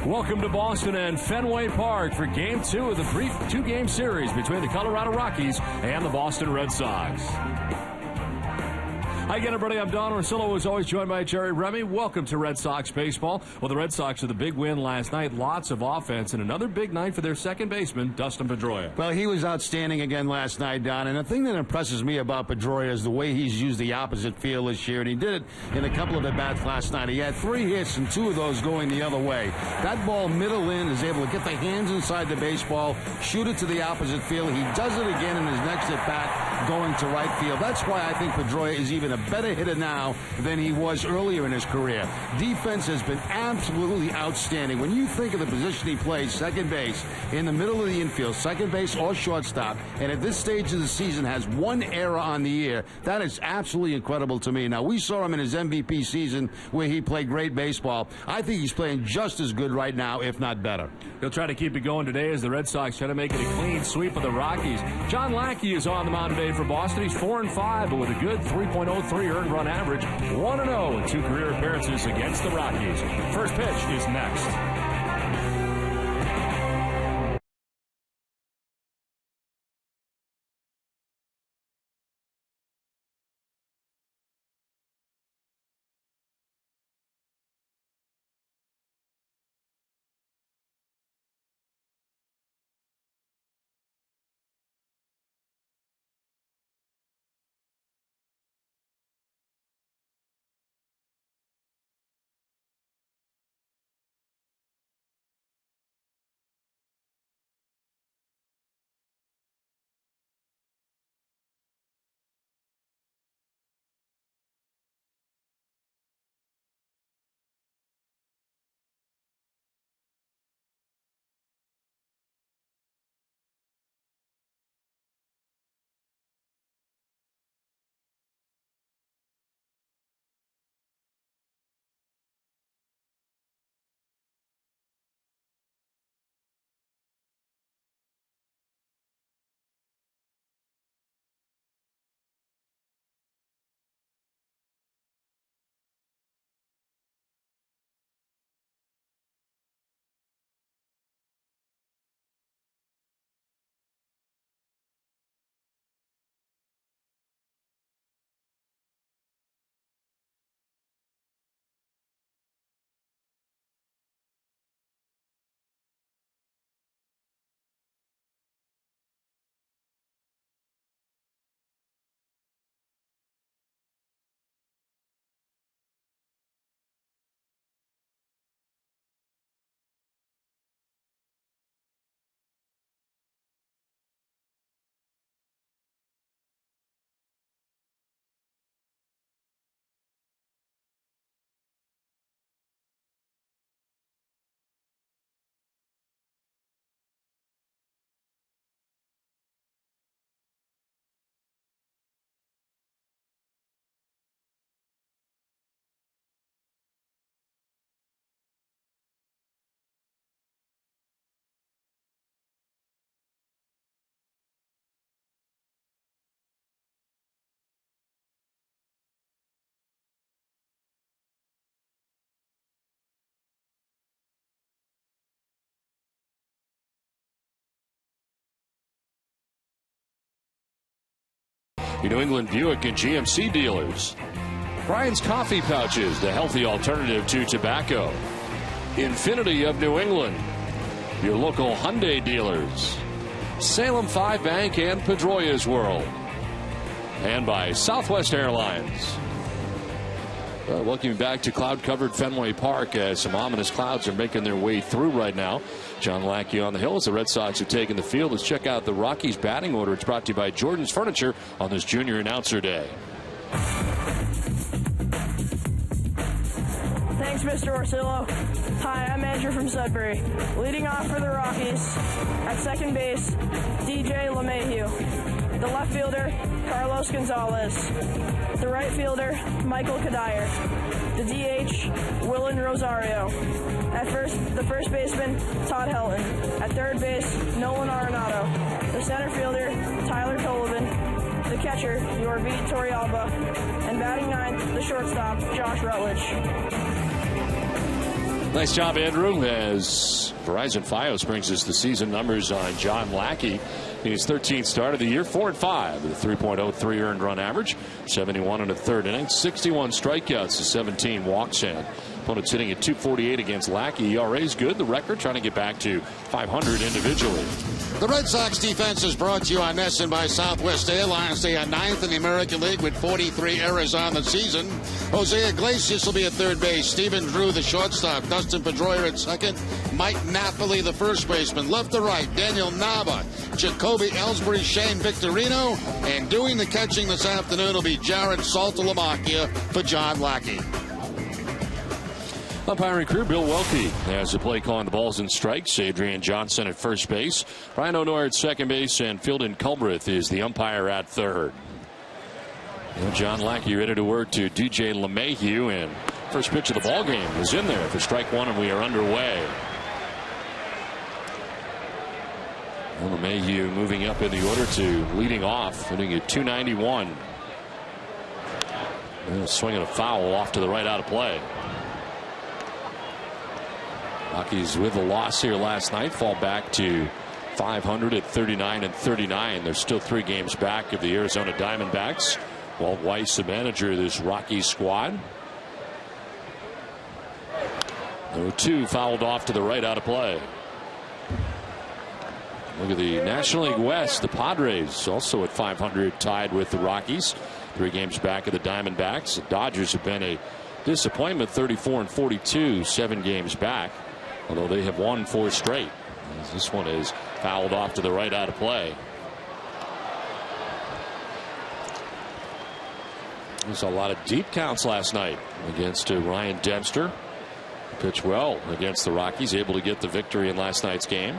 Welcome to Boston and Fenway Park for Game 2 of the brief two-game series between the Colorado Rockies and the Boston Red Sox. Hi again, everybody. I'm Don Orsillo, as always, joined by Jerry Remy. Welcome to Red Sox baseball. Well, the Red Sox with a big win last night. Lots of offense and another big night for their second baseman, Dustin Pedroia. Well, he was outstanding again last night, Don. And the thing that impresses me about Pedroia is the way he's used the opposite field this year. And he did it in a couple of at-bats last night. He had 3 hits and 2 of those going the other way. That ball middle in is able to get the hands inside the baseball, shoot it to the opposite field. He does it again in his next at-bat going to right field. That's why I think Pedroia is even a better hitter now than he was earlier in his career. Defense has been absolutely outstanding. When you think of the position he plays, second base, in the middle of the infield, second base or shortstop, and at this stage of the season has 1 error on the year, that is absolutely incredible to me. Now, we saw him in his MVP season where he played great baseball. I think he's playing just as good right now, if not better. He'll try to keep it going today as the Red Sox try to make it a clean sweep of the Rockies. John Lackey is on the mound today for Boston. He's 4-5, but with a good 3.03 earned run average, 1-0 in 2 career appearances against the Rockies. First pitch is next. Your New England Buick and GMC dealers. Brian's Coffee Pouches, the healthy alternative to tobacco. Infinity of New England. Your local Hyundai dealers. Salem 5 Bank and Pedroia's World. And by Southwest Airlines. Welcome back to cloud-covered Fenway Park as some ominous clouds are making their way through right now. John Lackey on the hill as the Red Sox have taken the field. Let's check out the Rockies batting order. It's brought to you by Jordan's Furniture on this Junior Announcer Day. Thanks, Mr. Orsillo. Hi, I'm Andrew from Sudbury. Leading off for the Rockies, at second base, DJ LeMahieu. The left fielder, Carlos Gonzalez. The right fielder, Michael Kadire. The DH, Willen Rosario. At first, the first baseman, Todd Helton. At third base, Nolan Arenado. The center fielder, Tyler Colvin. The catcher, Yorvi Torrealba. And batting ninth, the shortstop, Josh Rutledge. Nice job, Andrew, as Verizon Fios brings us the season numbers on John Lackey. His 13th start of the year, 4-5 with a 3.03 earned run average, 71 in the third inning, 61 strikeouts to 17 walks in. Opponents hitting at .248 against Lackey. ERA's good. The record trying to get back to 500 individually. The Red Sox defense is brought to you on NESN by Southwest Airlines. They are 9th in the American League with 43 errors on the season. Jose Iglesias will be at third base. Stephen Drew, the shortstop. Dustin Pedroia at second. Mike Napoli, the first baseman. Left to right, Daniel Nava, Jacoby, Ellsbury, Shane Victorino. And doing the catching this afternoon will be Jared Saltalamacchia for John Lackey. Umpiring crew, Bill Welke has the play calling the balls and strikes. Adrian Johnson at first base. Ryan O'Neill at second base. And Fieldon Culbreth is the umpire at third. And John Lackey ready to work to DJ LeMahieu. And first pitch of the ball game is in there for strike one, and we are underway. And LeMahieu moving up in the order to leading off, hitting at .291. And swinging a foul off to the right out of play. Rockies with a loss here last night fall back to 500 at 39-39. They're still 3 games back of the Arizona Diamondbacks. Walt Weiss, the manager of this Rockies squad. 0-2 fouled off to the right out of play. Look at the National League West. The Padres also at 500, tied with the Rockies. 3 games back of the Diamondbacks. The Dodgers have been a disappointment, 34-42, 7 games back. Although they have won 4 straight. This one is fouled off to the right out of play. There's a lot of deep counts last night against Ryan Dempster. Pitched well against the Rockies, able to get the victory in last night's game.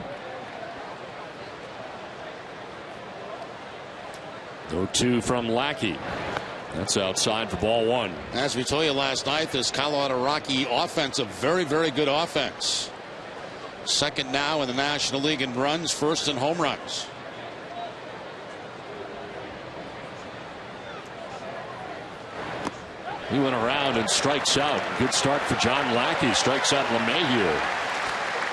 0-2 from Lackey. That's outside for ball one. As we told you last night, this Colorado Rocky offense, a very, very good offense. Second now in the National League in runs, first in home runs. He went around and strikes out. Good start for John Lackey. Strikes out LeMahieu.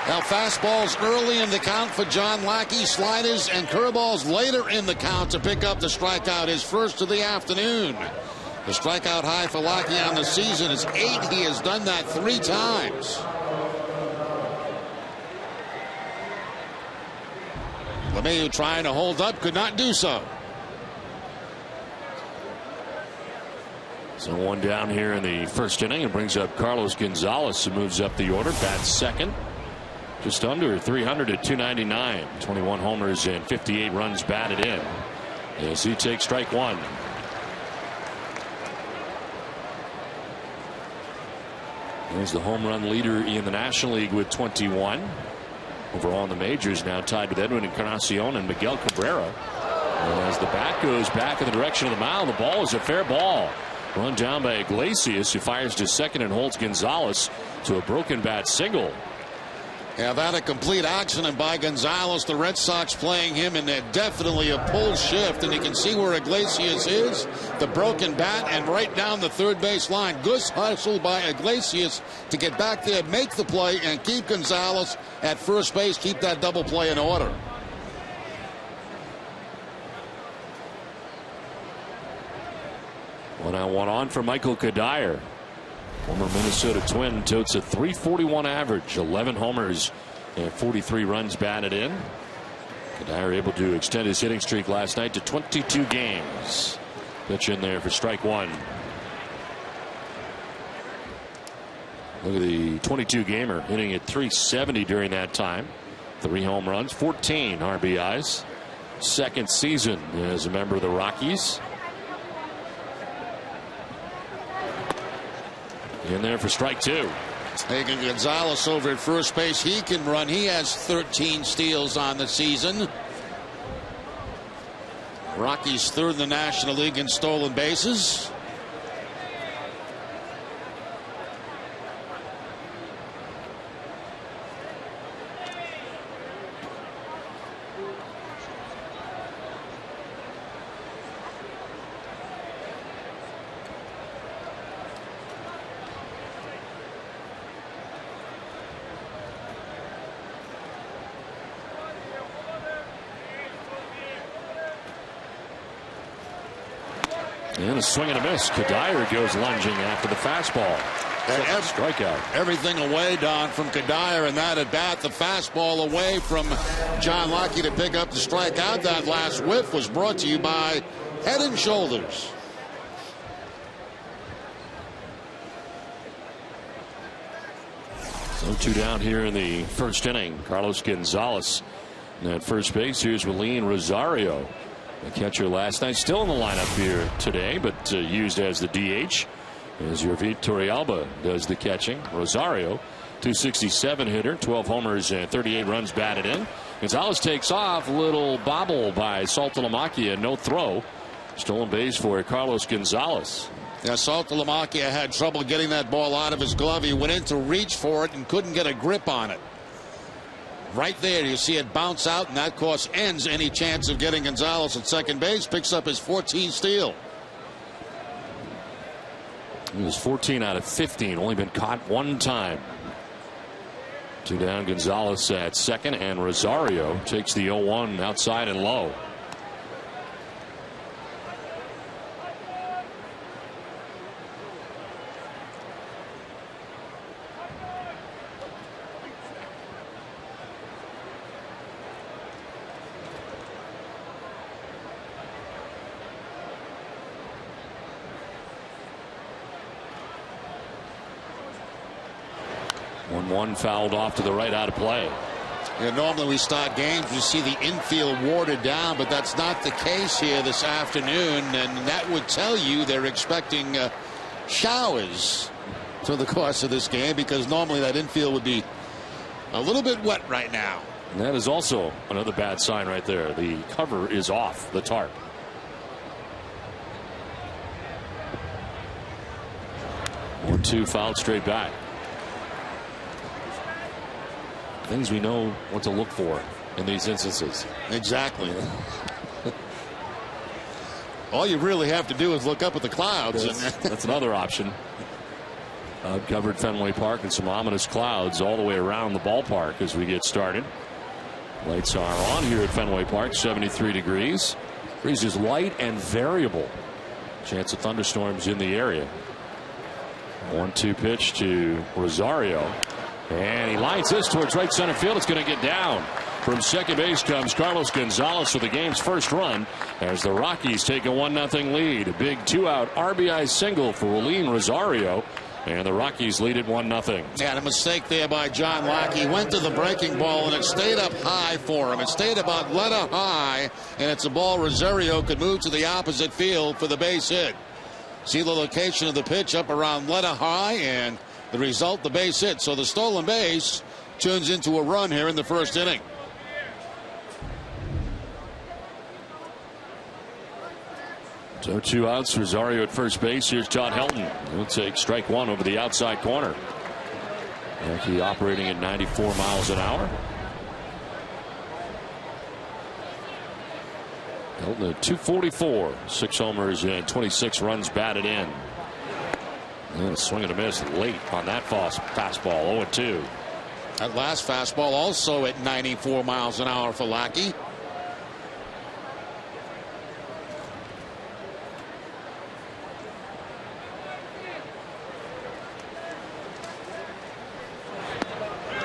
Now fastballs early in the count for John Lackey. Sliders and curveballs later in the count to pick up the strikeout. His first of the afternoon. The strikeout high for Lackey on the season is 8. He has done that 3 times. LeMahieu trying to hold up, could not do so. So 1 down here in the first inning, and brings up Carlos Gonzalez, who moves up the order. Bats second. Just under 300 at 299. 21 homers and 58 runs batted in. As he takes strike one. There's the home run leader in the National League with 21. Overall in the majors, now tied with Edwin Encarnacion and Miguel Cabrera. And as the bat goes back in the direction of the mound, the ball is a fair ball. Run down by Iglesias, who fires to second and holds Gonzalez to a broken bat single. Yeah, that a complete accident by Gonzalez. The Red Sox playing him, and definitely a pull shift. And you can see where Iglesias is. The broken bat and right down the third base line. Good hustle by Iglesias to get back there, make the play, and keep Gonzalez at first base. Keep that double play in order. One on one on for Michael Kadire. Former Minnesota Twin totes a .341 average, 11 homers and 43 runs batted in. Kadire able to extend his hitting streak last night to 22 games. Pitch in there for strike one. Look at the 22 gamer hitting at .370 during that time. 3 home runs, 14 RBIs. Second season as a member of the Rockies. In there for strike two. Taking Gonzalez over at first base. He can run. He has 13 steals on the season. Rockies third in the National League in stolen bases. And a swing and a miss. Kadire goes lunging after the fastball. Strikeout. Everything away, Don, from Kadire in that at bat. The fastball away from John Locke to pick up the strikeout. That last whiff was brought to you by Head and Shoulders. So 2 down here in the first inning. Carlos Gonzalez at first base. Here's Willeen Rosario, the catcher last night. Still in the lineup here today, but used as the DH. As your Torrealba does the catching. Rosario, 267 hitter, 12 homers and 38 runs batted in. Gonzalez takes off. Little bobble by Saltalamacchia. No throw. Stolen base for Carlos Gonzalez. Yeah, Saltalamacchia had trouble getting that ball out of his glove. He went in to reach for it and couldn't get a grip on it. Right there, you see it bounce out, and that, of course, ends any chance of getting Gonzalez at second base. Picks up his 14th steal. He was 14 out of 15. Only been caught 1 time. 2 down. Gonzalez at second, and Rosario takes the 0-1 outside and low. One fouled off to the right, out of play. Yeah, normally we start games, you see the infield warded down, but that's not the case here this afternoon, and that would tell you they're expecting showers through the course of this game, because normally that infield would be a little bit wet right now. And that is also another bad sign right there. The cover is off the tarp. 1-2 fouled straight back. Things we know what to look for in these instances. Exactly. All you really have to do is look up at the clouds. That's another option. Covered Fenway Park and some ominous clouds all the way around the ballpark as we get started. Lights are on here at Fenway Park, 73 degrees. Breeze is light and variable. Chance of thunderstorms in the area. 1-2 pitch to Rosario. And he lines this towards right center field. It's going to get down. From second base comes Carlos Gonzalez with the game's first run as the Rockies take a 1-0 lead. A big 2-out RBI single for Willeen Rosario, and the Rockies lead it 1-0. Yeah, a mistake there by John Locke. He went to the breaking ball, and it stayed up high for him. It stayed about letter high, and it's a ball Rosario could move to the opposite field for the base hit. See the location of the pitch up around letter high, and the result, the base hit. So the stolen base turns into a run here in the first inning. So 2 outs. Rosario at first base. Here's Todd Helton. He'll take strike 1 over the outside corner. Yankee operating at 94 miles an hour. Helton at 244. 6 homers and 26 runs batted in. And a swing and a miss late on that fastball. 0-2. That last fastball also at 94 miles an hour for Lackey.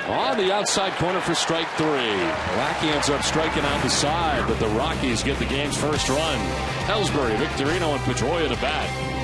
On the outside corner for strike 3. Lackey ends up striking out the side, but the Rockies get the game's first run. ELLSBURY, Victorino, and Pedroia to bat.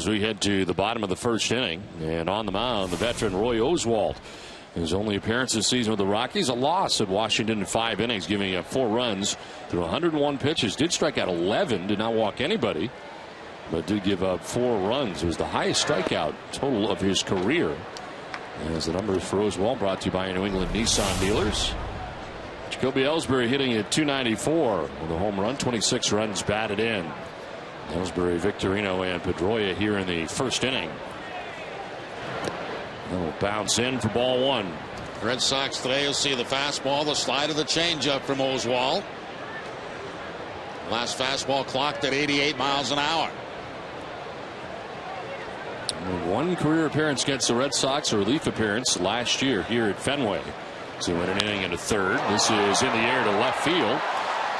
as we head to the bottom of the first inning. And on the mound, the veteran Roy Oswalt. His only appearance this season with the Rockies, a loss at Washington in 5 innings, giving up 4 runs through 101 pitches. Did strike out 11, did not walk anybody, but did give up 4 runs. It was the highest strikeout total of his career. As the numbers for Oswalt brought to you by New England Nissan dealers. Jacoby Ellsbury hitting at .294 with a home run, 26 runs batted in. Ellsbury, Victorino, and Pedroia here in the first inning. They'll bounce in for ball 1. Red Sox today, you'll see the fastball, the slider, the changeup from Oswalt. Last fastball clocked at 88 miles an hour. One career appearance against the Red Sox, a relief appearance last year here at Fenway. So he went an inning into third. This is in the air to left field.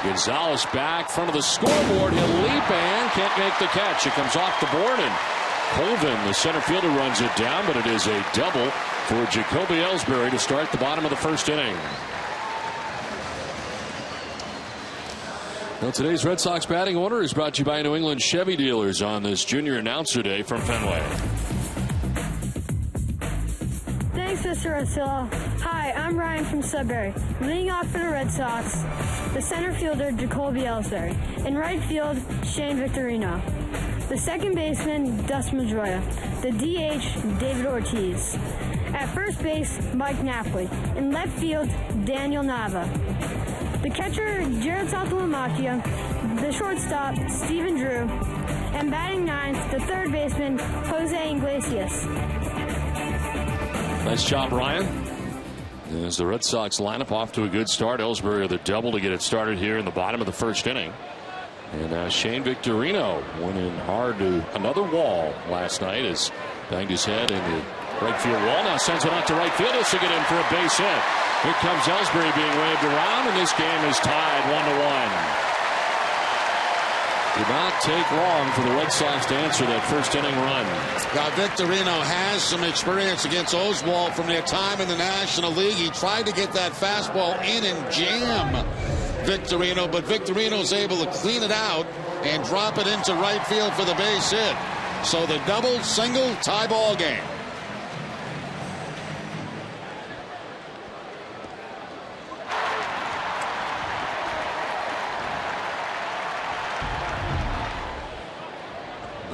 Gonzalez back, front of the scoreboard. He'll leap and can't make the catch. It comes off the board, and Colvin, the center fielder, runs it down, but it is a double for Jacoby Ellsbury to start the bottom of the first inning. Well, today's Red Sox batting order is brought to you by New England Chevy dealers on this Junior Announcer Day from Fenway. Thanks, Mr. Rosillo. Hi, I'm Ryan from Sudbury. Leading off for the Red Sox, the center fielder, Jacoby Ellsbury. In right field, Shane Victorino. The second baseman, Dustin Pedroia. The DH, David Ortiz. At first base, Mike Napoli. In left field, Daniel Nava. The catcher, Jared Saltalamacchia. The shortstop, Stephen Drew. And batting ninth, the third baseman, Jose Iglesias. Nice job, Ryan. As the Red Sox lineup off to a good start. Ellsbury with a double to get it started here in the bottom of the first inning. And Shane Victorino went in hard to another wall last night as banged his head in the right field wall. Now sends it out to right field. This will get in for a base hit. Here comes Ellsbury being waved around, and this game is tied 1-1. Did not take long for the Red Sox to answer that first inning run. Now Victorino has some experience against Oswalt from their time in the National League. He tried to get that fastball in and jam Victorino, but Victorino's able to clean it out and drop it into right field for the base hit. So the double, single, tie ball game.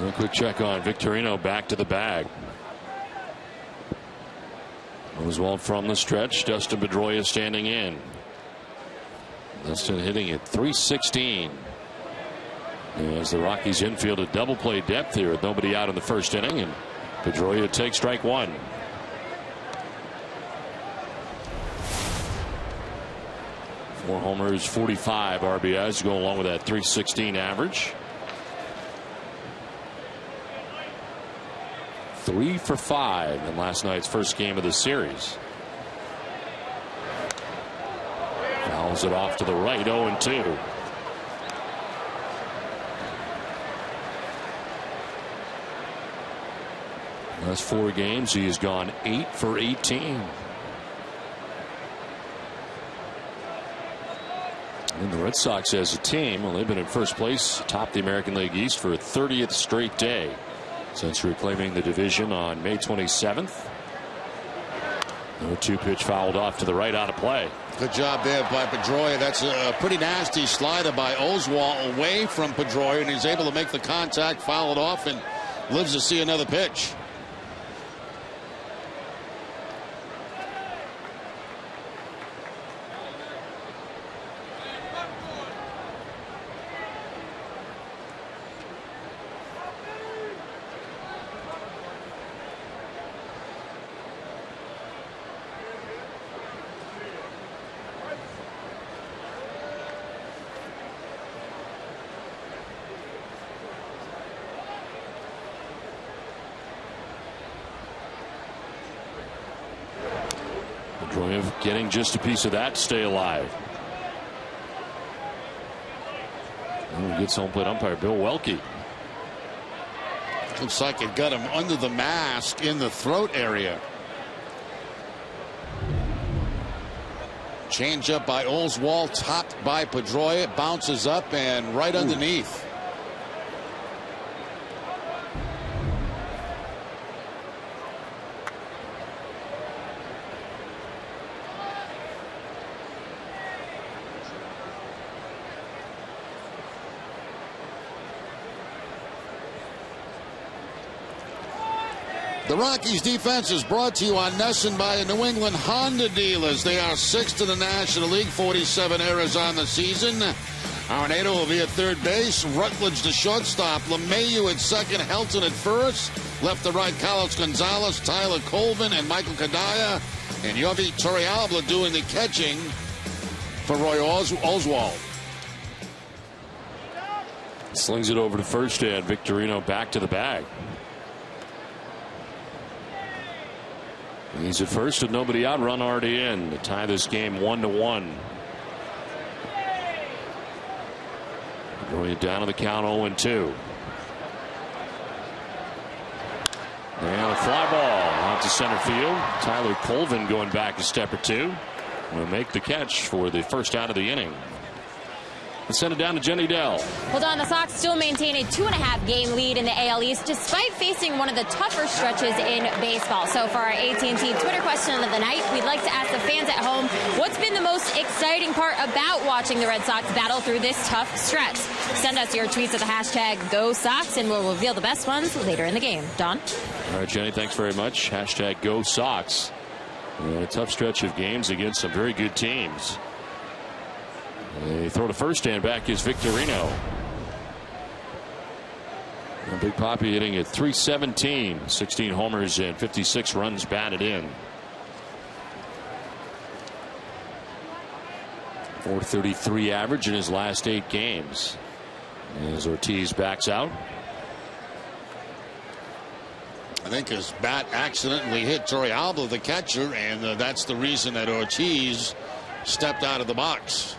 A quick check on Victorino, back to the bag. Oswalt from the stretch. Dustin Pedroia standing in. Dustin hitting at .316. As the Rockies infield a double play depth here with nobody out in the first inning, and Pedroia takes strike 1. Four homers, 45 RBIs to go along with that .316 average. 3 for 5 in last night's first game of the series. Fouls it off to the right, 0-2. Last 4 games, he has gone 8 for 18. And the Red Sox as a team, well, they've been in first place atop the American League East for a 30th straight day since reclaiming the division on May 27th. 0-2 pitch fouled off to the right, out of play. Good job there by Pedroia. That's a pretty nasty slider by Oswalt away from Pedroia, and he's able to make the contact, foul it off, and lives to see another pitch. Getting just a piece of that to stay alive. And gets home plate umpire Bill Welke. Looks like it got him under the mask in the throat area. Change up by Oswalt, topped by Pedroia, bounces up and right underneath. The Rockies defense is brought to you on Nesson by the New England Honda dealers. They are 6th in the National League, 47 errors on the season. Arenado will be at third base. Rutledge the shortstop. LeMahieu at second. HELTON at first. Left to right, Carlos Gonzalez, Tyler Colvin, and Michael Kadaya. And Yovi Torrealba doing the catching for Roy Oswald. Slings it over to first, and Victorino back to the bag. He's at first with nobody out, run already in to tie this game 1-1. Going down to the count 0-2. And a fly ball out to center field. Tyler Colvin going back a step or two. Will make the catch for the first out of the inning. Let's send it down to Jenny Dell. Well, Don, the Sox still maintain a 2.5-game lead in the AL East despite facing one of the tougher stretches in baseball. So for our AT&T Twitter question of the night, we'd like to ask the fans at home, what's been the most exciting part about watching the Red Sox battle through this tough stretch? Send us your tweets with the hashtag #GoSox, and we'll reveal the best ones later in the game. Don? All right, Jenny, thanks very much. Hashtag #GoSox. A tough stretch of games against some very good teams. They throw to first, and back is Victorino. And Big Papi hitting at .317, 16 homers and 56 runs batted in. .433 average in his last 8 games. As Ortiz backs out. I think his bat accidentally hit Torrealba, the catcher, and that's the reason that Ortiz stepped out of the box.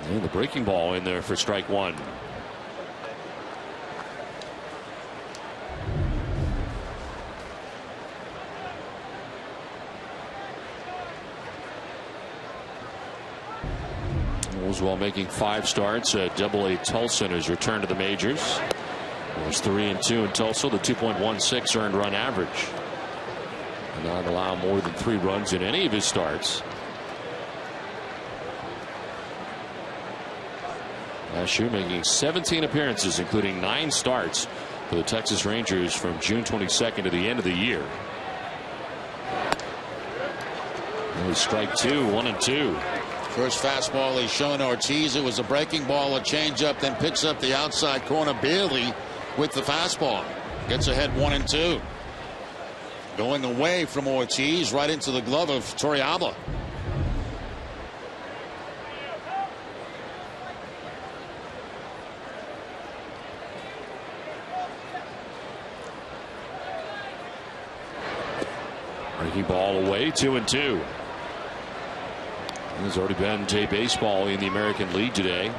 And the breaking ball in there for strike one. Oswald making 5 starts at Double-A Tulsa in his return to the majors. There's 3-2 in Tulsa, the 2.16 earned run average. And not allow more than 3 runs in any of his starts. Last year making 17 appearances, including 9 starts for the Texas Rangers from June 22nd to the end of the year. And strike 2, 1-2. First fastball he's shown Ortiz. It was a breaking ball, a changeup, then picks up the outside corner. Bailey with the fastball. Gets ahead 1-2. Going away from Ortiz right into the glove of Torrealba. Breaking ball away, 2-2. There's already been day baseball in the American League today,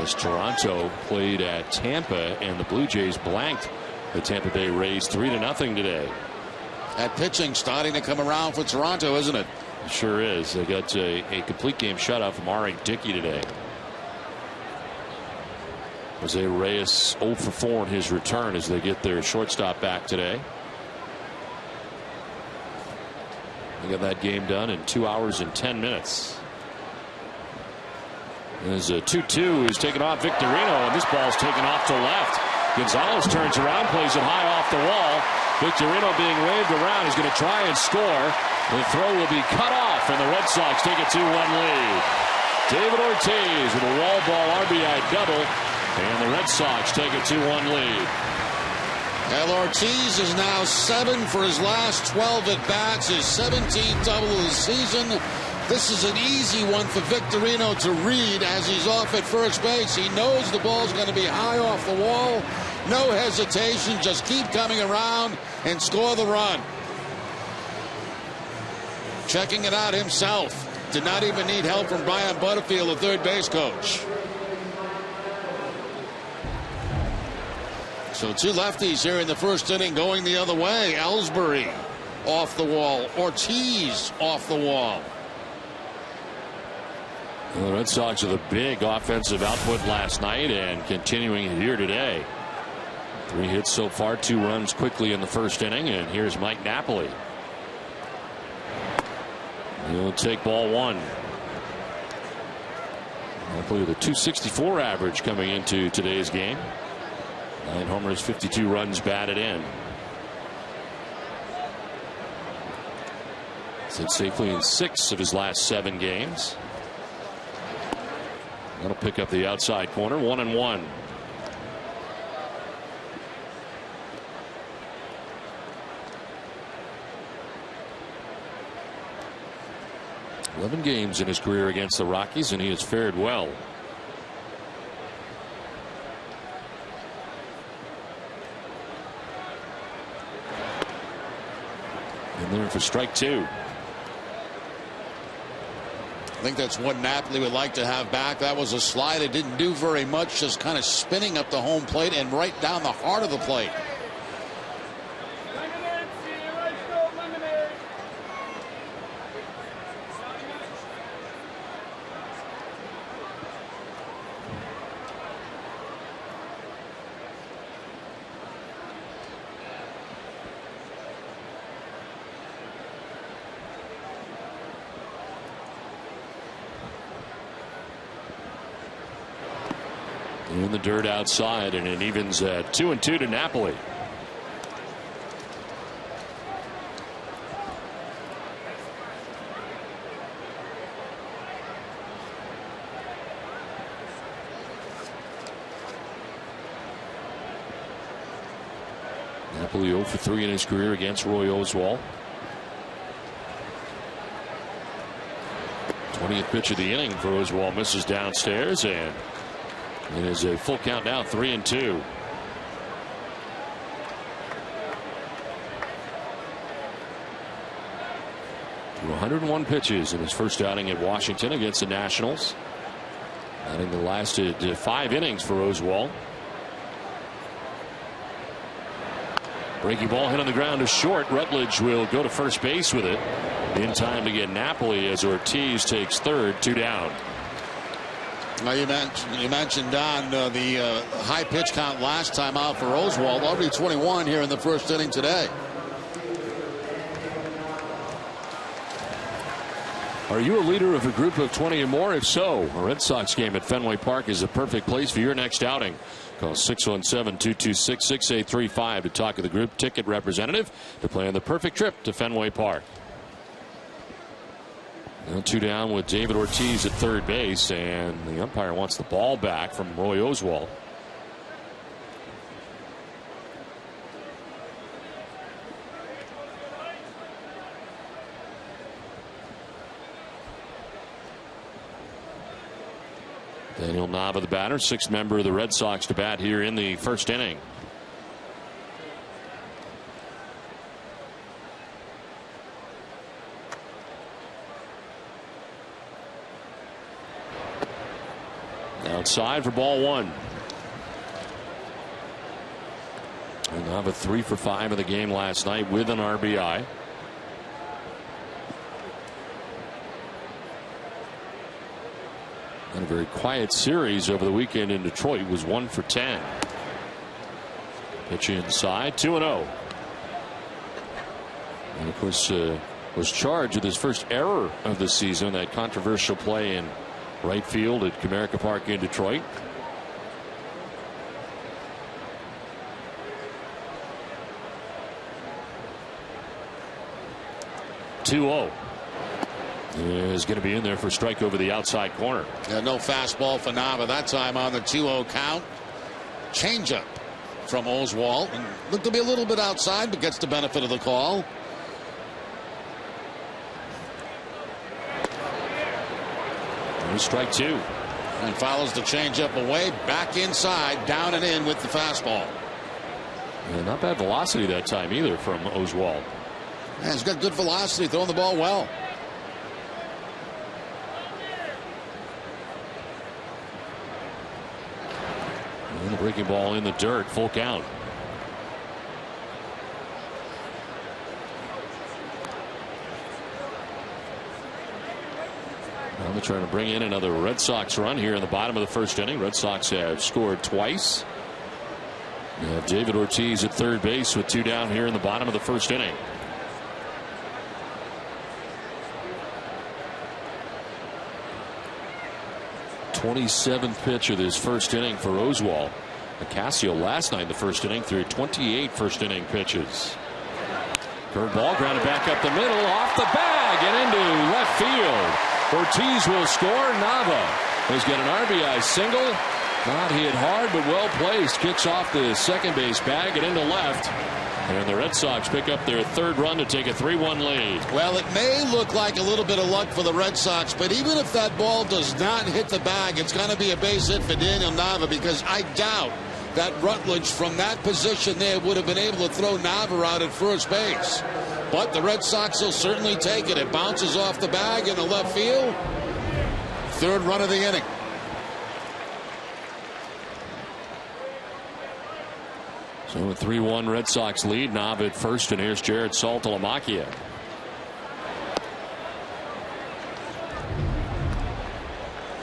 as Toronto played at Tampa and the Blue Jays blanked the Tampa Bay Rays 3-0 today. That pitching starting to come around for Toronto, isn't it? It sure is. They got a complete game shutout from R.A. Dickey today. Jose Reyes 0 for 4 in his return as they get their shortstop back today. They got that game done in 2 hours and 10 minutes. There's a 2-2 who's taken off Victorino, and this ball's taken off to left. Gonzalez turns around, plays it high off the wall. Victorino being waved around is going to try and score. The throw will be cut off, and the Red Sox take a 2-1 lead. David Ortiz with a wall ball RBI double, and the Red Sox take a 2-1 lead. And Ortiz is now 7 for his last 12 at-bats, his 17th double of the season. This is an easy one for Victorino to read as he's off at first base. He knows the ball's going to be high off the wall. No hesitation, just keep coming around and score the run. Checking it out himself. Did not even need help from Brian Butterfield, the third base coach. So 2 lefties here in the first inning going the other way. ELLSBURY off the wall. Ortiz off the wall. Well, the Red Sox with a big offensive output last night and continuing it here today. 3 hits so far, 2 runs quickly in the first inning, and here's Mike Napoli. He'll take ball 1. Napoli with a .264 average coming into today's game. 9 homers, 52 runs batted in. Sits safely in 6 of his last 7 games. That'll pick up the outside corner. 1-1. Games in his career against the Rockies, and he has fared well. And there for strike 2. I think that's what Napoli would like to have back. That was a slide. It didn't do very much, just kind of spinning up the home plate and right down the heart of the plate. In the dirt outside, and it evens at 2-2 to Napoli. Napoli 0 for 3 in his career against Roy Oswalt. 20th pitch of the inning for Oswalt, misses downstairs, and it is a full count now, 3-2. Through 101 pitches in his first outing at Washington against the Nationals. Outing that lasted 5 innings for Oswalt. Breaking ball hit on the ground is short. Rutledge will go to first base with it in time to get Napoli as Ortiz takes third, 2 down. Now you mentioned Don the high pitch count last time out for Oswalt. Already 21 here in the first inning today. Are you a leader of a group of 20 or more? If so, a Red Sox game at Fenway Park is a perfect place for your next outing. Call 617-226-6835 to talk to the group ticket representative to plan the perfect trip to Fenway Park. Now 2 down with David Ortiz at third base, and the umpire wants the ball back from Roy Oswalt. Daniel Nava, the batter, 6th member of the Red Sox to bat here in the first inning. Outside for ball 1. And Nava 3 for 5 in the game last night with an RBI. And a very quiet series over the weekend in Detroit. Was 1 for 10. Pitch inside, 2-0. And of course was charged with his first error of the season, that controversial play in right field at Comerica Park in Detroit. Is going to be in there for a strike over the outside corner. Yeah, no fastball for Nava that time on the 2-0 count. Changeup from Oswalt, and looked to be a little bit outside, but gets the benefit of the call. Strike 2. And follows the changeup away, back inside, down and in with the fastball. Yeah, not bad velocity that time either from Oswalt. Yeah, he's got good velocity, throwing the ball well. And the breaking ball in the dirt, full count. Now they're trying to bring in another Red Sox run here in the bottom of the first inning. Red Sox have scored twice. You have David Ortiz at third base with 2 down here in the bottom of the first inning. 27th pitch of this first inning for Oswalt. Acasio last night in the first inning threw 28 first inning pitches. Curveball grounded back up the middle, off the bag and into left field. Ortiz will score. Nava has got an RBI single. Not hit hard, but well placed. Kicks off the second base bag and into left. And the Red Sox pick up their third run to take a 3-1 lead. Well, it may look like a little bit of luck for the Red Sox, but even if that ball does not hit the bag, it's going to be a base hit for Daniel Nava, because I doubt that Rutledge from that position there would have been able to throw Nava out at first base. But the Red Sox will certainly take it. It bounces off the bag in the left field. Third run of the inning. So a 3-1 Red Sox lead. Nava at first, and here's Jared Saltalamacchia.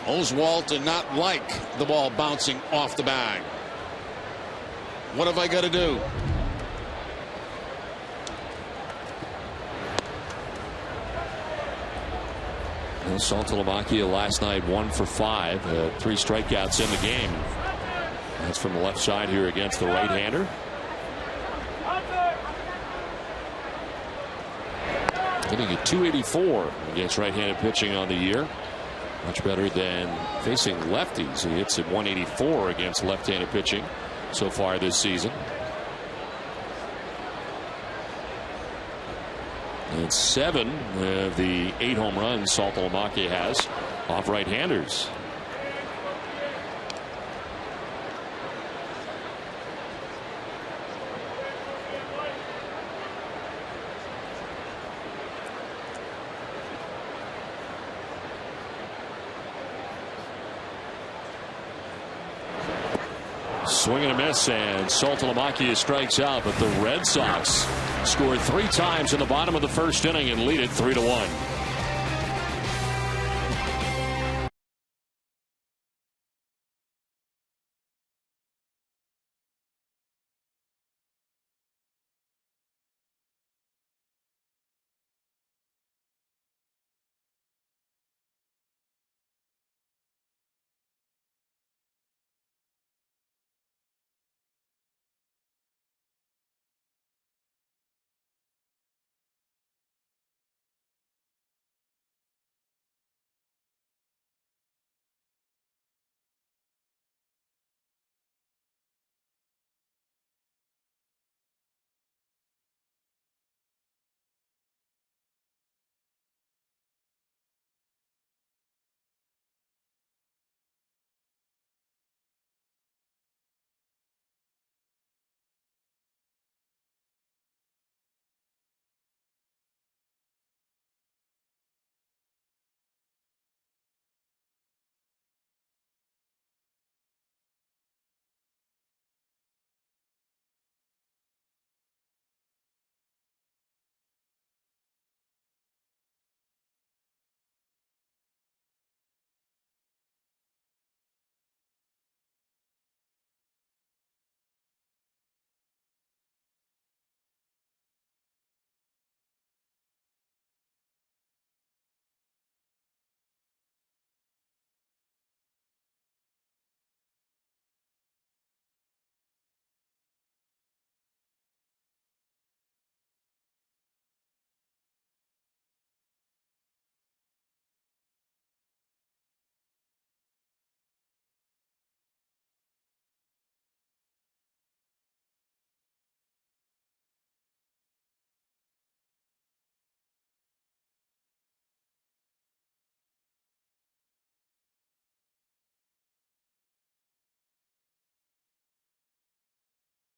Oswalt did not like the ball bouncing off the bag. What have I got to do? Well, Saltalamacchia last night 1 for 5, 3 strikeouts in the game. That's from the left side here against the right-hander. Hitting at .284 against right-handed pitching on the year. Much better than facing lefties. He hits at .184 against left-handed pitching so far this season. And 7 of the 8 home runs Saltalamacchia has off right-handers. Swing and a miss, and Saltalamacchia strikes out, but the Red Sox scored 3 times in the bottom of the first inning and lead it 3-1.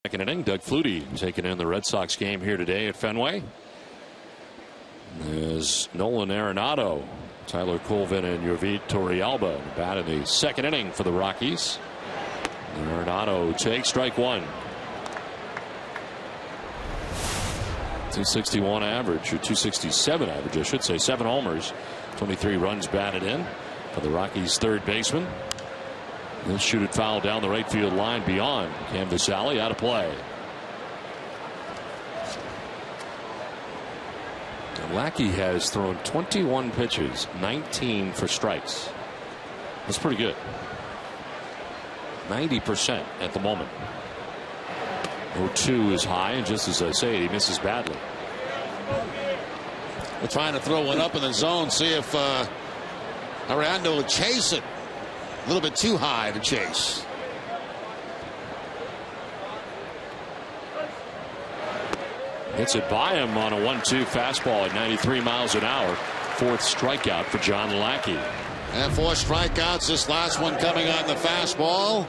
Second inning, Doug Flutie taking in the Red Sox game here today at Fenway. There's Nolan Arenado, Tyler Colvin, and Jovit Torrealba bat in the second inning for the Rockies. Arenado takes strike 1. 261 average, or 267 average, I should say. 7 homers, 23 runs batted in for the Rockies' third baseman. He'll shoot it foul down the right field line beyond Canvas Alley, out of play. Lackey has thrown 21 pitches, 19 for strikes. That's pretty good. 90% at the moment. 0-2 is high, and just as I say, he misses badly. They're trying to throw one up in the zone, see if ARENADO will chase it. A little bit too high to chase. Hits it by him on a 1-2 fastball at 93 miles an hour. 4th strikeout for John Lackey. And 4 strikeouts. This last one coming on the fastball.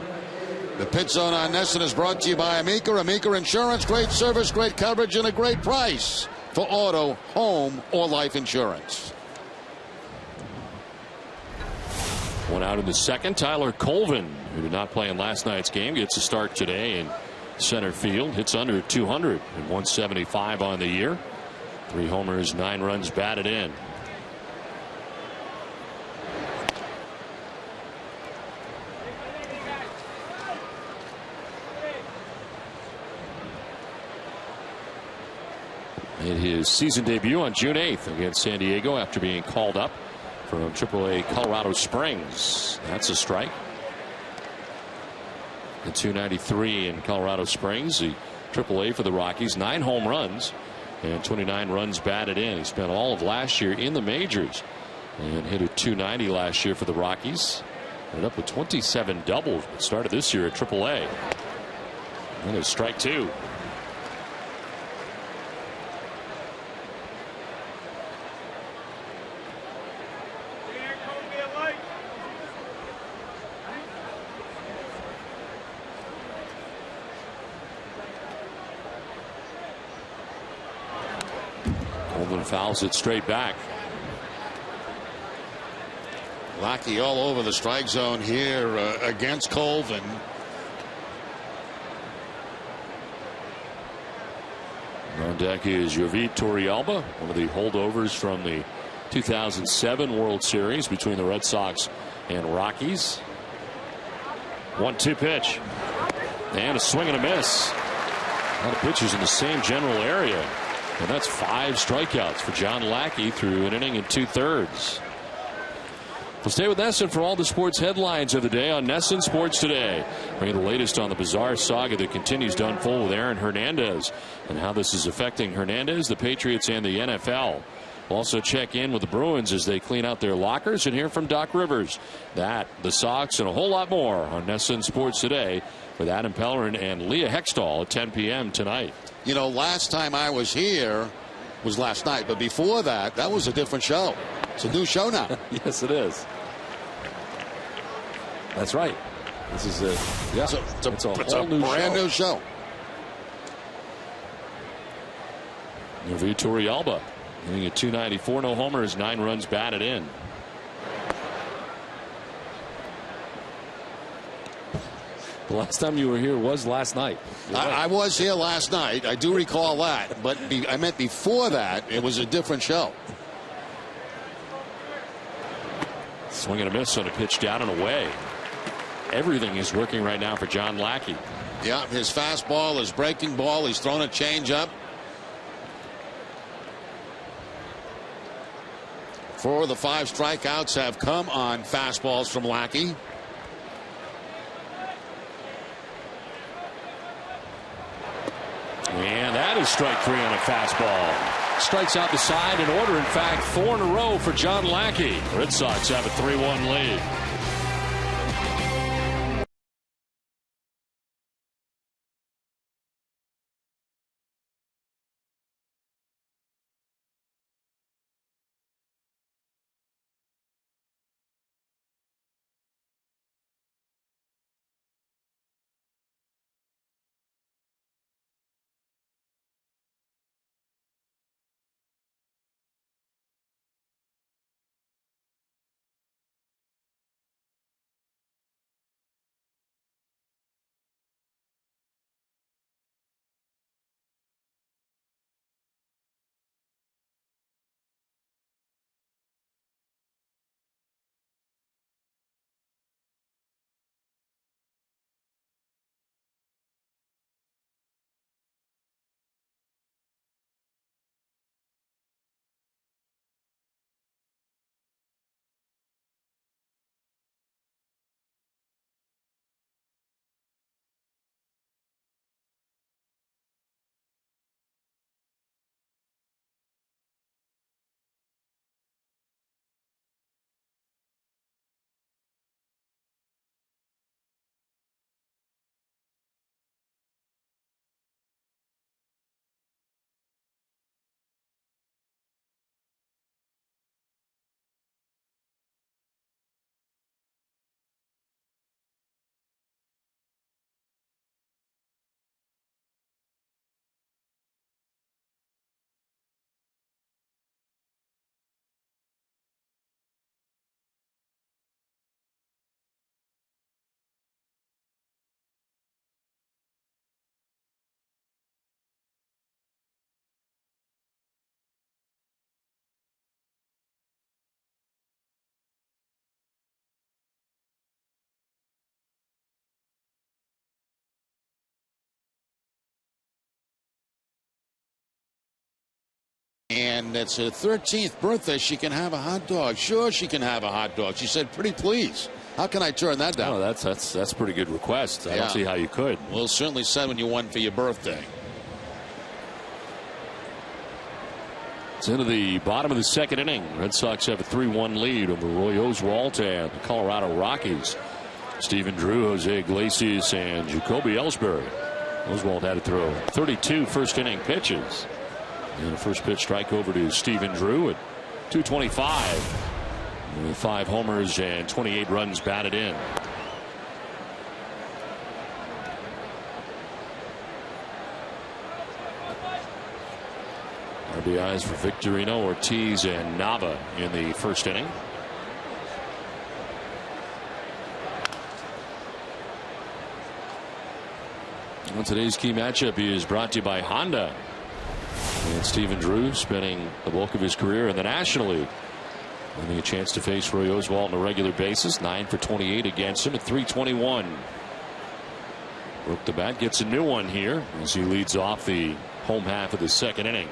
The Pit Zone on NESN is brought to you by Amica. Amica Insurance. Great service, great coverage, and a great price for auto, home, or life insurance. One out in the second. Tyler Colvin, who did not play in last night's game, gets a start today in center field. Hits under 200 and 175 on the year. 3 homers, 9 runs batted in. Made his season debut on June 8th against San Diego after being called up from AAA Colorado Springs. That's a strike. The 293 in Colorado Springs, the AAA for the Rockies. 9 home runs and 29 runs batted in. He spent all of last year in the majors and hit a 290 last year for the Rockies. Ended up with 27 doubles, but started this year at AAA. And a strike 2. Colvin fouls it straight back. Lackey all over the strike zone here against Colvin. On deck is Yovid Torrealba, one of the holdovers from the 2007 World Series between the Red Sox and Rockies. 1-2 pitch. And a swing and a miss. A lot of pitches in the same general area. And that's 5 strikeouts for John Lackey through an inning and 2/3. We'll stay with NESN for all the sports headlines of the day on NESN Sports Today. Bringing the latest on the bizarre saga that continues to unfold with Aaron Hernandez and how this is affecting Hernandez, the Patriots, and the NFL. We'll also check in with the Bruins as they clean out their lockers and hear from Doc Rivers. That, the Sox, and a whole lot more on NESN Sports Today with Adam Pellerin and Leah Hextall at 10 p.m. tonight. You know, last time I was here was last night, but before that, that was a different show. It's a new show now. Yes, it is. That's right. This is a it's a brand new show. Yovid Torrealba hitting a 294, no homers, 9 runs batted in. The last time you were here was last night. I was here last night. I do recall that, but I meant before that it was a different show. Swing and a miss on a pitch down and away. Everything is working right now for John Lackey. Yeah, his fastball, his breaking ball. He's thrown a changeup. 4 of the 5 strikeouts have come on fastballs from Lackey. And that is strike 3 on a fastball. Strikes out the side in order. In fact, 4 in a row for John Lackey. Red Sox have a 3-1 lead. and it's her 13th birthday. She can have a hot dog. Sure, she can have a hot dog. She said, pretty please. How can I turn that down? Oh, that's a pretty good request. I don't see how you could. Well, certainly send when you won for your birthday. It's into the bottom of the second inning. Red Sox have a 3-1 lead over Roy Oswalt and the Colorado Rockies. Stephen Drew, Jose Iglesias, and Jacoby Ellsbury. Oswalt had to throw 32 first inning pitches. And the first pitch strike over to Stephen Drew at 225. With 5 homers and 28 runs batted in. RBIs for Victorino, Ortiz, and Nava in the first inning. Well, today's key matchup is brought to you by Honda. And Stephen Drew spending the bulk of his career in the National League. Having a chance to face Roy Oswalt on a regular basis. 9 for 28 against him at 321. Broke the bat, gets a new one here as he leads off the home half of the second inning.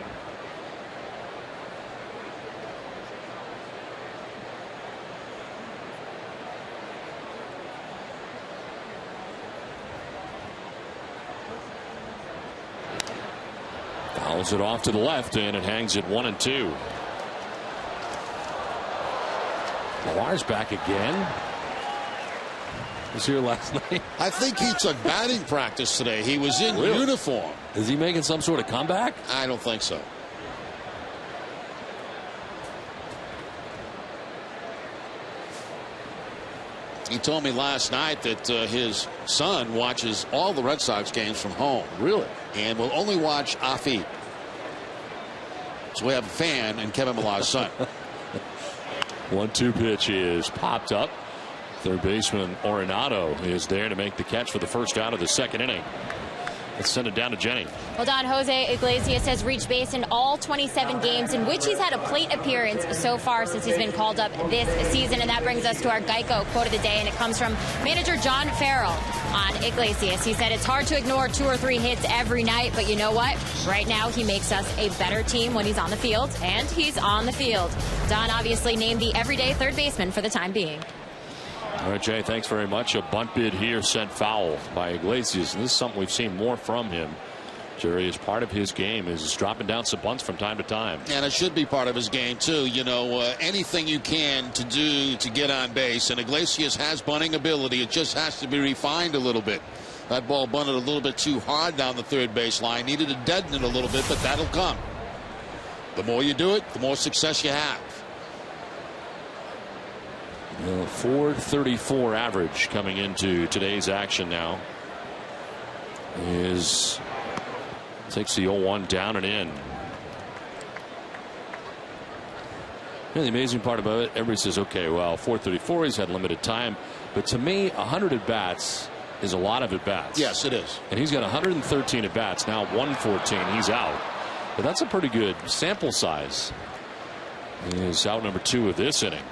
Fouls it off to the left, and it hangs at 1-2. Millar's back again. Was here last night. I think he took batting practice today. He was in uniform. Is he making some sort of comeback? I don't think so. He told me last night that his son watches all the Red Sox games from home. Really? And will only watch Afi. So we have a fan and Kevin Millar's son. 1-2 pitch is popped up. Third baseman Arenado is there to make the catch for the first out of the second inning. Let's send it down to Jenny. Well, Don, Jose Iglesias has reached base in all 27 games in which he's had a plate appearance so far since he's been called up this season. And that brings us to our Geico quote of the day, and it comes from manager John Farrell on Iglesias. He said it's hard to ignore 2 or 3 hits every night, but you know what? Right now he makes us a better team when he's on the field, and he's on the field. Don obviously named the everyday third baseman for the time being. All right, Jay, thanks very much. A bunt bid here sent foul by Iglesias, and this is something we've seen more from him. Jerry, as part of his game, is dropping down some bunts from time to time. And it should be part of his game, too. You know, anything you can to do to get on base. And Iglesias has bunting ability. It just has to be refined a little bit. That ball bunted a little bit too hard down the third base line. Needed to deaden it a little bit, but that'll come. The more you do it, the more success you have. 434 average coming into today's action now. Takes the 0-1 down and in. And the amazing part about it, everybody says, okay, well, 434, he's had limited time. But to me, 100 at-bats is a lot of at-bats. Yes, it is. And he's got 113 at-bats. Now 114, he's out. But that's a pretty good sample size. He's out number 2 of this inning.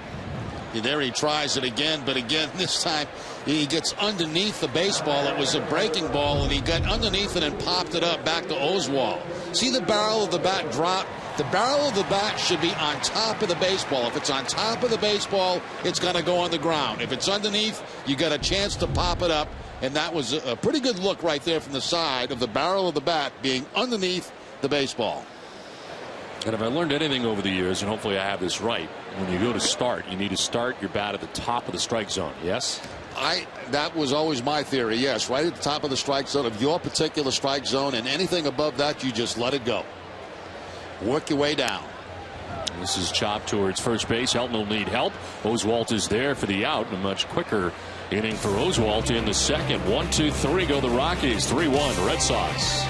There he tries it again, but again, this time he gets underneath the baseball. It was a breaking ball, and he got underneath it and popped it up back to Oswalt. See the barrel of the bat drop? The barrel of the bat should be on top of the baseball. If it's on top of the baseball, it's going to go on the ground. If it's underneath, you got a chance to pop it up, and that was a pretty good look right there from the side of the barrel of the bat being underneath the baseball. And if I learned anything over the years, and hopefully I have this right, when you go to start, you need to start your bat at the top of the strike zone. Yes? That was always my theory, yes. Right at the top of the strike zone of your particular strike zone, and anything above that, you just let it go. Work your way down. This is chopped towards first base. Helton will need help. Oswalt is there for the out. A much quicker inning for Oswalt in the second. 1-2-3 go the Rockies. 3-1 Red Sox.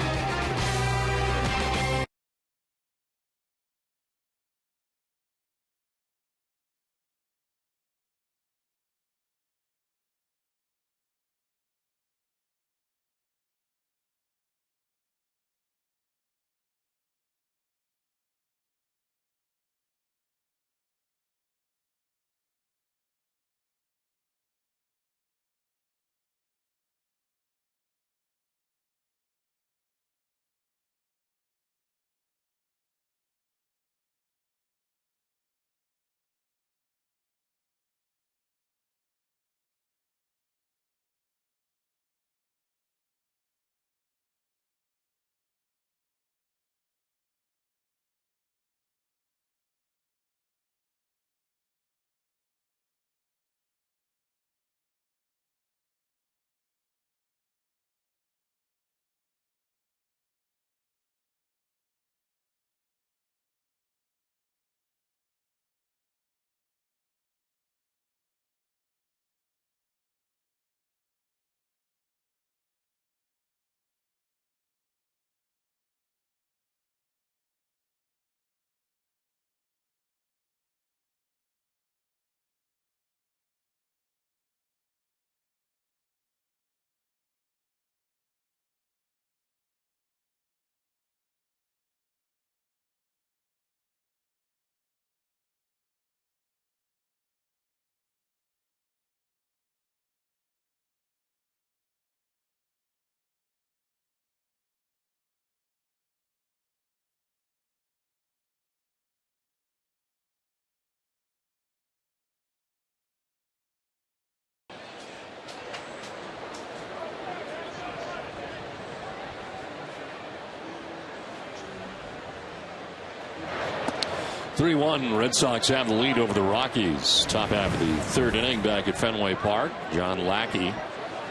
3-1, Red Sox have the lead over the Rockies. Top half of the third inning back at Fenway Park. John Lackey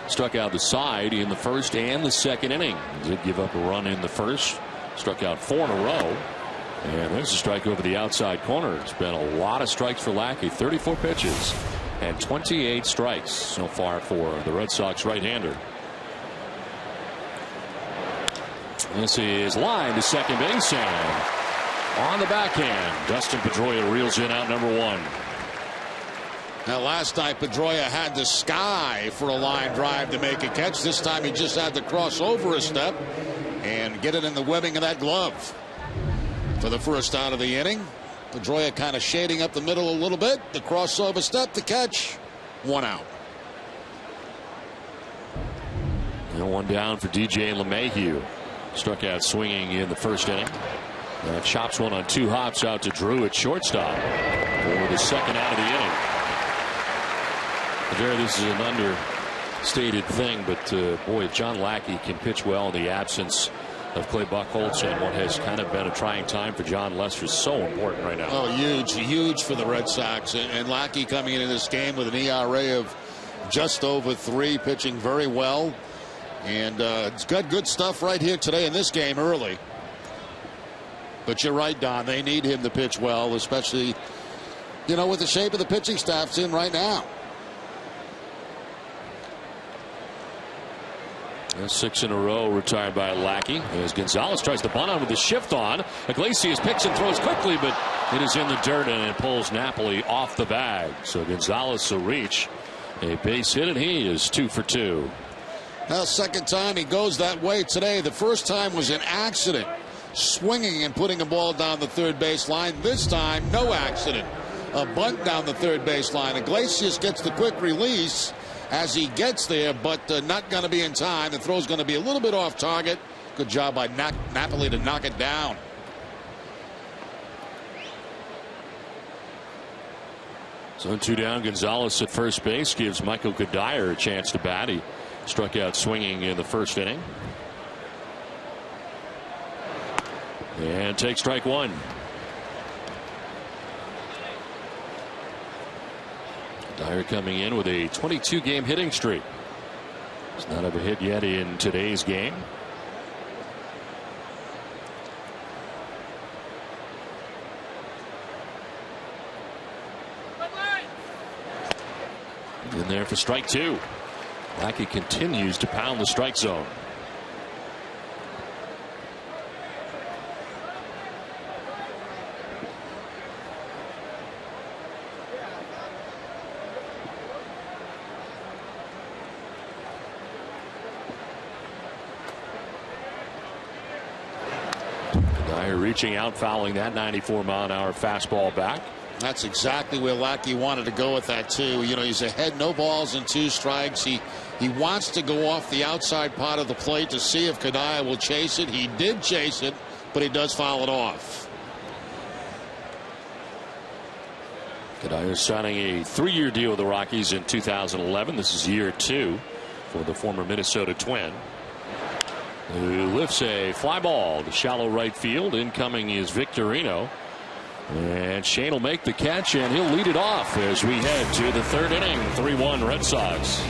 struck out the side in the first and the second inning. Did give up a run in the first. Struck out 4 in a row. And there's a strike over the outside corner. It's been a lot of strikes for Lackey. 34 pitches and 28 strikes so far for the Red Sox right-hander. This is line to second base, and on the backhand, Dustin Pedroia reels in out number 1. Now, last night, Pedroia had the sky for a line drive to make a catch. This time, he just had to cross over a step and get it in the webbing of that glove. For the first out of the inning, Pedroia kind of shading up the middle a little bit. The crossover step, the catch, 1 out. And 1 down for DJ LeMahieu. Struck out swinging in the first inning. Chops one on 2 hops out to Drew at shortstop for the second out of the inning. There, this is an understated thing, but boy, if John Lackey can pitch well in the absence of Clay Buchholz and what has kind of been a trying time for John Lester, is so important right now. Oh, huge for the Red Sox. And Lackey coming into this game with an ERA of just over 3, pitching very well. And it's got good stuff right here today in this game early. But you're right, Don. They need him to pitch well, especially, you know, with the shape of the pitching staff's in right now. 6 in a row retired by Lackey as Gonzalez tries to bunt on with the shift on. Iglesias picks and throws quickly, but it is in the dirt and it pulls Napoli off the bag. So Gonzalez will reach a base hit, and he is 2 for 2. Now, second time he goes that way today. The first time was an accident, swinging and putting a ball down the third base line. This time, no accident. A bunt down the third base line. Iglesias gets the quick release as he gets there, but not going to be in time. The throw's going to be a little bit off target. Good job by Napoli to knock it down. So 2 down. Gonzalez at first base gives Michael Kadire a chance to bat. He struck out swinging in the first inning. And take strike 1. Dyer coming in with a 22-game hitting streak. He's not have a hit yet in today's game. In there for strike 2. Lackey continues to pound the strike zone. Dyer reaching out, fouling that 94-mile-an-hour fastball back. That's exactly where Lackey wanted to go with that, too. You know, he's ahead, no balls and 2 strikes. He wants to go off the outside part of the plate to see if Kadire will chase it. He did chase it, but he does foul it off. Kadire signing a 3-year deal with the Rockies in 2011. This is year 2 for the former Minnesota Twin, who lifts a fly ball to shallow right field. Incoming is Victorino. And Shane will make the catch, and he'll lead it off as we head to the third inning. 3-1 Red Sox.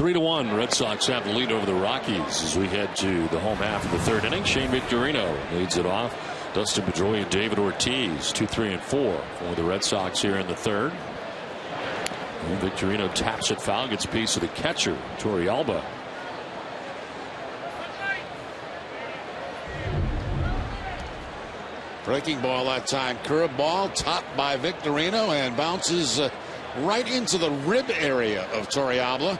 3-1. Red Sox have the lead over the Rockies as we head to the home half of the third inning. Shane Victorino leads it off. Dustin Pedroia and David Ortiz 2, 3, and 4 for the Red Sox here in the third. And Victorino taps it foul, gets a piece of the catcher, Torrealba. Breaking ball that time. Curveball topped by Victorino and bounces right into the rib area of Torrealba.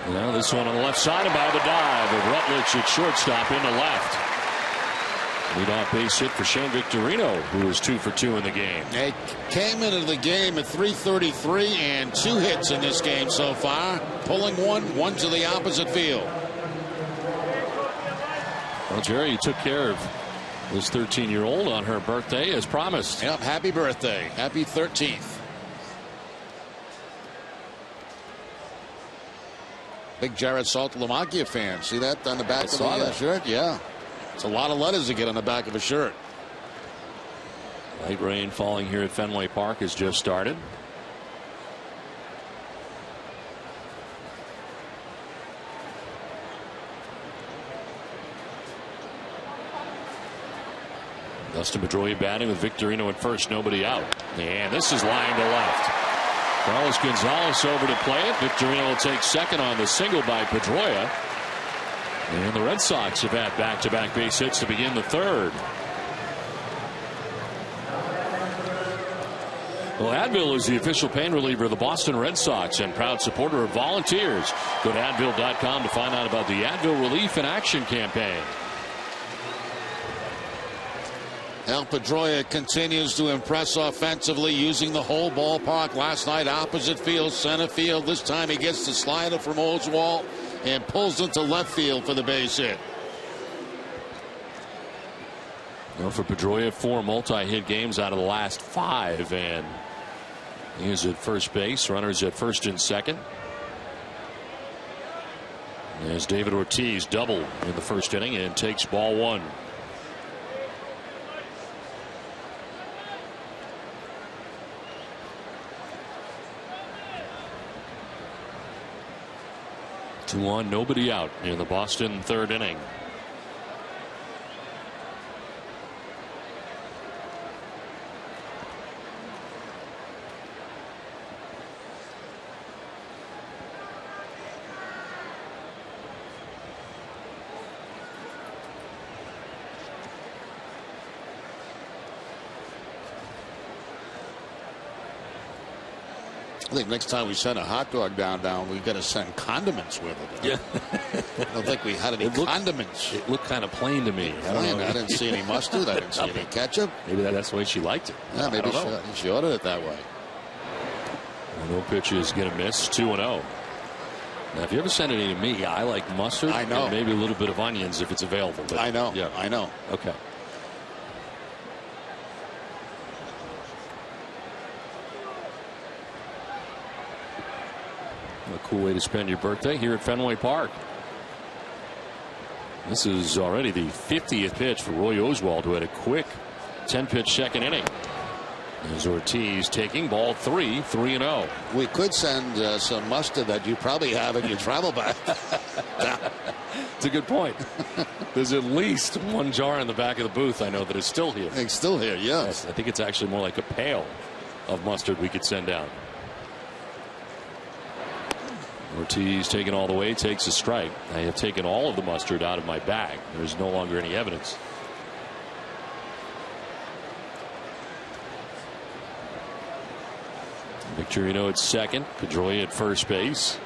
Now this one on the left side by the dive of Rutledge at shortstop into left. Leadoff base hit for Shane Victorino, who was 2 for 2 in the game. They came into the game at .333 and 2 hits in this game so far. Pulling one to the opposite field. Well, Jerry, you took care of this 13-year-old on her birthday as promised. Yep, happy birthday. Happy 13th. Big Jared Saltalamacchia fan. See that on the back of the shirt? Yeah. It's a lot of letters to get on the back of a shirt. Light rain falling here at Fenway Park has just started. Dustin Pedroia batting with Victorino at first, nobody out. And this is line to left. Carlos Gonzalez over to play it. Victorino will take second on the single by Pedroia. And the Red Sox have had back-to-back base hits to begin the third. Well, Advil is the official pain reliever of the Boston Red Sox and proud supporter of Volunteers. Go to Advil.com to find out about the Advil Relief in Action campaign. El Pedroia continues to impress offensively, using the whole ballpark. Last night, opposite field, center field. This time he gets the slider from Oswalt and pulls into left field for the base hit. Well, for Pedroia, 4 multi-hit games out of the last 5, and he is at first base. Runners at first and second. As David Ortiz doubled in the first inning and takes ball 1. Two on, nobody out in the Boston third inning. I think next time we send a hot dog down, we got to send condiments with it. Yeah. I don't think we had any condiments. It looked kind of plain to me. I didn't see any mustard. I didn't see any ketchup. Maybe that's the way she liked it. Yeah, maybe she ordered it that way. No pitch is going to miss. 2-0. Now, if you ever send it to me, I like mustard. I know. And maybe a little bit of onions if it's available. But I know. Yeah. I know. Okay. A cool way to spend your birthday here at Fenway Park. This is already the 50th pitch for Roy Oswalt, who had a quick 10-pitch second inning. There's Ortiz taking ball 3, 3-0. We could send some mustard that you probably have in your travel bag. It's a good point. There's at least 1 jar in the back of the booth I know that is still here. It's still here, yes. I think it's actually more like a pail of mustard we could send down. Ortiz taken all the way, takes a strike. I have taken all of the mustard out of my bag. There's no longer any evidence. Victorino at second, Pedroia at first base.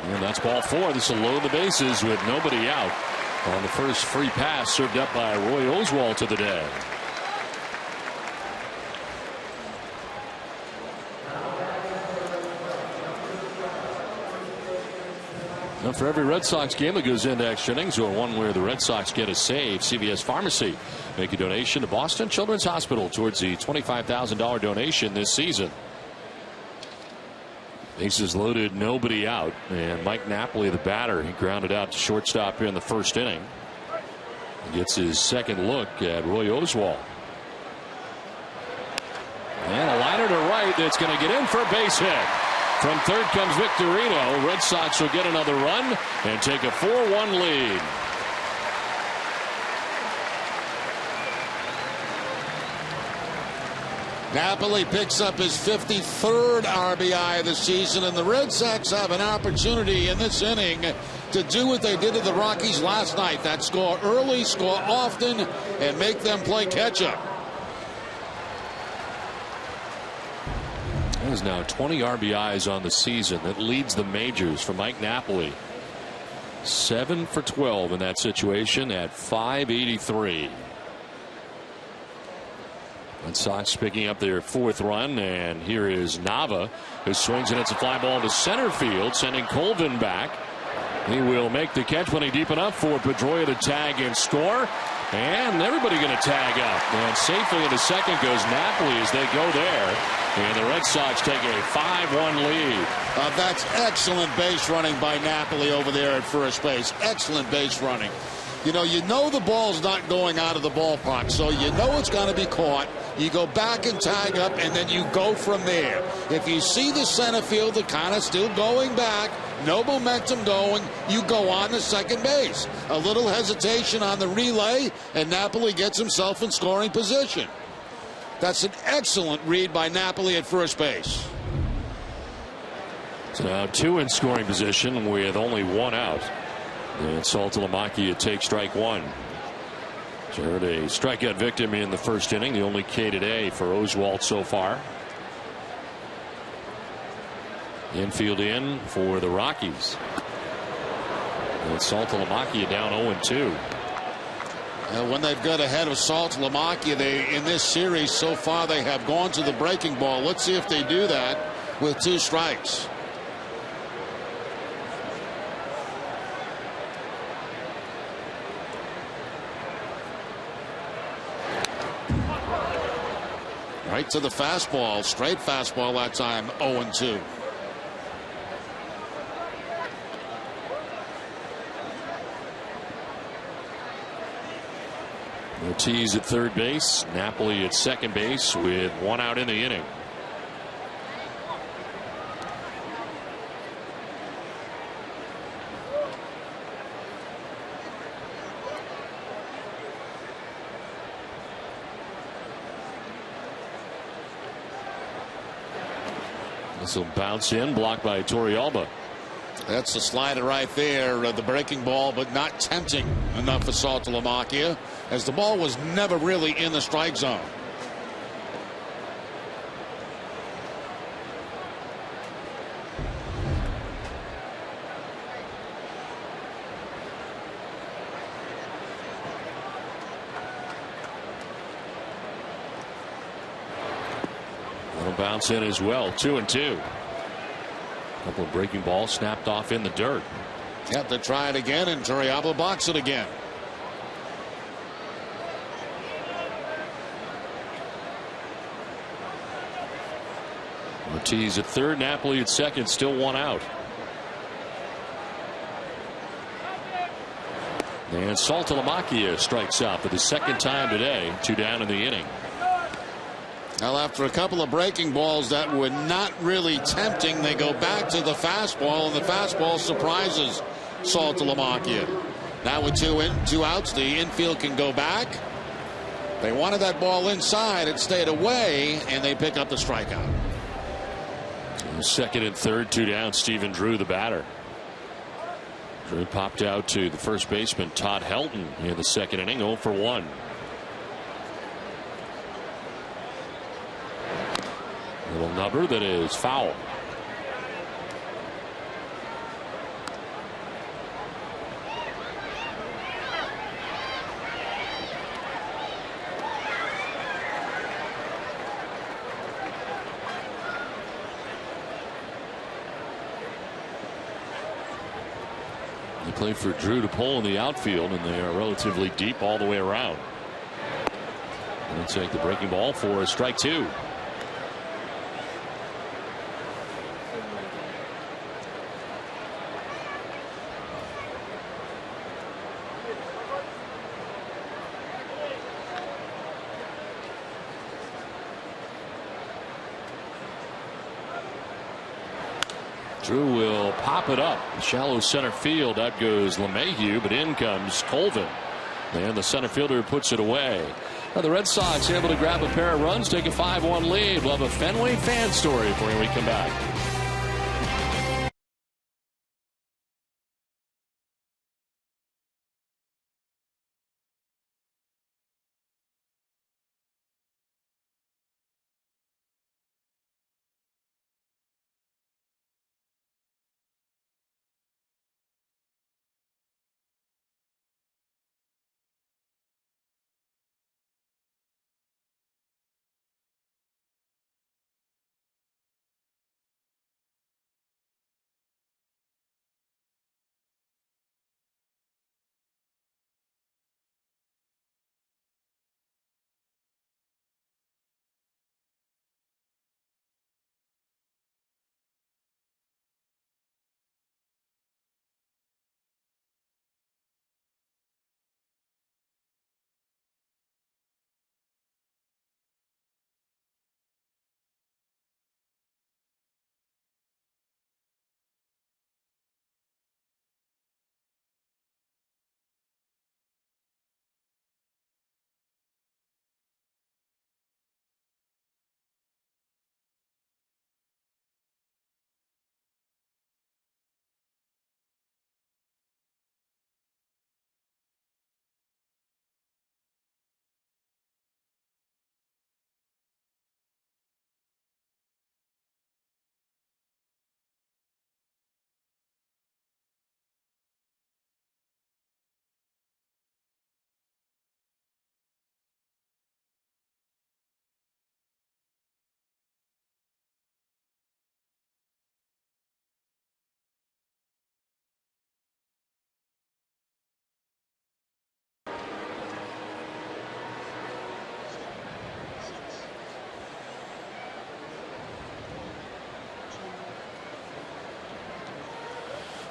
And that's ball 4. This will load the bases with nobody out on the first free pass served up by Roy Oswalt of the day. Now for every Red Sox game that goes into extra innings or one where the Red Sox get a save, CVS Pharmacy make a donation to Boston Children's Hospital towards the $25,000 donation this season. Bases loaded, nobody out, and Mike Napoli, the batter, he grounded out to shortstop here in the first inning. He gets his second look at Roy Oswalt. And a liner to right that's going to get in for a base hit. From third comes Victorino. Red Sox will get another run and take a 4-1 lead. Napoli picks up his 53rd RBI of the season, and the Red Sox have an opportunity in this inning to do what they did to the Rockies last night. That score early, score often, and make them play catch-up. There's now 20 RBIs on the season. That leads the majors for Mike Napoli. 7 for 12 in that situation at .583. Red Sox picking up their fourth run, and here is Nava, who swings and hits a fly ball to center field, sending Colvin back. He will make the catch when he deep enough for Pedroia to tag and score. And everybody going to tag up. And safely into second goes Napoli as they go there. And the Red Sox take a 5-1 lead. That's excellent base running by Napoli over there at first base. Excellent base running. You know the ball's not going out of the ballpark, so you know it's going to be caught. You go back and tag up, and then you go from there. If you see the center fielder kind of still going back, no momentum going, you go on to second base. A little hesitation on the relay, and Napoli gets himself in scoring position. That's an excellent read by Napoli at first base. So now 2 in scoring position with only 1 out. And Saltalamacchia takes strike 1. Jared, a strikeout victim in the first inning, the only K today for Oswalt so far. Infield in for the Rockies. And Saltalamacchia down 0-2. When they've got ahead of Saltalamacchia, in this series so far they have gone to the breaking ball. Let's see if they do that with 2 strikes. Right to the fastball, straight fastball that time, 0-2. Ortiz at third base, Napoli at second base with 1 out in the inning. This will bounce in, blocked by Torrealba. That's the slider right there, the breaking ball, but not tempting enough for Saltalamacchia, as the ball was never really in the strike zone. That'll bounce in as well, 2-2. Couple of breaking balls snapped off in the dirt. Have to try it again, and Torrealba blocks it again. Ortiz at third, Napoli at second, still 1 out. And Saltalamacchia strikes out for the second time today, 2 down in the inning. Well, after a couple of breaking balls that were not really tempting, they go back to the fastball, and the fastball surprises Saltalamacchia. Now with 2 outs, the infield can go back. They wanted that ball inside. It stayed away, and they pick up the strikeout. Second and third, 2 down. Stephen Drew, the batter. Drew popped out to the first baseman, Todd Helton, in the second inning, 0 for 1. Little number that is foul. Play for Drew to pull in the outfield, and they are relatively deep all the way around. They'll take the breaking ball for a strike 2. Drew will pop it up. Shallow center field. That goes LeMahieu, but in comes Colvin. And the center fielder puts it away. Now the Red Sox able to grab a pair of runs, take a 5-1 lead. We'll have a Fenway fan story for when we come back.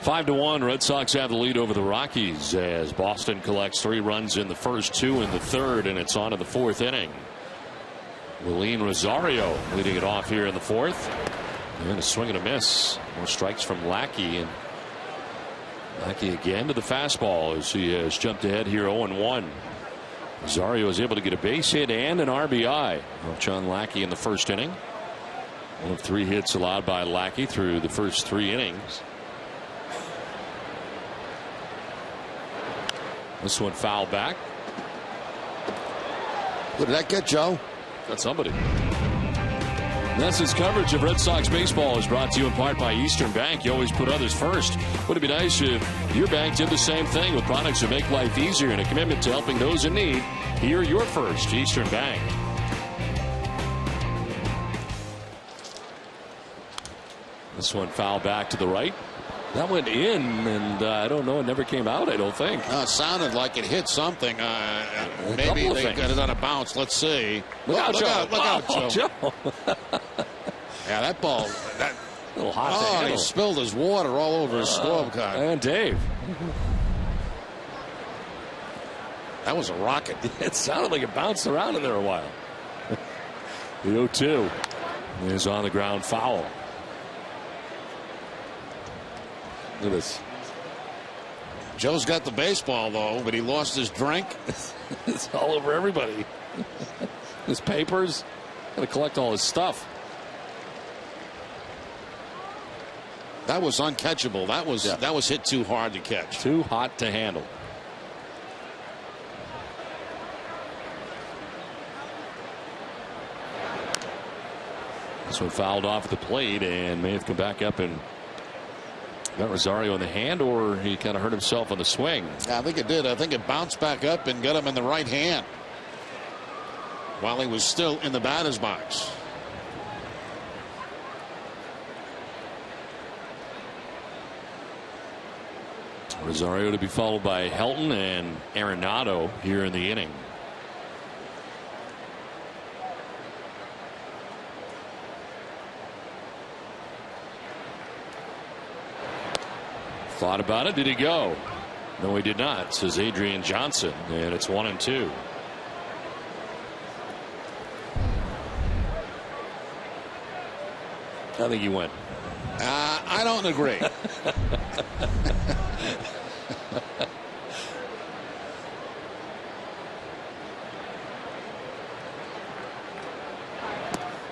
Five to 1, Red Sox have the lead over the Rockies as Boston collects 3 runs in the first, 2 in the third, and it's on to the 4th inning. Willeen Rosario leading it off here in the 4th. And a swing and a miss. More strikes from Lackey, and Lackey again to the fastball as he has jumped ahead here 0-1. Rosario is able to get a base hit and an RBI off John Lackey in the first inning. One of 3 hits allowed by Lackey through the first 3 innings. This one foul back. What did that get, Joe? Got somebody. That's his coverage of Red Sox baseball is brought to you in part by Eastern Bank. You always put others first. Would it be nice if your bank did the same thing with products that make life easier and a commitment to helping those in need? Here, you're first, Eastern Bank. This one foul back to the right. That went in, and I don't know. It never came out, I don't think. It sounded like it hit something. Maybe they got it on a bounce. Let's see. Look out, Joe. Yeah, that ball. That, a little hot. He spilled his water all over his scorecard. And Dave. That was a rocket. It sounded like it bounced around in there a while. The 0-2 is on the ground foul. Look at this. Joe's got the baseball, though, but he lost his drink. It's all over everybody. His papers. Got to collect all his stuff. That was uncatchable. That was hit too hard to catch. Too hot to handle. This one fouled off at the plate and may have come back up and got Rosario in the hand, or he kind of hurt himself on the swing. I think it did. I think it bounced back up and got him in the right hand while he was still in the batter's box. Rosario to be followed by Helton and Arenado here in the inning. Thought about it. Did he go? No, he did not, says Adrian Johnson, and it's 1-2. I think he went. I don't agree.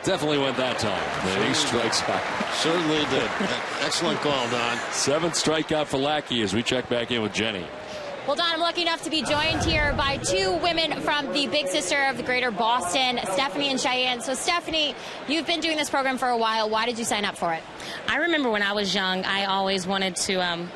Definitely went that time. And he strikes out. Certainly did. Excellent call, Don. 7th strikeout for Lackey as we check back in with Jenny. Well, Don, I'm lucky enough to be joined here by 2 women from the big sister of the greater Boston, Stephanie and Cheyenne. So, Stephanie, you've been doing this program for a while. Why did you sign up for it? I remember when I was young, I always wanted to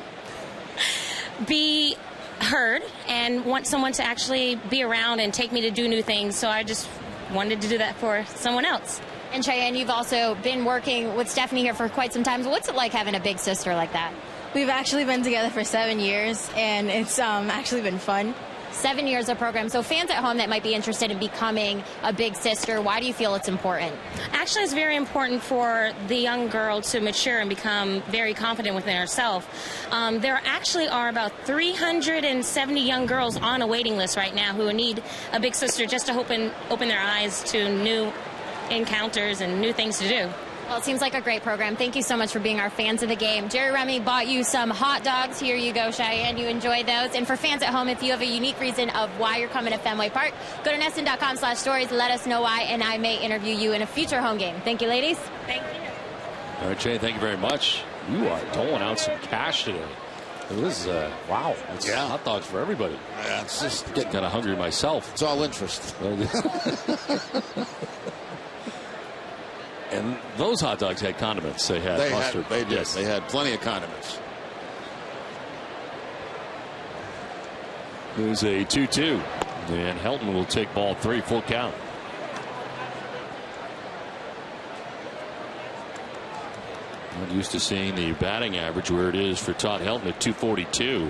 be heard and want someone to actually be around and take me to do new things. So I just wanted to do that for someone else. And Cheyenne, you've also been working with Stephanie here for quite some time. What's it like having a big sister like that? We've actually been together for 7 years, and it's actually been fun. 7 years of program. So fans at home that might be interested in becoming a big sister, why do you feel it's important? Actually, it's very important for the young girl to mature and become very confident within herself. There actually are about 370 young girls on a waiting list right now who need a big sister just to open their eyes to new encounters and new things to do. Well, it seems like a great program. Thank you so much for being our fans of the game. Jerry Remy bought you some hot dogs. Here you go, Cheyenne. You enjoy those. And for fans at home, if you have a unique reason of why you're coming to Fenway Park, go to NESN.com/stories. Let us know why, and I may interview you in a future home game. Thank you, ladies. Thank you. All right, Jay, thank you very much. You are doling out some cash today. This is, wow. It's hot dogs for everybody. Yeah, it's just getting kind of hungry myself. It's all interest. And those hot dogs had condiments. They had mustard. They did. Yes. They had plenty of condiments. There's a 2-2. And Helton will take ball 3, full count. Not used to seeing the batting average where it is for Todd Helton at 242.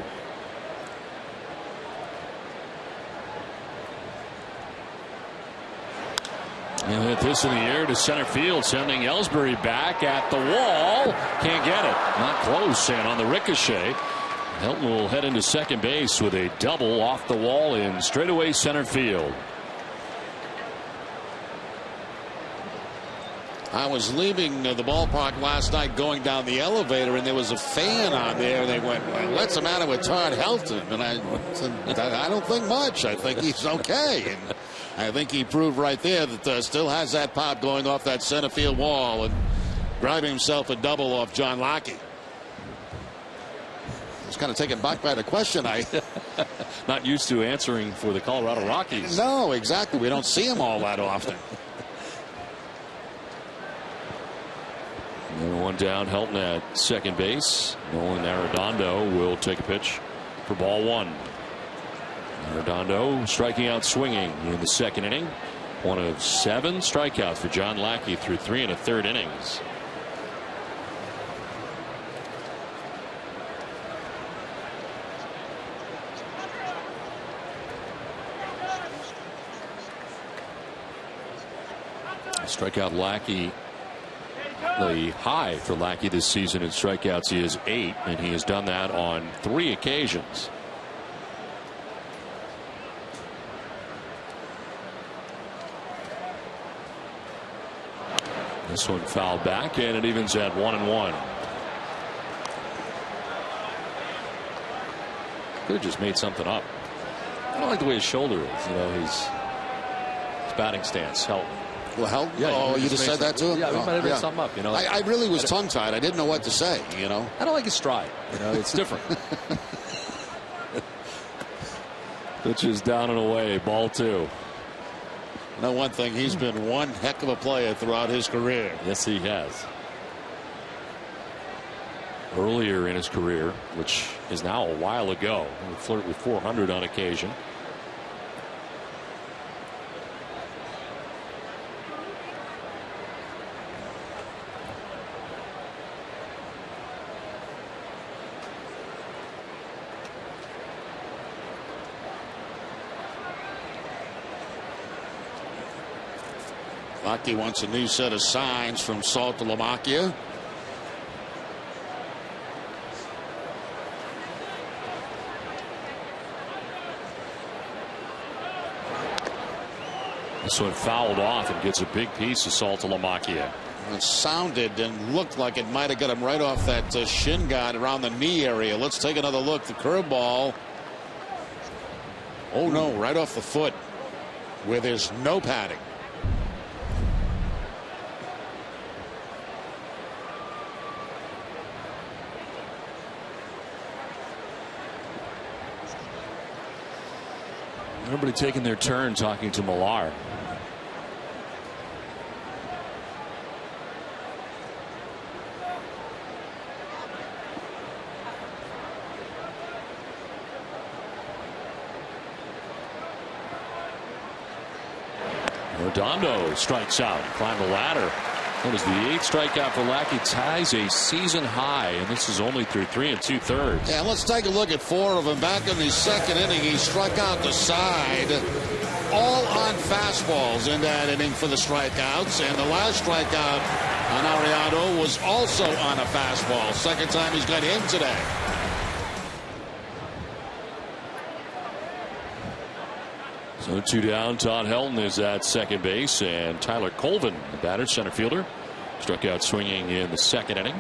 And hit this in the air to center field, sending ELLSBURY back at the wall. Can't get it. Not close, and on the ricochet, Helton will head into second base with a double off the wall in straightaway center field. I was leaving the ballpark last night going down the elevator, and there was a fan on there, and they went, well, what's the matter with Todd Helton? And I said, I don't think much. I think he's okay. And I think he proved right there that still has that pop going off that center field wall and driving himself a double off John Lackey. I was kind of taken back by the question. Not used to answering for the Colorado Rockies. No, exactly. We don't see him all that often. And one down, Helton at second base. Nolan Arenado will take a pitch for ball 1. Arenado striking out swinging in the second inning. One of 7 strikeouts for John Lackey through 3 1/3 innings. Strikeout Lackey. The high for Lackey this season in strikeouts is 8, and he has done that on 3 occasions. This one fouled back, and it evens at 1-1. Could have just made something up. I don't like the way his shoulder is. You know, his batting stance. Helton. Well, Helton? Yeah, oh, you just said that to him? Yeah, we might have made something up. You know, I really was tongue-tied. I didn't know what to say. You know, I don't like his stride. You know, it's different. Pitch is down and away. Ball 2. You know one thing, he's been one heck of a player throughout his career. Yes, he has. Earlier in his career, which is now a while ago, he flirted with 400 on occasion. Lackey wants a new set of signs from Saltalamacchia. This one fouled off and gets a big piece of Saltalamacchia. It sounded and looked like it might have got him right off that shin guard around the knee area. Let's take another look. The curveball. Oh no, right off the foot where there's no padding. Everybody taking their turn talking to Millar. Redondo strikes out, climbed the ladder. That is the 8th strikeout for Lackey, ties a season high, and this is only through 3 2/3. Yeah, let's take a look at 4 of them. Back in the second inning, he struck out the side, all on fastballs in that inning for the strikeouts. And the last strikeout on Arenado was also on a fastball. Second time he's got him today. So 2 down. Todd Helton is at second base, and Tyler Colvin, the batter, center fielder, struck out swinging in the second inning.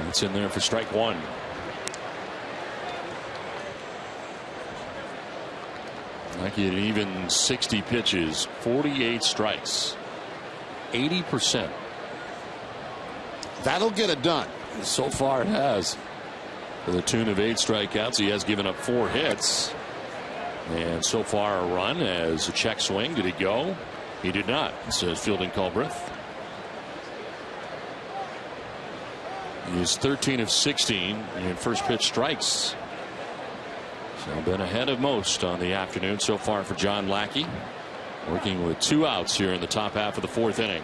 That's in there for strike 1. Lackey at an even 60 pitches, 48 strikes, 80%. That'll get it done. So far it has. To the tune of 8 strikeouts, he has given up 4 hits. And so far a run as a check swing. Did he go? He did not, says fielding Culbreth. He is 13 of 16 in first pitch strikes. So been ahead of most on the afternoon so far for John Lackey, working with 2 outs here in the top half of the 4th inning.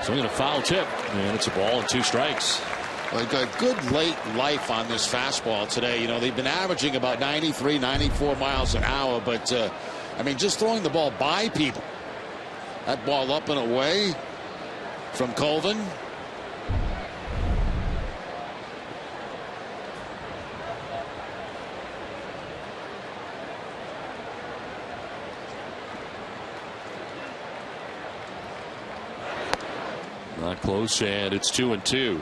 Swinging a foul tip, and it's a ball and 2 strikes. Like a good late life on this fastball today. You know, they've been averaging about 93, 94 miles an hour, but I mean, just throwing the ball by people. That ball up and away from Colvin. Not close, and it's 2-2.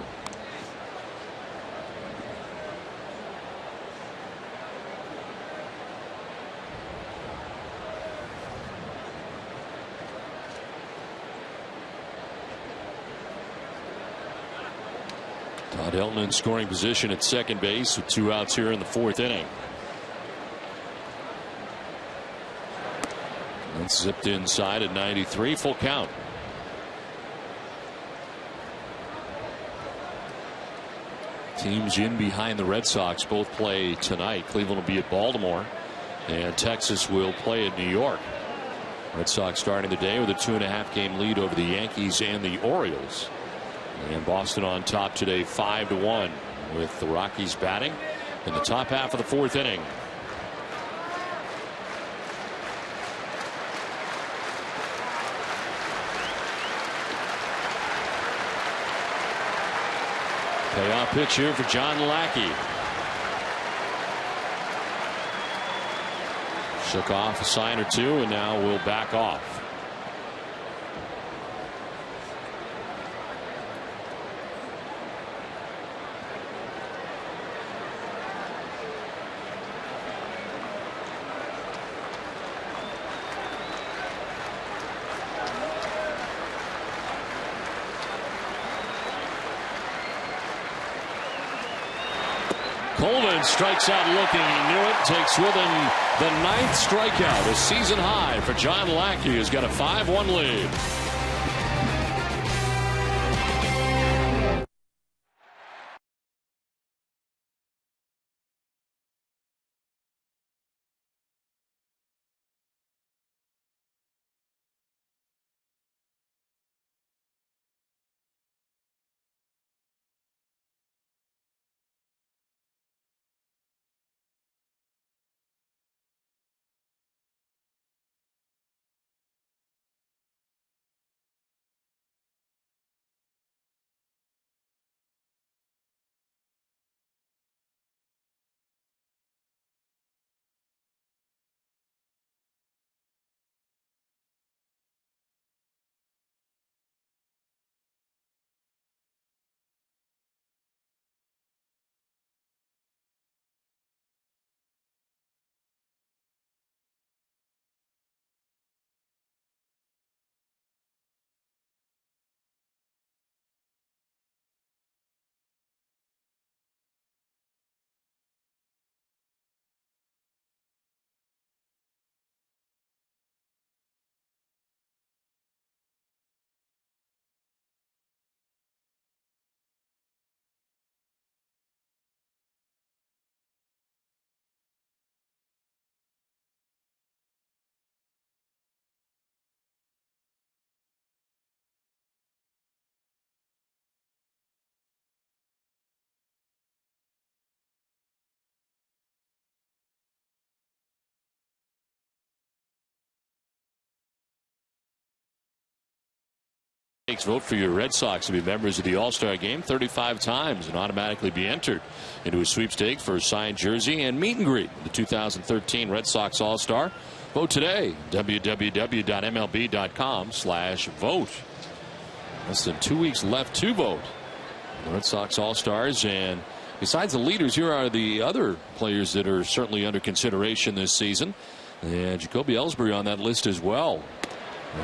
Todd Helton in scoring position at second base with 2 outs here in the 4th inning. That's zipped inside at 93, full count. Teams in behind the Red Sox both play tonight. Cleveland will be at Baltimore, and Texas will play at New York. Red Sox starting the day with a 2.5 game lead over the Yankees and the Orioles. And Boston on top today 5-1 with the Rockies batting in the top half of the 4th inning. Payoff pitch here for John Lackey. Shook off a sign or 2 and now will back off. Colvin strikes out looking. He knew it. Takes with him the 9th strikeout. A season high for John Lackey, who's got a 5-1 lead. Vote for your Red Sox to be members of the All-Star Game 35 times and automatically be entered into a sweepstakes for a signed jersey and meet and greet the 2013 Red Sox All-Star. Vote today. www.mlb.com/vote. Less than 2 weeks left to vote. The Red Sox All-Stars, and besides the leaders, here are the other players that are certainly under consideration this season. And Jacoby ELLSBURY on that list as well.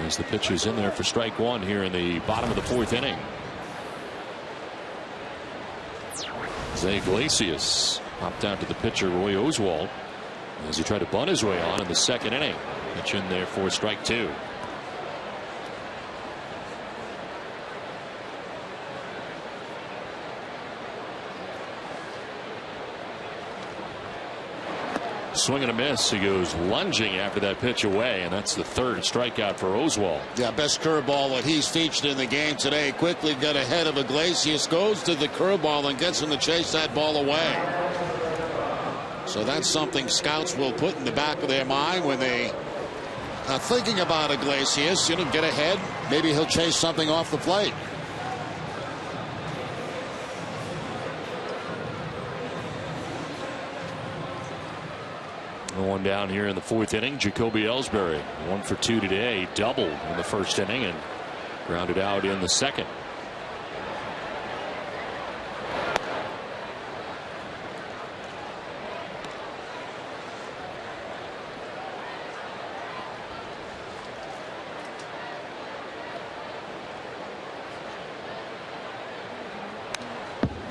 As the pitch is in there for strike one here in the bottom of the fourth inning. IGLESIAS popped down to the pitcher Roy Oswalt as he tried to bunt his way on in the second inning. Pitch in there for strike two. Swing and a miss. He goes lunging after that pitch away, and that's the third strikeout for Oswalt. Yeah, best curveball that he's featured in the game today. Quickly got ahead of IGLESIAS, goes to the curveball and gets him to chase that ball away. So that's something scouts will put in the back of their mind when they are thinking about IGLESIAS. You know, get ahead. Maybe he'll chase something off the plate. One down here in the fourth inning. Jacoby ELLSBURY 1 for 2 today. Doubled in the first inning and grounded out in the second.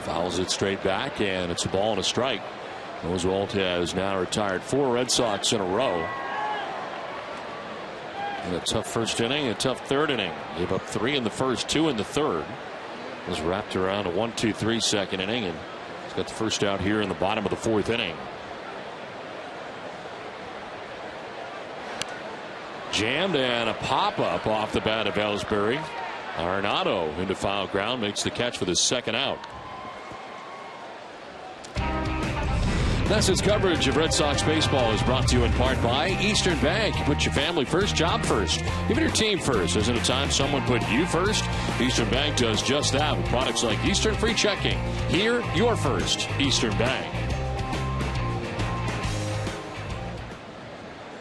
Fouls it straight back, and it's a ball and a strike. Oswalt has now retired 4 Red Sox in a row. And a tough first inning, a tough third inning. Gave up 3 in the first, 2 in the third. Was wrapped around a 1-2-3 second inning, and he's got the first out here in the bottom of the fourth inning. Jammed, and a pop-up off the bat of ELLSBURY. ARENADO into foul ground, makes the catch for the second out. That's its coverage of Red Sox baseball is brought to you in part by Eastern Bank. Put your family first, job first, even your team first. Isn't it time someone put you first? Eastern Bank does just that with products like Eastern Free Checking. Here, you're first. Eastern Bank.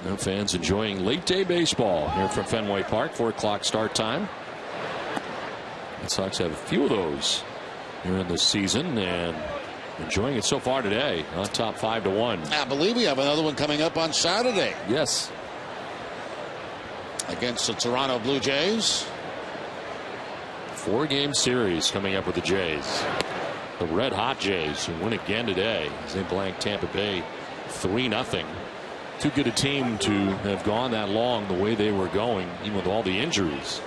No fans enjoying late day baseball here from Fenway Park. 4 o'clock start time. Red Sox have a few of those here in this season, and enjoying it so far today. On top 5-1. I believe we have another one coming up on Saturday. Yes. Against the Toronto Blue Jays. 4-game series coming up with the Jays. The red hot Jays who win again today as they blank Tampa Bay 3-0. Too good a team to have gone that long the way they were going, even with all the injuries.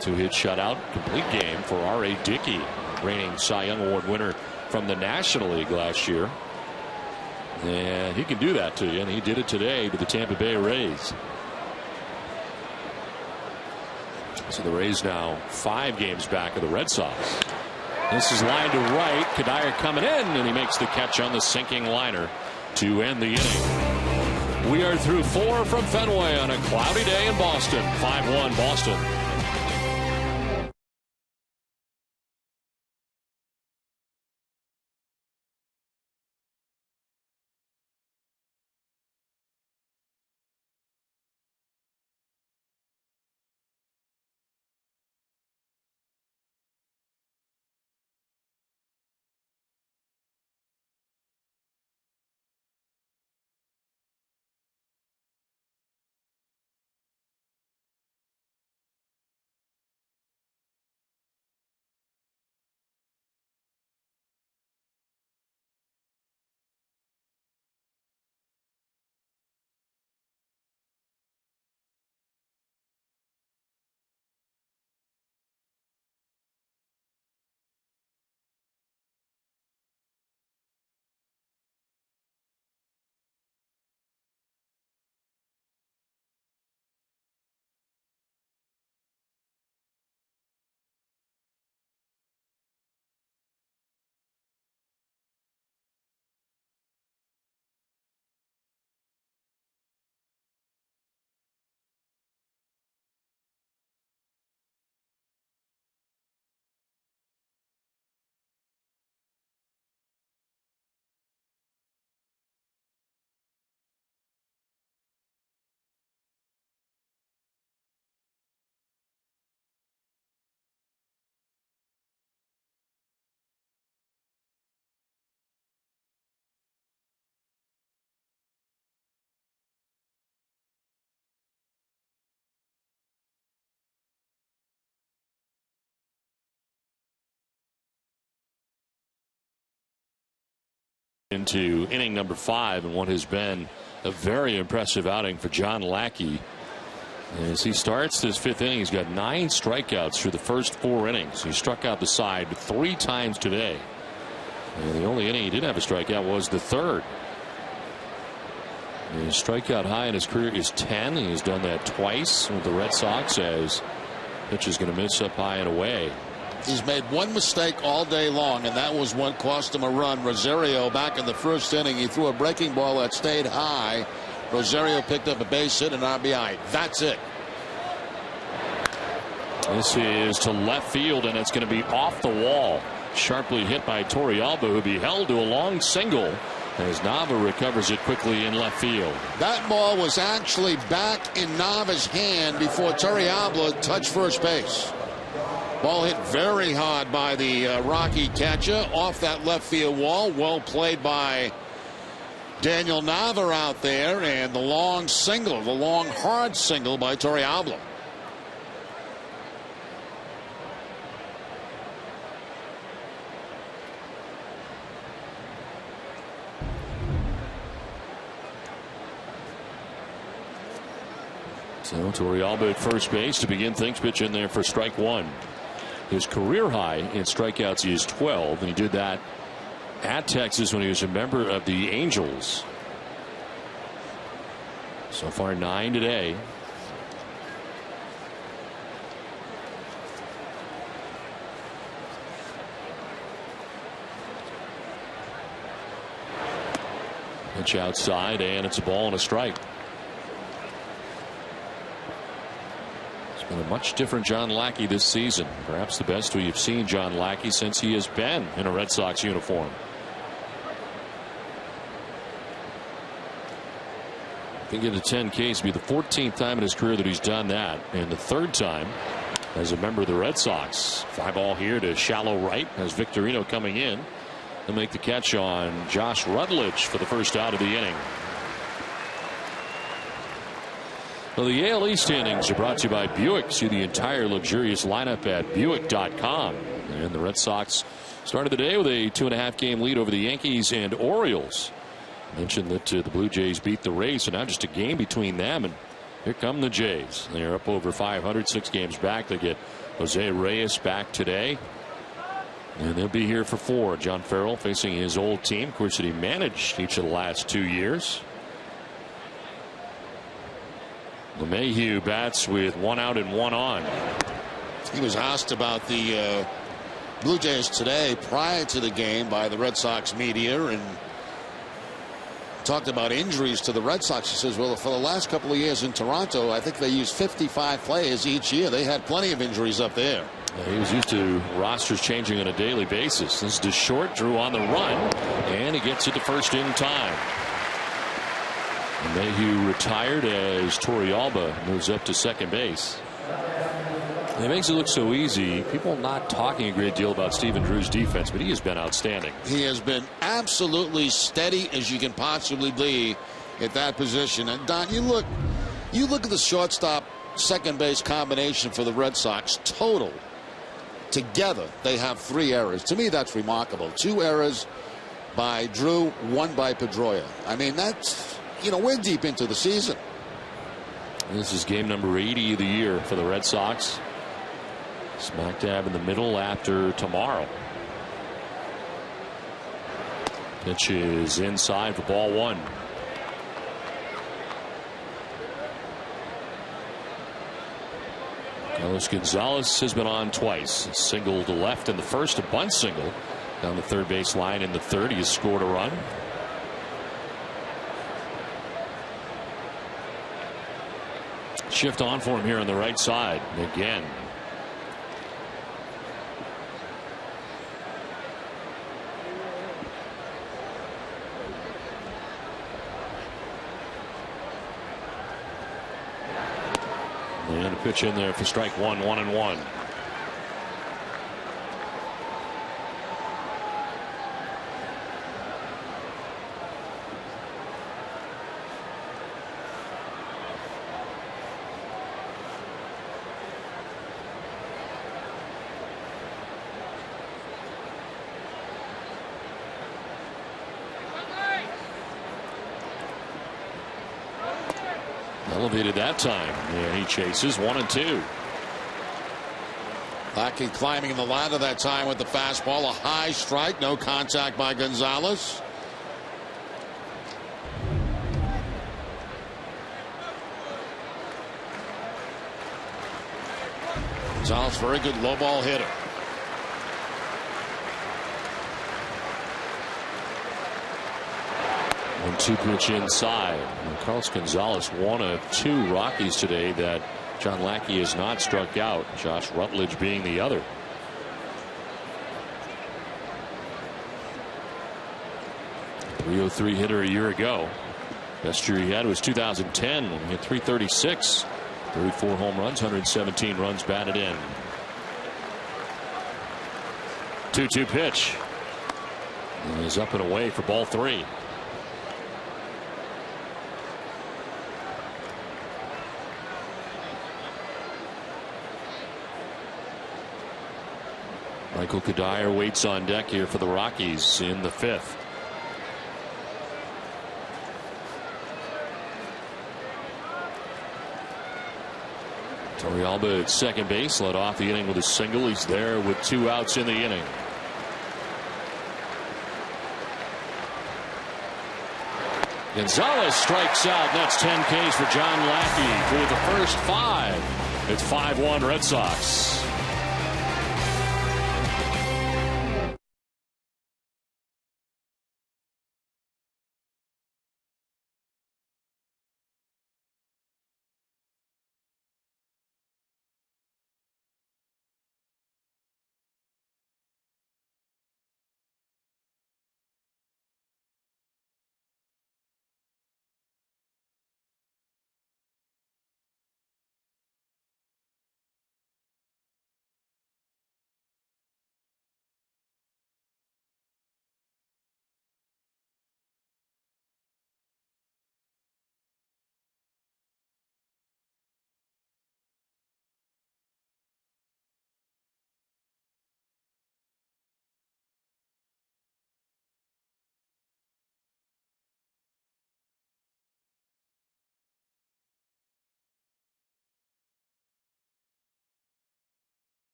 2-hit shutout, complete game for R.A. Dickey, reigning Cy Young Award winner from the National League last year. And he can do that to you, and he did it today to the Tampa Bay Rays. So the Rays now 5 games back of the Red Sox. This is lined to right. Kadire coming in, and he makes the catch on the sinking liner to end the inning. We are through 4 from Fenway on a cloudy day in Boston. 5-1 Boston. into inning number 5 and what has been a very impressive outing for John Lackey. As he starts this 5th inning, he's got 9 strikeouts through the first 4 innings. He struck out the side 3 times today. And the only inning he did have a strikeout was the 3rd. His strikeout high in his career is 10. He's done that twice with the Red Sox as pitch is going to miss up high and away. He's made one mistake all day long, and that was what cost him a run. Rosario back in the 1st inning, he threw a breaking ball that stayed high. Rosario picked up a base hit and RBI. That's it. This is to left field, and it's going to be off the wall. Sharply hit by Torrealba, who'll be held to a long single as Nava recovers it quickly in left field. That ball was actually back in Nava's hand before Torrealba touched first base. Ball hit very hard by the Rocky catcher off that left field wall. Well played by Daniel Nava out there, and the long single, the long hard single by Torrealba. So Torrealba at first base to begin things. Pitch in there for strike 1. His career high in strikeouts is 12, and he did that at Texas when he was a member of the Angels. So far 9 today. Pitch outside, and it's a ball and a strike. And a much different John Lackey this season. Perhaps the best we have seen John Lackey since he has been in a Red Sox uniform. Can get to 10 Ks. Be the 14th time in his career that he's done that, and the 3rd time as a member of the Red Sox. Fly ball here to shallow right as Victorino coming in to make the catch on Josh Rutledge for the first out of the inning. Well, the AL East standings are brought to you by Buick. See the entire luxurious lineup at Buick.com. And the Red Sox started the day with a 2.5 game lead over the Yankees and Orioles. Mentioned that the Blue Jays beat the Rays, so now just a game between them, and here come the Jays. They're up over 500, 6 games back. They get Jose Reyes back today, and they'll be here for 4. John Farrell facing his old team, of course, that he managed each of the last 2 years. LeMahieu bats with 1 out and 1 on. He was asked about the Blue Jays today prior to the game by the Red Sox media, and talked about injuries to the Red Sox. He says, well, for the last couple of years in Toronto, I think they used 55 players each year. They had plenty of injuries up there. He was used to rosters changing on a daily basis. This is to short. Drew on the run, and he gets it to first in time. Mayhew retired as Torrealba moves up to second base. It makes it look so easy. People not talking a great deal about Stephen Drew's defense, but he has been outstanding. He has been absolutely steady as you can possibly be at that position. And Don, you look at the shortstop second base combination for the Red Sox total. Together they have 3 errors. To me, that's remarkable. 2 errors by Drew, 1 by Pedroia. I mean, that's, you know, we're deep into the season. This is game number 80 of the year for the Red Sox. Smack dab in the middle after tomorrow. Pitch is inside for ball 1. Carlos Gonzalez has been on twice. A single to left in the first, a bunt single down the third base line in the third. He has scored a run. Shift on for him here on the right side again. And a pitch in there for strike 1, 1-1. Elevated that time. Yeah, he chases 1-2. Lackey climbing in the ladder that time with the fastball. A high strike. No contact by Gonzalez. Gonzalez, very good low ball hitter. One-two pitch inside. And Carlos Gonzalez, one of 2 Rockies today that John Lackey has not struck out. Josh Rutledge being the other. .303 hitter a year ago. Best year he had was 2010 when he hit .336. 34 home runs, 117 runs batted in. 2-2 pitch. And he's up and away for ball 3. Michael Kadire waits on deck here for the Rockies in the 5th. Torrealba at second base, led off the inning with a single. He's there with 2 outs in the inning. Gonzalez strikes out. That's 10 Ks for John Lackey through the first 5. It's 5-1 Red Sox.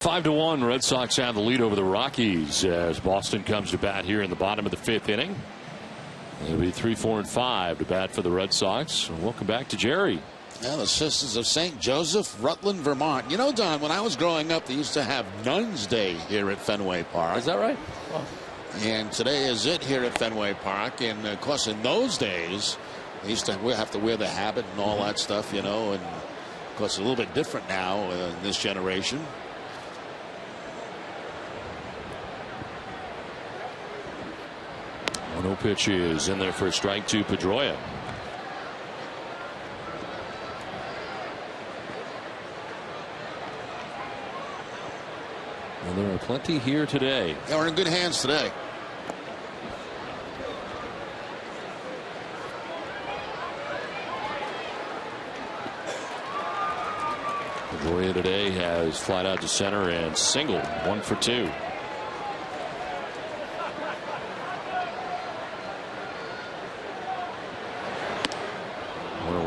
Five to 1, Red Sox have the lead over the Rockies as Boston comes to bat here in the bottom of the 5th inning. It'll be 3, 4, and 5 to bat for the Red Sox. Welcome back to Jerry. Yeah, the Sisters of St. Joseph, Rutland, Vermont. You know, Don, when I was growing up, they used to have Nuns Day here at Fenway Park. Is that right? Well, and today is it here at Fenway Park. And of course, in those days, they used to have to wear the habit and all that stuff, you know. And of course, a little bit different now in this generation. No pitch is in there for a strike to Pedroia. And there are plenty here today. Yeah, we're in good hands today. Pedroia today has flied out to center and singled, 1 for 2.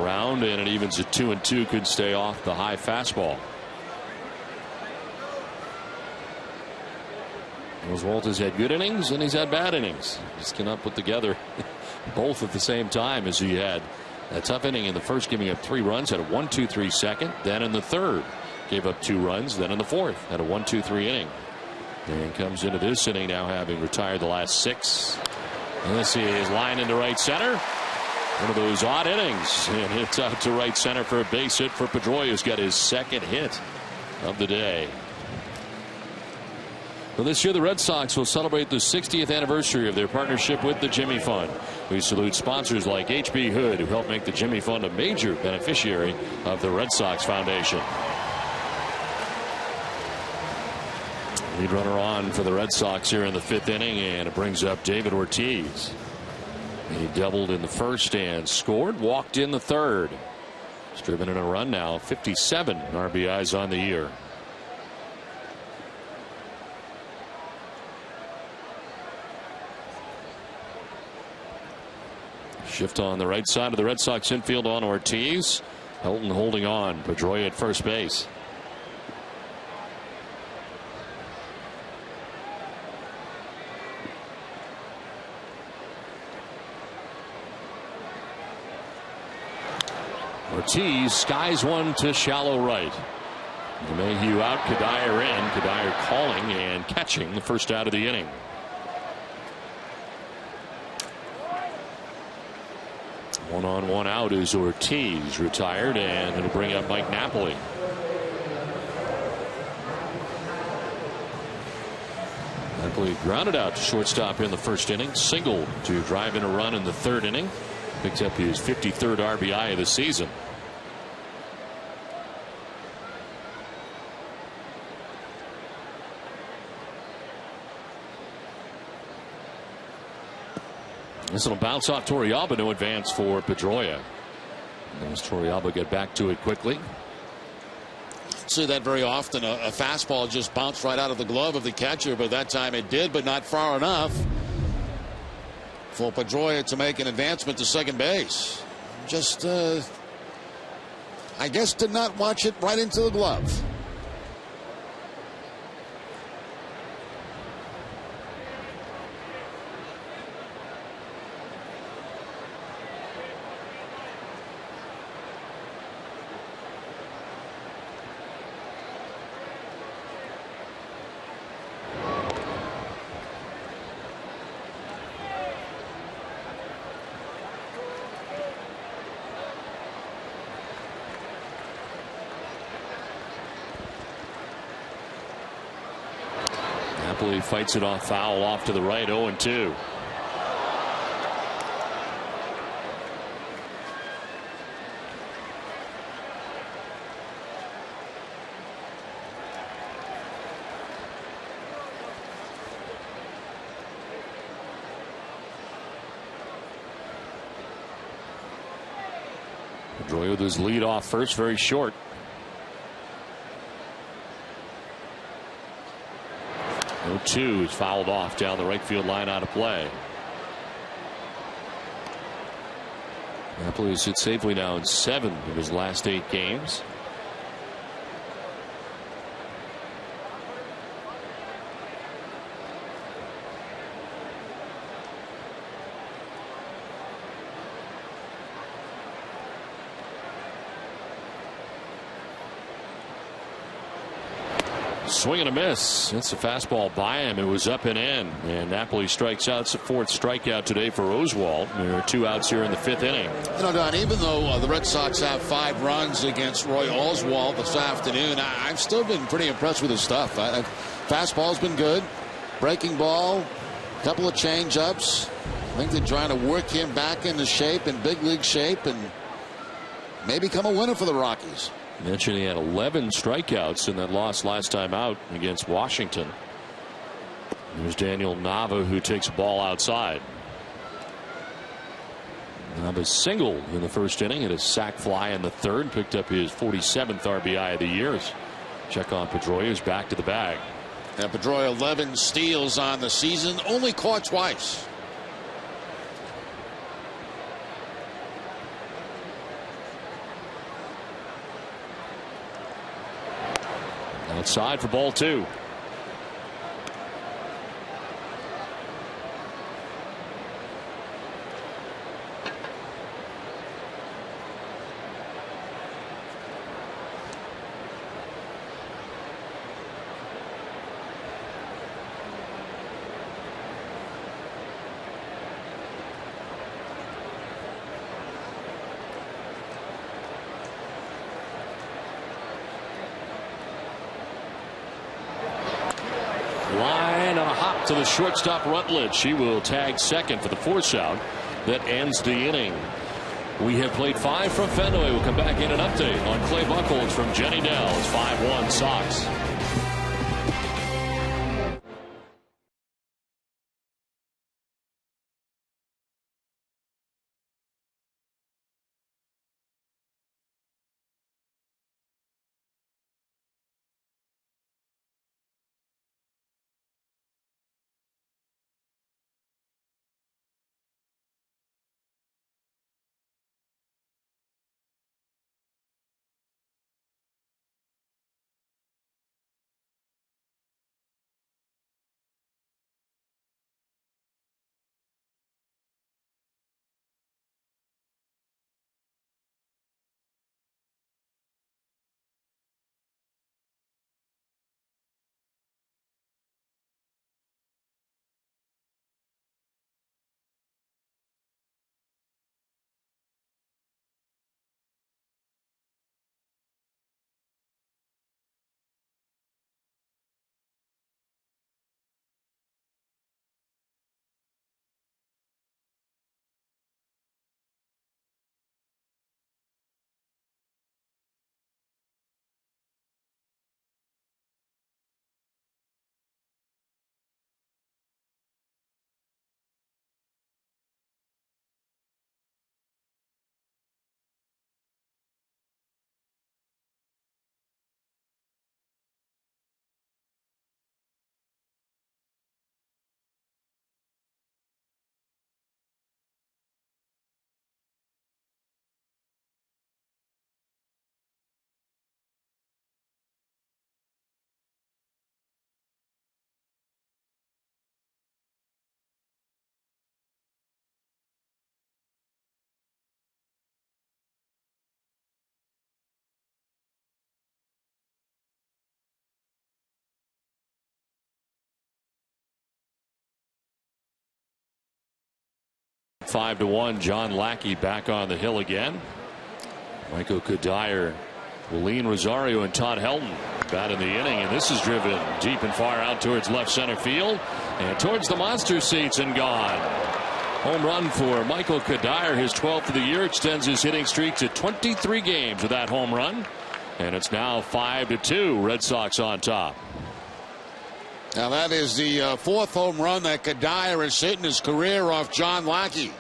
Around and it evens at 2-2. Could stay off the high fastball. Oswalt has had good innings and he's had bad innings. Just cannot put together both at the same time, as he had a tough inning in the first, giving up 3 runs, had a 1-2-3 second. Then in the third, gave up 2 runs. Then in the fourth, had a 1-2-3 inning. And comes into this inning now having retired the last 6. And this is line into right center. One of those odd innings, and hits out to right center for a base hit for Pedroia, who's got his second hit of the day. Well, this year the Red Sox will celebrate the 60th anniversary of their partnership with the Jimmy Fund. We salute sponsors like H.B. Hood, who helped make the Jimmy Fund a major beneficiary of the Red Sox Foundation. Lead runner on for the Red Sox here in the 5th inning, and it brings up David Ortiz. He doubled in the first and scored, walked in the third. He's driven in a run now, 57 RBIs on the year. Shift on the right side of the Red Sox infield on Ortiz. Helton holding on. Pedroia at first base. Ortiz skies one to shallow right. Mayhew out, Kadire in. Kadire calling and catching the first out of the inning. One on, one out is Ortiz, retired, and it'll bring up Mike Napoli. Napoli grounded out to shortstop in the first inning, singled to drive in a run in the third inning. Picks up his 53rd RBI of the season. This will bounce off Torrealba to advance for Pedroia. As Torrealba get back to it quickly. See that very often. A fastball just bounced right out of the glove of the catcher, but that time it did, but not far enough for Pedroia to make an advancement to second base. Just, I guess, did not watch it right into the glove. Napoli fights it off, foul off to the right, 0-2. Pedroia with his lead off first, very short. 0-2 is fouled off down the right field line, out of play. Napoli has hit safely now in 7 of his last 8 games. Swing and a miss. It's a fastball by him. It was up and in, and Napoli strikes out. It's the 4th strikeout today for Oswalt. There are 2 outs here in the 5th inning. You know, Don, even though the Red Sox have 5 runs against Roy Oswalt this afternoon, I've still been pretty impressed with his stuff. Fastball's been good. Breaking ball, a couple of change-ups. I think they're trying to work him back into shape, in big league shape, and maybe become a winner for the Rockies. Mentioned he had 11 strikeouts in that loss last time out against Washington. There's Daniel Nava, who takes a ball outside. Nava singled in the first inning, hit a sac fly in the third, picked up his 47th RBI of the year. Check on Pedroia, who's back to the bag. And Pedroia 11 steals on the season, only caught twice. Outside for ball 2. to the shortstop Rutledge. She will tag second for the force out that ends the inning. We have played 5 from Fenway. We'll come back in an update on Clay Buchholz from Jenny Dell's 5-1 Sox. Five to 1. John Lackey back on the hill again. Michael Kadire, Lean Rosario, and Todd Helton bat in the inning, and this is driven deep and far out towards left center field and towards the monster seats and gone. Home run for Michael Kadire, his 12th of the year, extends his hitting streak to 23 games with that home run, and it's now 5-2. Red Sox on top. Now that is the 4th home run that Kadire has hit in his career off John Lackey.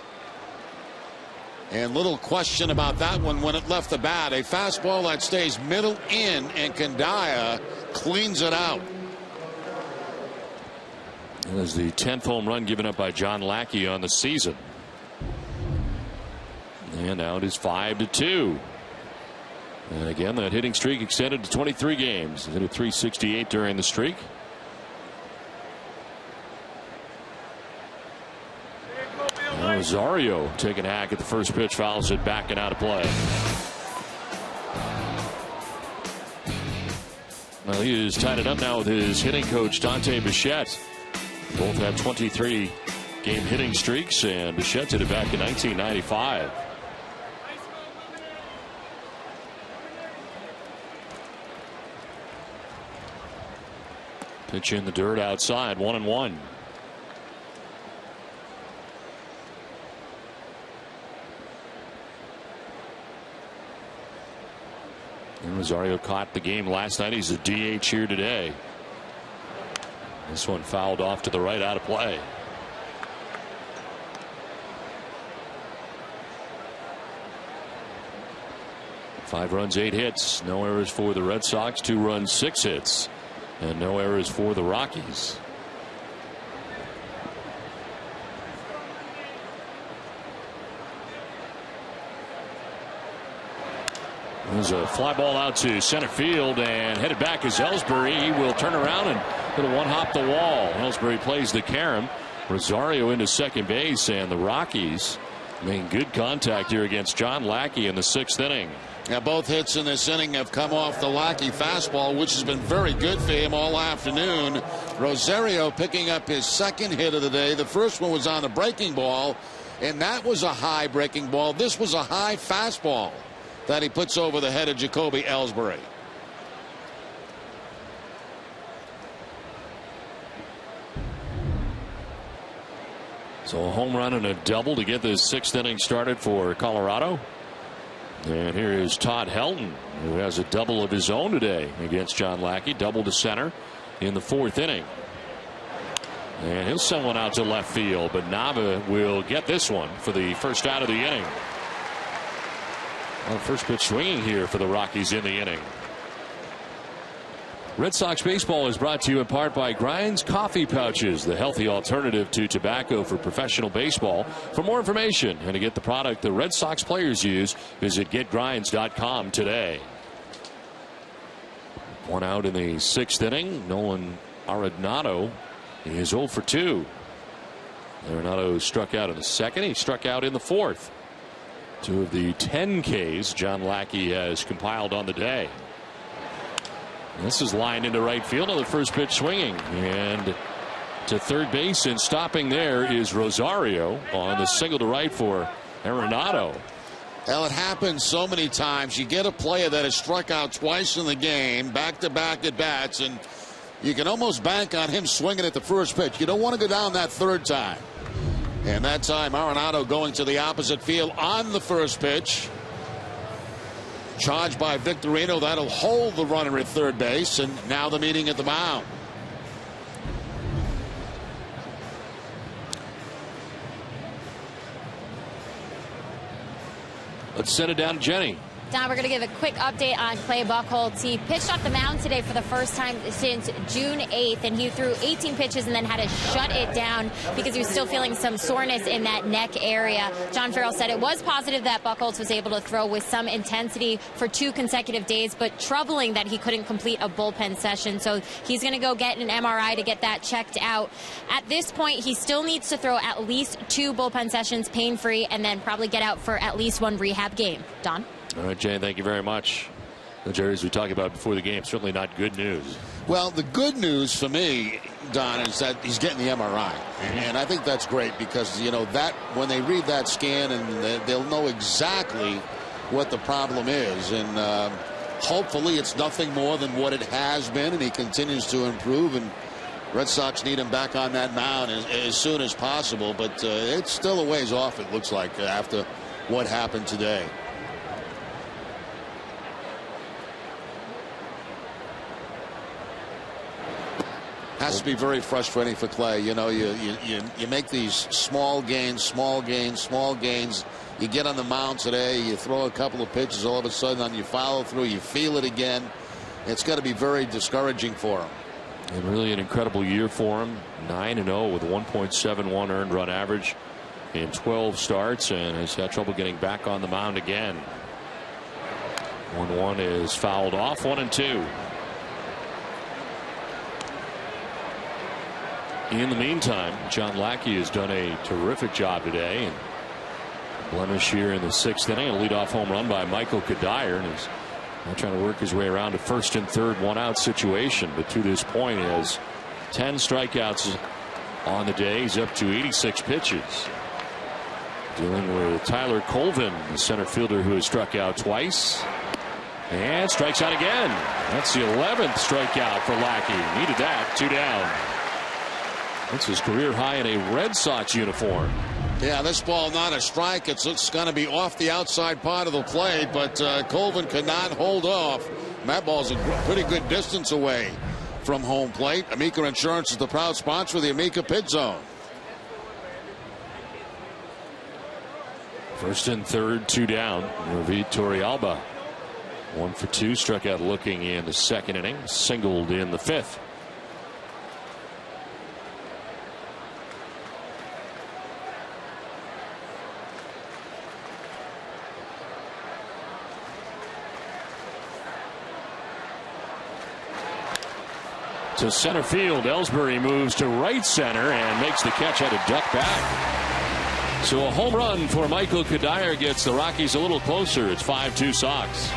And little question about that one when it left the bat. A fastball that stays middle in, and Kadire cleans it out. That is the 10th home run given up by John Lackey on the season. And now it is 5-2. And again, that hitting streak extended to 23 games. He hit a .368 during the streak. Rosario taking a hack at the first pitch, fouls it back and out of play. Well, he is tied it up now with his hitting coach Dante Bichette. Both have 23 game hitting streaks, and Bichette did it back in 1995. Pitch in the dirt outside, 1-1. And Rosario caught the game last night. He's a DH here today. This one fouled off to the right, out of play. Five runs, 8 hits. No errors for the Red Sox. 2 runs, 6 hits. And no errors for the Rockies. There's a fly ball out to center field, and headed back is ELLSBURY. He will turn around and hit a one-hop the wall. ELLSBURY plays the carom. Rosario into second base, and the Rockies making good contact here against John Lackey in the 6th inning. Now both hits in this inning have come off the Lackey fastball, which has been very good for him all afternoon. Rosario picking up his 2nd hit of the day. The first one was on a breaking ball, and that was a high breaking ball. This was a high fastball that he puts over the head of Jacoby ELLSBURY. So a home run and a double to get this 6th inning started for Colorado. And here is Todd Helton, who has a double of his own today against John Lackey. Double to center in the 4th inning. And he'll send one out to left field, but Nava will get this one for the first out of the inning. Well, first pitch swinging here for the Rockies in the inning. Red Sox baseball is brought to you in part by Grind's Coffee Pouches, the healthy alternative to tobacco for professional baseball. For more information and to get the product the Red Sox players use, visit getgrinds.com today. One out in the 6th inning. Nolan Arenado is 0 for 2. Arenado struck out in the 2nd. He struck out in the 4th. 2 of the 10 Ks John Lackey has compiled on the day. This is lined into right field on the first pitch swinging. And to third base and stopping there is Rosario on the single to right for Arenado. Well, it happens so many times. You get a player that has struck out twice in the game, back-to-back at bats, and you can almost bank on him swinging at the first pitch. You don't want to go down that third time. And that time, Arenado going to the opposite field on the first pitch. Charged by Victorino. That'll hold the runner at third base. And now the meeting at the mound. Let's send it down to Jenny. Don, we're going to give a quick update on Clay Buchholz. He pitched off the mound today for the first time since June 8th, and he threw 18 pitches and then had to shut it down because he was still feeling some soreness in that neck area. John Farrell said it was positive that Buchholz was able to throw with some intensity for 2 consecutive days, but troubling that he couldn't complete a bullpen session. So he's going to go get an MRI to get that checked out. At this point, he still needs to throw at least 2 bullpen sessions pain-free and then probably get out for at least 1 rehab game. Don? All right, Jane, thank you very much. The Jerry's we talked about before the game, certainly not good news. Well, the good news for me, Don, is that he's getting the MRI. And I think that's great because, you know, that when they read that scan and they'll know exactly what the problem is. And hopefully it's nothing more than what it has been, and he continues to improve. And Red Sox need him back on that mound as soon as possible. But it's still a ways off, it looks like, after what happened today. Has to be very frustrating for Clay. You know, you make these small gains. You get on the mound today, you throw a couple of pitches, all of a sudden on your follow through, you feel it again. It's got to be very discouraging for him. And really an incredible year for him. 9-0 with a 1.71 earned run average in 12 starts, and has had trouble getting back on the mound again. 1-1 is fouled off. 1-2. In the meantime, John Lackey has done a terrific job today. And blemish here in the 6th inning. A leadoff home run by Michael Kadire, and he's now trying to work his way around to first and third 1-out situation. But to this point, he has 10 strikeouts on the day. He's up to 86 pitches. Dealing with Tyler Colvin, the center fielder who has struck out twice. And strikes out again. That's the 11th strikeout for Lackey. Needed that. 2 down. That's his career high in a Red Sox uniform. Yeah, this ball not a strike. It's going to be off the outside part of the plate, but Colvin could not hold off. And that ball's a pretty good distance away from home plate. Amica Insurance is the proud sponsor of the Amica Pit Zone. First and third, 2 down. Ravid Torrealba 1 for 2, struck out looking in the 2nd inning, singled in the 5th. To center field, Ellsbury moves to right center and makes the catch, had to duck back. So a home run for Michael Kadire gets the Rockies a little closer. It's 5-2 Sox.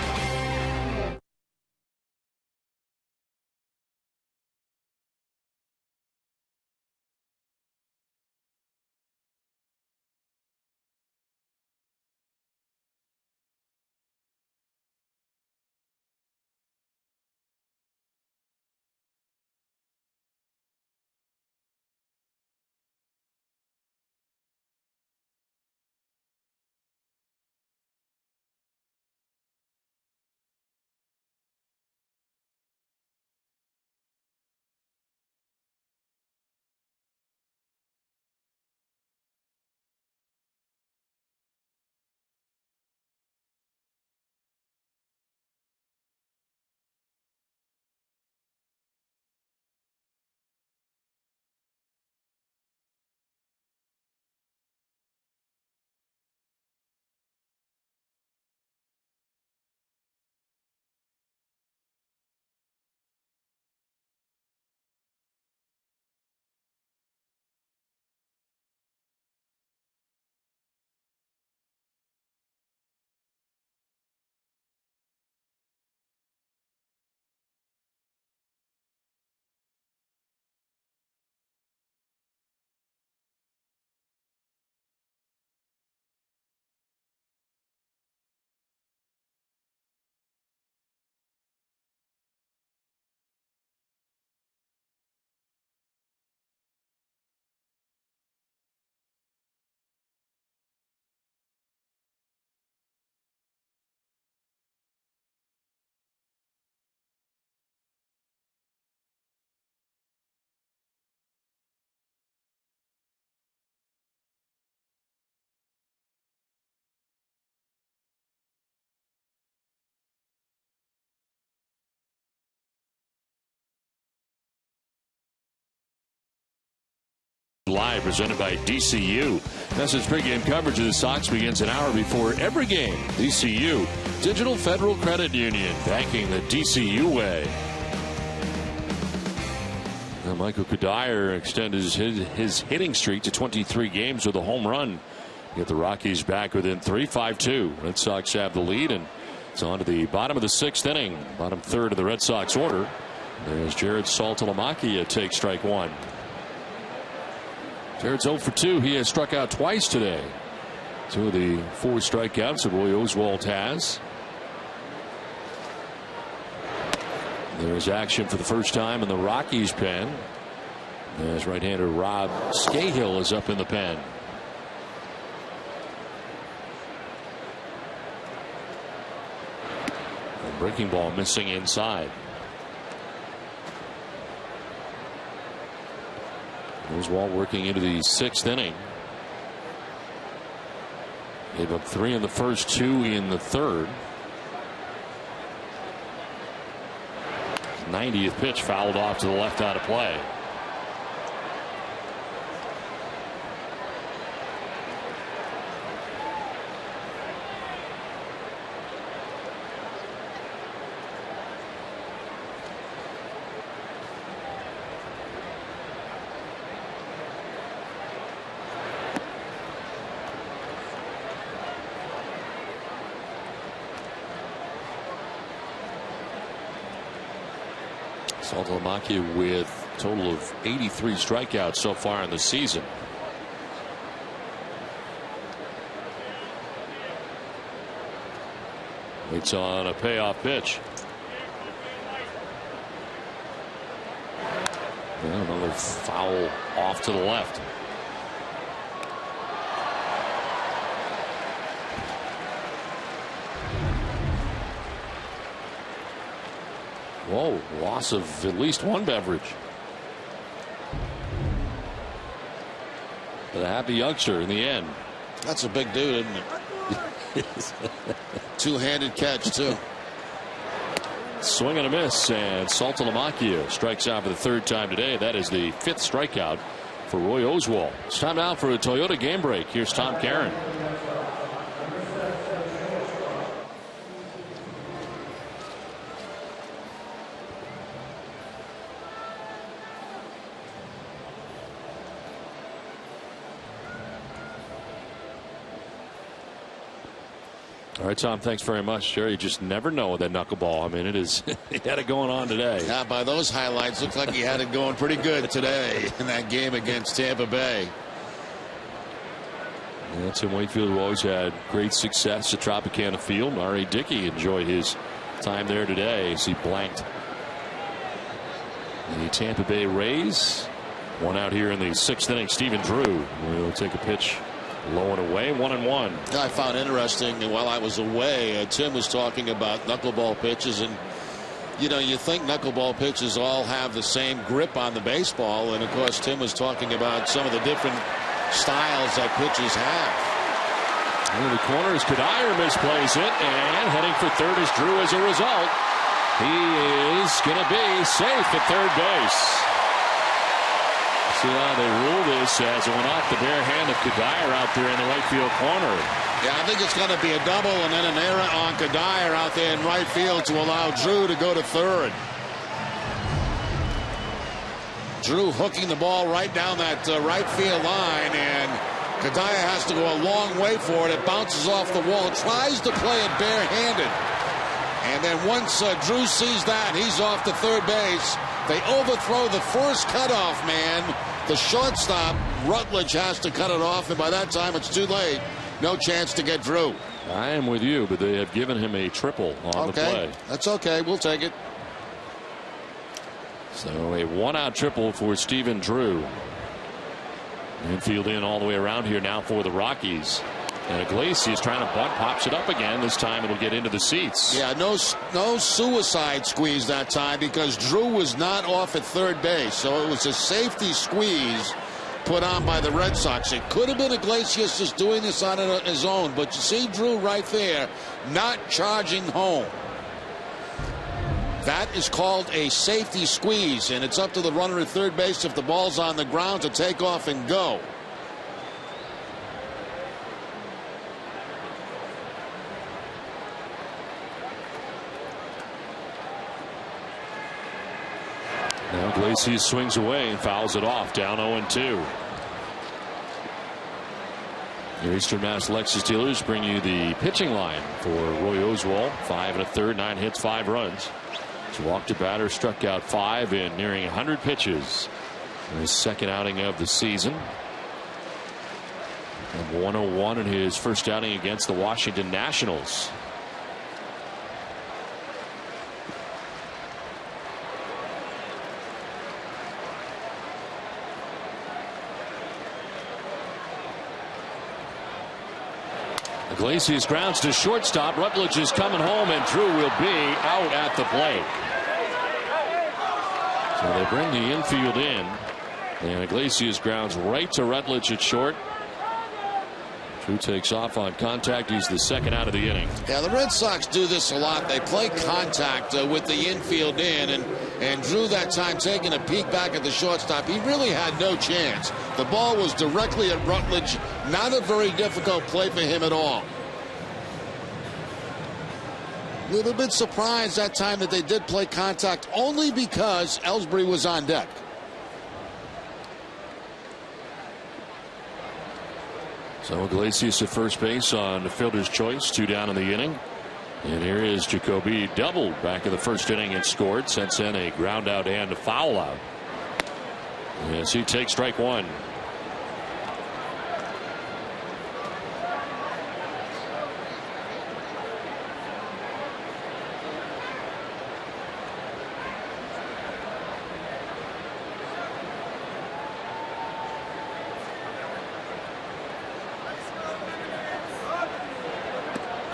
Live, presented by DCU. Message pregame coverage of the Sox begins an hour before every game. DCU, Digital Federal Credit Union, banking the DCU way. Now Michael Kadire extends his hitting streak to 23 games with a home run. Get the Rockies back within 3, 5-2. Red Sox have the lead, and it's on to the bottom of the 6th inning, bottom third of the Red Sox order. There's Jared Saltalamacchia take strike one. Jared's 0 for 2. He has struck out twice today. 2 of the 4 strikeouts that Roy Oswalt has. There's action for the first time in the Rockies pen. As right-hander Rob Scahill is up in the pen. A breaking ball missing inside. Oswalt working into the 6th inning. Gave up 3 in the first, 2 in the third. 90th pitch fouled off to the left out of play. Saltalamacchia with a total of 83 strikeouts so far in the season. Waits on a payoff pitch. And another foul off to the left. Whoa, loss of at least one beverage. But a happy youngster in the end. That's a big dude, isn't it? Two-handed catch, too. Swing and a miss, and Saltalamacchia strikes out for the 3rd time today. That is the 5th strikeout for Roy Oswalt. It's time now for a Toyota game break. Here's Tom Caron. All right, Tom, thanks very much. Jerry, you just never know with that knuckleball. I mean, it is, he had it going on today. Yeah, by those highlights, looks like he had it going pretty good today in that game against Tampa Bay. Yeah, Tim Wakefield, who always had great success at Tropicana Field. R.A. Dickey enjoyed his time there today as he blanked the Tampa Bay Rays. One out here in the 6th inning. Stephen Drew will take a pitch. Low and away, 1-1. I found interesting, and while I was away, Tim was talking about knuckleball pitches, and you know, you think knuckleball pitches all have the same grip on the baseball, and of course Tim was talking about some of the different styles that pitches have. In the corner is Kadire, misplays it, and heading for third is Drew as a result. He is going to be safe at third base. See how they rule this as it went off the bare hand of Kadire out there in the right field corner. Yeah, I think it's going to be a double and then an error on Kadire out there in right field to allow Drew to go to third. Drew hooking the ball right down that right field line, and Kadire has to go a long way for it. It bounces off the wall, tries to play it barehanded. And then once Drew sees that, he's off to third base. They overthrow the first cutoff man. The shortstop, Rutledge, has to cut it off, and by that time it's too late. No chance to get Drew. I am with you, but they have given him a triple on the play. That's okay. We'll take it. So a 1-out triple for Stephen Drew. Infield in all the way around here now for the Rockies. And Iglesias trying to bunt, pops it up again. This time it'll get into the seats. Yeah, no suicide squeeze that time because Drew was not off at third base. So it was a safety squeeze put on by the Red Sox. It could have been Iglesias just doing this on his own. But you see Drew right there not charging home. That is called a safety squeeze, and it's up to the runner at third base if the ball's on the ground to take off and go. Now Iglesias swings away and fouls it off, down 0-2. Your Eastern Mass Lexus dealers bring you the pitching line for Roy Oswalt. 5 1/3, 9 hits, 5 runs. He's walked a batter, struck out 5 in nearing 100 pitches in his second outing of the season. And 101 in his first outing against the Washington Nationals. Iglesias grounds to shortstop. Rutledge is coming home, and Drew will be out at the plate. So they bring the infield in, and Iglesias grounds right to Rutledge at short. Drew takes off on contact. He's the second out of the inning. Yeah, the Red Sox do this a lot. They play contact with the infield in, and Drew that time taking a peek back at the shortstop. He really had no chance. The ball was directly at Rutledge. Not a very difficult play for him at all. Little bit surprised that time that they did play contact, only because Ellsbury was on deck. So Iglesias at first base on the fielder's choice, 2 down in the inning. And here is Jacoby, doubled back in the first inning and scored. Sends in a ground out and a foul out. As he takes strike 1.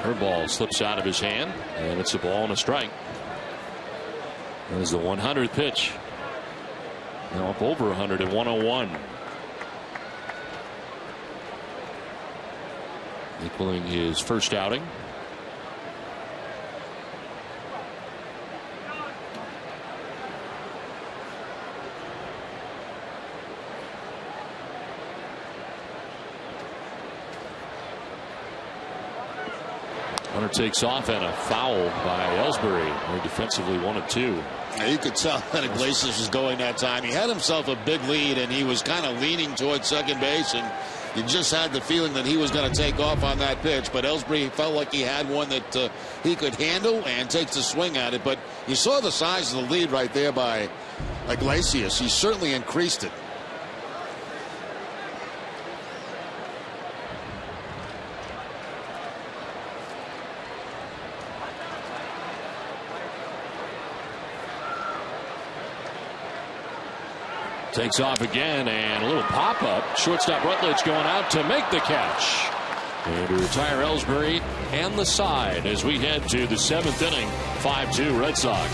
Curveball slips out of his hand, and it's a ball and a strike. That is the 100th pitch. Now up over 100 at 101. Equaling his first outing. Runner takes off, and a foul by Ellsbury. They're defensively 1-2. Yeah, you could tell that Iglesias was going that time. He had himself a big lead, and he was kind of leaning towards second base, and you just had the feeling that he was going to take off on that pitch. But Ellsbury felt like he had one that he could handle and takes a swing at it. But you saw the size of the lead right there by Iglesias. He certainly increased it. Takes off again, and a little pop-up. Shortstop Rutledge going out to make the catch. And to retire Ellsbury and the side as we head to the 7th inning. 5-2 Red Sox.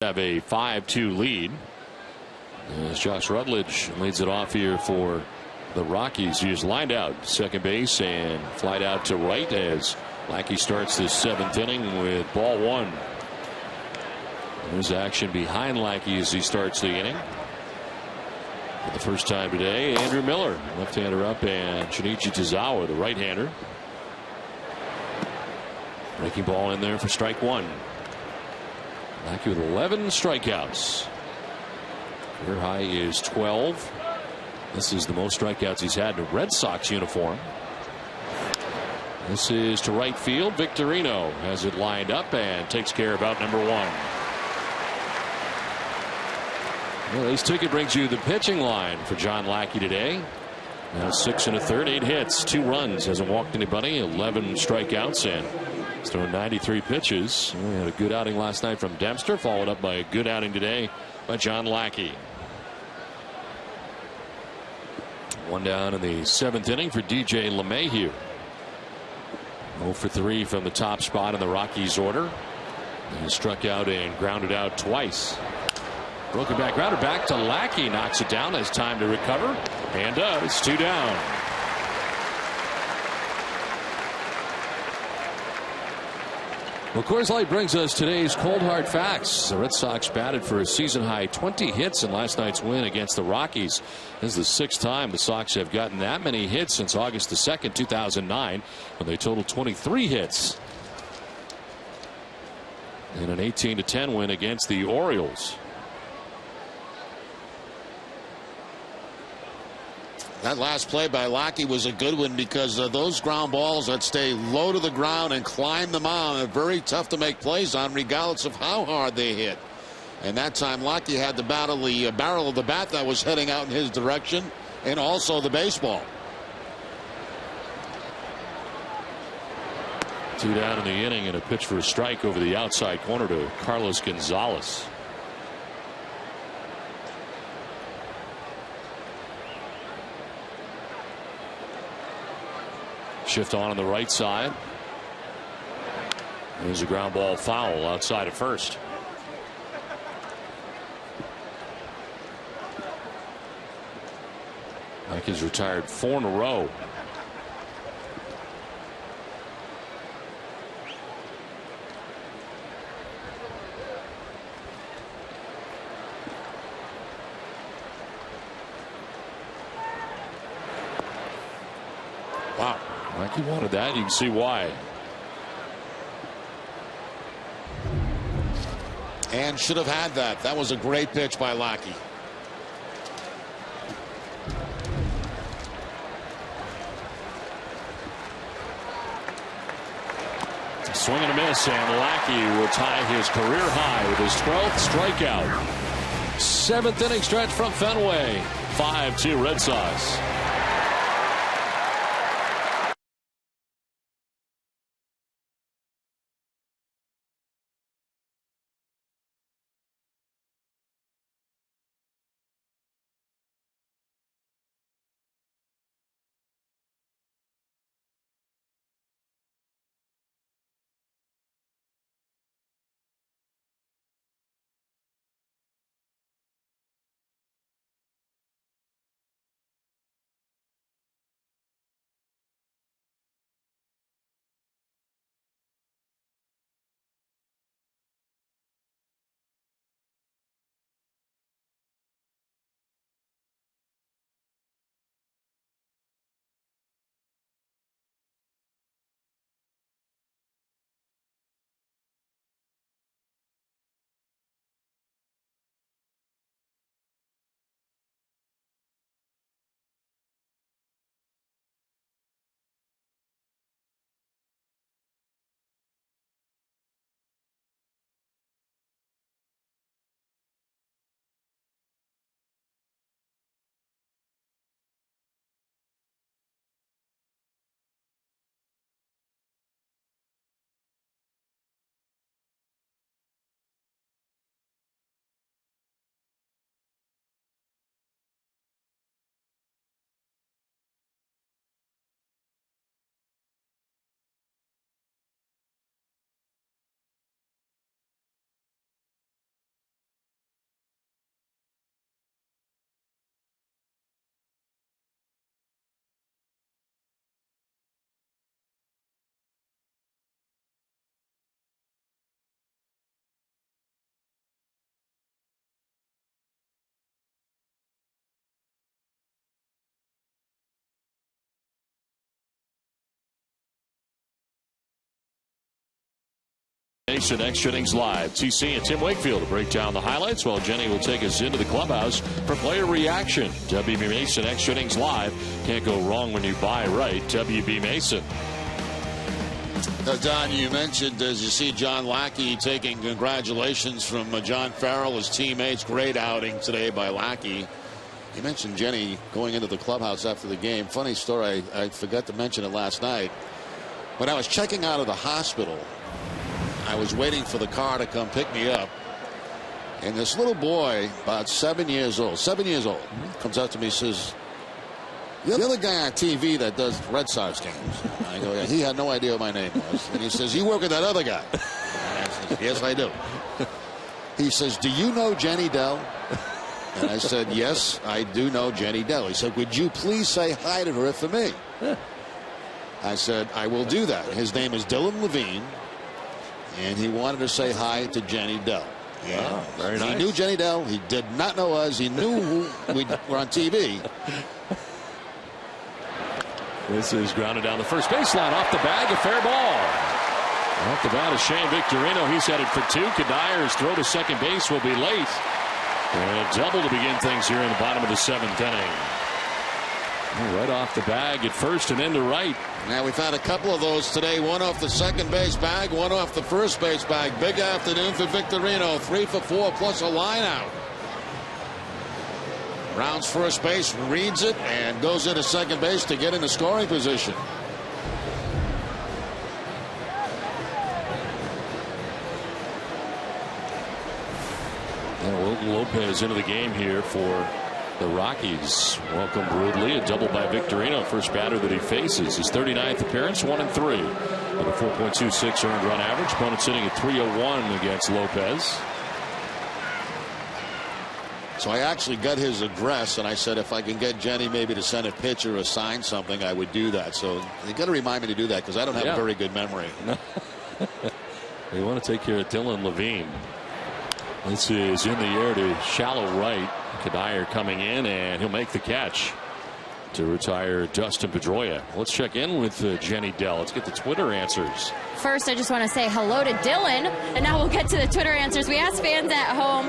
have a 5-2 lead as Josh Rutledge leads it off here for the Rockies. He is lined out second base and flied out to right as Lackey starts the 7th inning with ball 1. There's action behind Lackey as he starts the inning. For the first time today, Andrew Miller, left-hander up, and Shinichi Tozawa, the right-hander. Breaking ball in there for strike 1. Lackey with 11 strikeouts. Career high is 12. This is the most strikeouts he's had in a Red Sox uniform. This is to right field. Victorino has it lined up and takes care of out number 1. Well, Ace Ticket brings you the pitching line for John Lackey today. Now 6 1/3, 8 hits, 2 runs, hasn't walked anybody, 11 strikeouts, and he's thrown 93 pitches. He had a good outing last night from Dempster, followed up by a good outing today by John Lackey. 1 down in the 7th inning for DJ LeMahieu. 0 for 3 from the top spot in the Rockies order. He struck out and grounded out twice. Broken back grounder back to Lackey, knocks it down, has time to recover and does. 2 down. Well, Coors Light brings us today's cold hard facts. The Red Sox batted for a season high 20 hits in last night's win against the Rockies. This is the 6th time the Sox have gotten that many hits since August the 2nd, 2009, when they totaled 23 hits in an 18-10 win against the Orioles. That last play by Lackey was a good one because those ground balls that stay low to the ground and climb the mound are very tough to make plays on, regardless of how hard they hit. And that time Lackey had to battle the barrel of the bat that was heading out in his direction, and also the baseball. 2 down in the inning and a pitch for a strike over the outside corner to Carlos Gonzalez. Shift on the right side. There's a ground ball foul outside of first. Mike has retired 4 in a row. Wow. Lackey wanted that. You can see why. And should have had that. That was a great pitch by Lackey. Swing and a miss, and Lackey will tie his career high with his 12th strikeout. 7th inning stretch from Fenway. 5-2 Red Sox. Mason, Extra Innings Live. TC and Tim Wakefield to break down the highlights, while Jenny will take us into the clubhouse for player reaction. WB Mason, Extra Innings Live. Can't go wrong when you buy right. WB Mason. Don, you mentioned, as you see, John Lackey taking congratulations from John Farrell, his teammates. Great outing today by Lackey. You mentioned Jenny going into the clubhouse after the game. Funny story, I forgot to mention it last night. When I was checking out of the hospital, I was waiting for the car to come pick me up. And this little boy, about 7 years old, comes up to me and says, "You're the other guy on TV that does Red Sox games." I go, yeah. He had no idea what my name was. And he says, "You work with that other guy?" And I said, "Yes, I do." He says, "Do you know Jenny Dell?" And I said, "Yes, I do know Jenny Dell." He said, "Would you please say hi to her for me?" I said, "I will do that." His name is Dylan Levine, and he wanted to say hi to Jenny Dell. Yeah, very nice. He knew Jenny Dell. He did not know us. He knew who we were on TV. This is grounded down the first baseline, off the bag, a fair ball. Off the bat is Shane Victorino. He's headed for two. Kadyr's throw to second base will be late. And a double to begin things here in the bottom of the seventh inning. Right off the bag at first and into right. Now we've had a couple of those today. One off the second base bag, one off the first base bag. Big afternoon for Victorino. 3 for 4 plus a line out. Rounds first base, reads it, and goes into second base to get into scoring position. Wilton Lopez into the game here for the Rockies. Welcome Brudley, a double by Victorino, first batter that he faces. His 39th appearance, 1-3 with a 4.26 earned run average. Opponent sitting at 301 against Lopez. So I actually got his address, and I said if I can get Jenny maybe to send a picture or sign something, I would do that. So you got to remind me to do that because I don't have a very good memory. We want to take care of Dylan Levine. This is in the air to shallow right. Kadir coming in, and he'll make the catch to retire Dustin Pedroia. Let's check in with Jenny Dell. Let's get the Twitter answers. First, I just want to say hello to Dylan, and now we'll get to the Twitter answers. We asked fans at home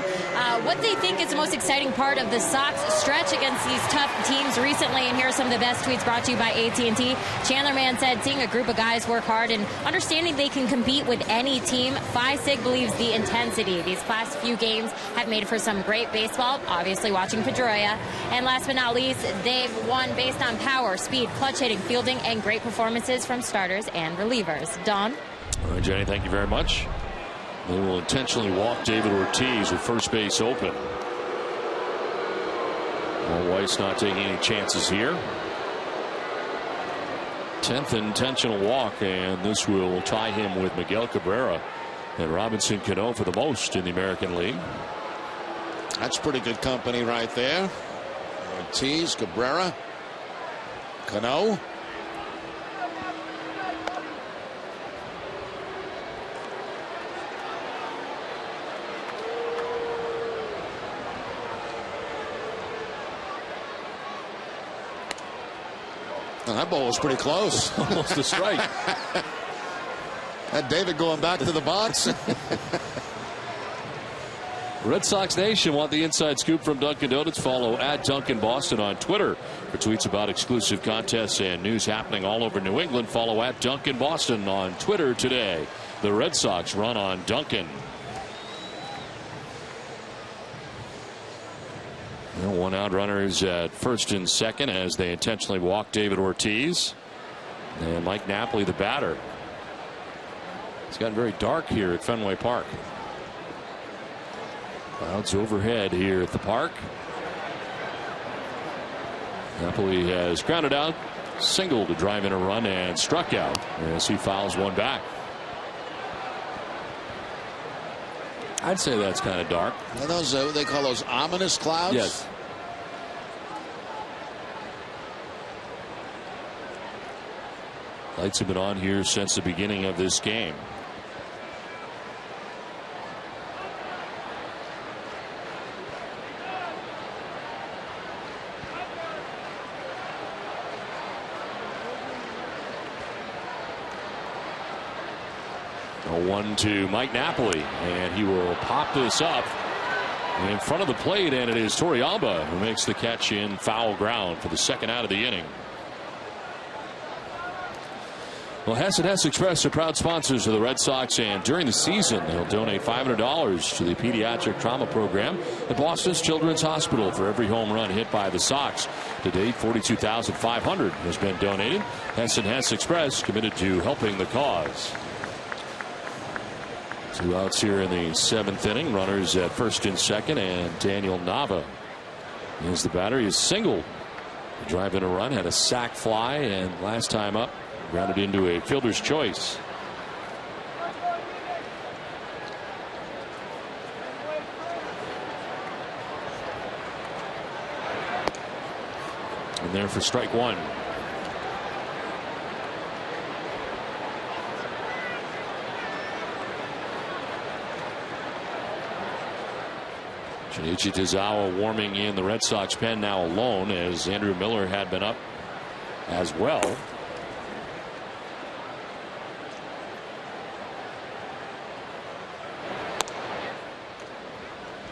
what they think is the most exciting part of the Sox stretch against these tough teams recently, and here are some of the best tweets brought to you by AT&T. Chandler Man said, seeing a group of guys work hard and understanding they can compete with any team. Phi Sig believes the intensity. These past few games have made for some great baseball, obviously watching Pedroia. And last but not least, they've won based on power, speed, clutch hitting, fielding, and great performances from starters and relievers. Don? All right, Jenny, thank you very much. They will intentionally walk David Ortiz with first base open. Well, Weiss not taking any chances here. 10th intentional walk, and this will tie him with Miguel Cabrera and Robinson Cano for the most in the American League. That's pretty good company right there. Ortiz, Cabrera, Cano. Oh, that ball was pretty close. Almost a strike. That David going back to the box. Red Sox Nation want the inside scoop from Dunkin' Donuts. Follow at Dunkin' Boston on Twitter for tweets about exclusive contests and news happening all over New England. Follow at Dunkin' Boston on Twitter today. The Red Sox run on Dunkin'. One out runners at first and second as they intentionally walk David Ortiz. And Mike Napoli, the batter. It's gotten very dark here at Fenway Park. Clouds overhead here at the park. Napoli has grounded out, single to drive in a run, and struck out as he fouls one back. I'd say that's kind of dark. Are those what they call those ominous clouds? Yes. Lights have been on here since the beginning of this game. A 1 to Mike Napoli, and he will pop this up in front of the plate, and it is Torrealba who makes the catch in foul ground for the second out of the inning. Well, Hess and Hess Express are proud sponsors of the Red Sox, and during the season they'll donate $500 to the pediatric trauma program at Boston's Children's Hospital for every home run hit by the Sox. To date, $42,500 has been donated. Hess and Hess Express committed to helping the cause. 2 outs here in the 7th inning. Runners at first and second, and Daniel Nava is the batter. He singled, drive in a run, had a sac fly, and last time up, grounded into a fielder's choice. And there for strike 1. Shinichi Tozawa warming in the Red Sox pen now alone, as Andrew Miller had been up as well.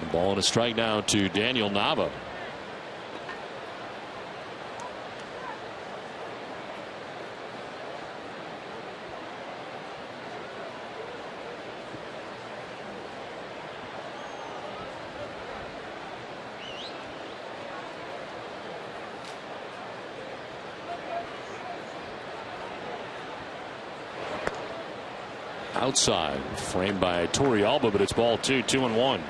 The ball and a strike now to Daniel Nava. Outside, framed by Torrealba, but it's ball 2, 2-1.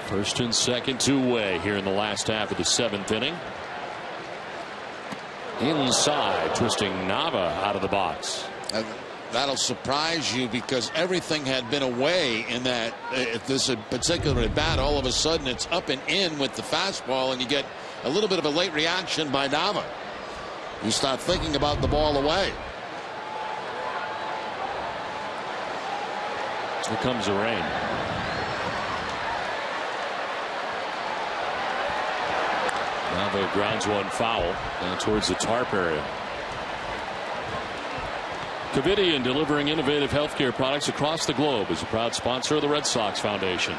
First and second, 2 away here in the last half of the 7th inning. Inside, twisting Nava out of the box. That'll surprise you, because everything had been away in that. If this particular at bat, all of a sudden it's up and in with the fastball, and you get a little bit of a late reaction by Nava. You start thinking about the ball away. Here comes the rain. Nava grounds one foul down towards the tarp area. Covidian, delivering innovative healthcare products across the globe, is a proud sponsor of the Red Sox Foundation.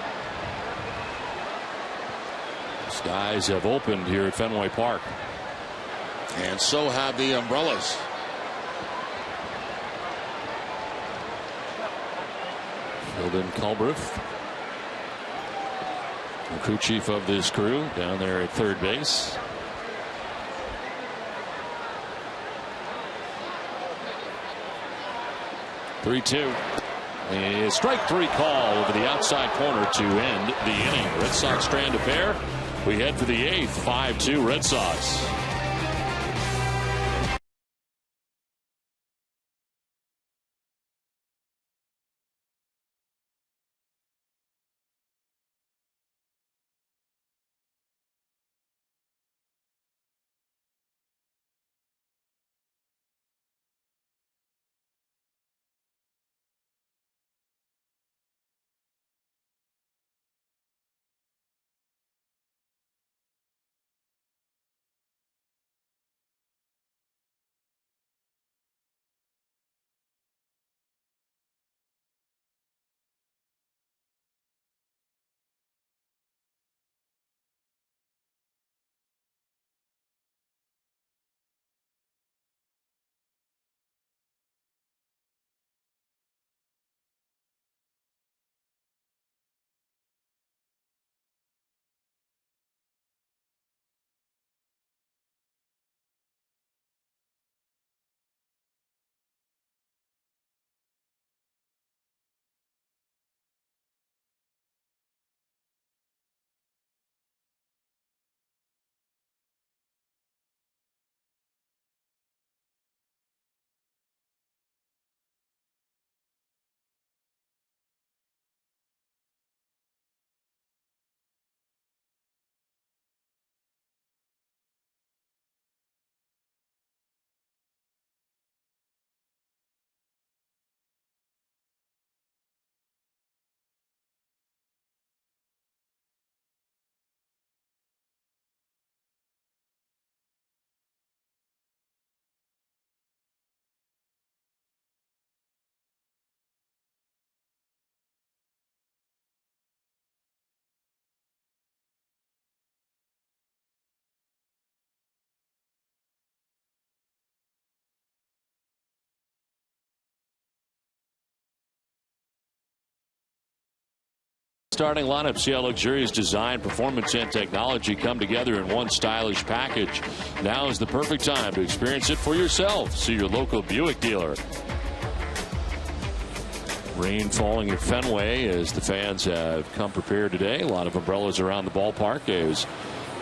Skies have opened here at Fenway Park. And so have the umbrellas. Sheldon Culbreth, the crew chief of this crew, down there at third base. Three-two. A strike 3 call over the outside corner to end the inning. Red Sox strand a pair. We head for the 8th. 5-2 Red Sox. starting lineup. See how luxurious design, performance, and technology come together in one stylish package. Now is the perfect time to experience it for yourself. See your local Buick dealer. Rain falling at Fenway as the fans have come prepared today. A lot of umbrellas around the ballpark as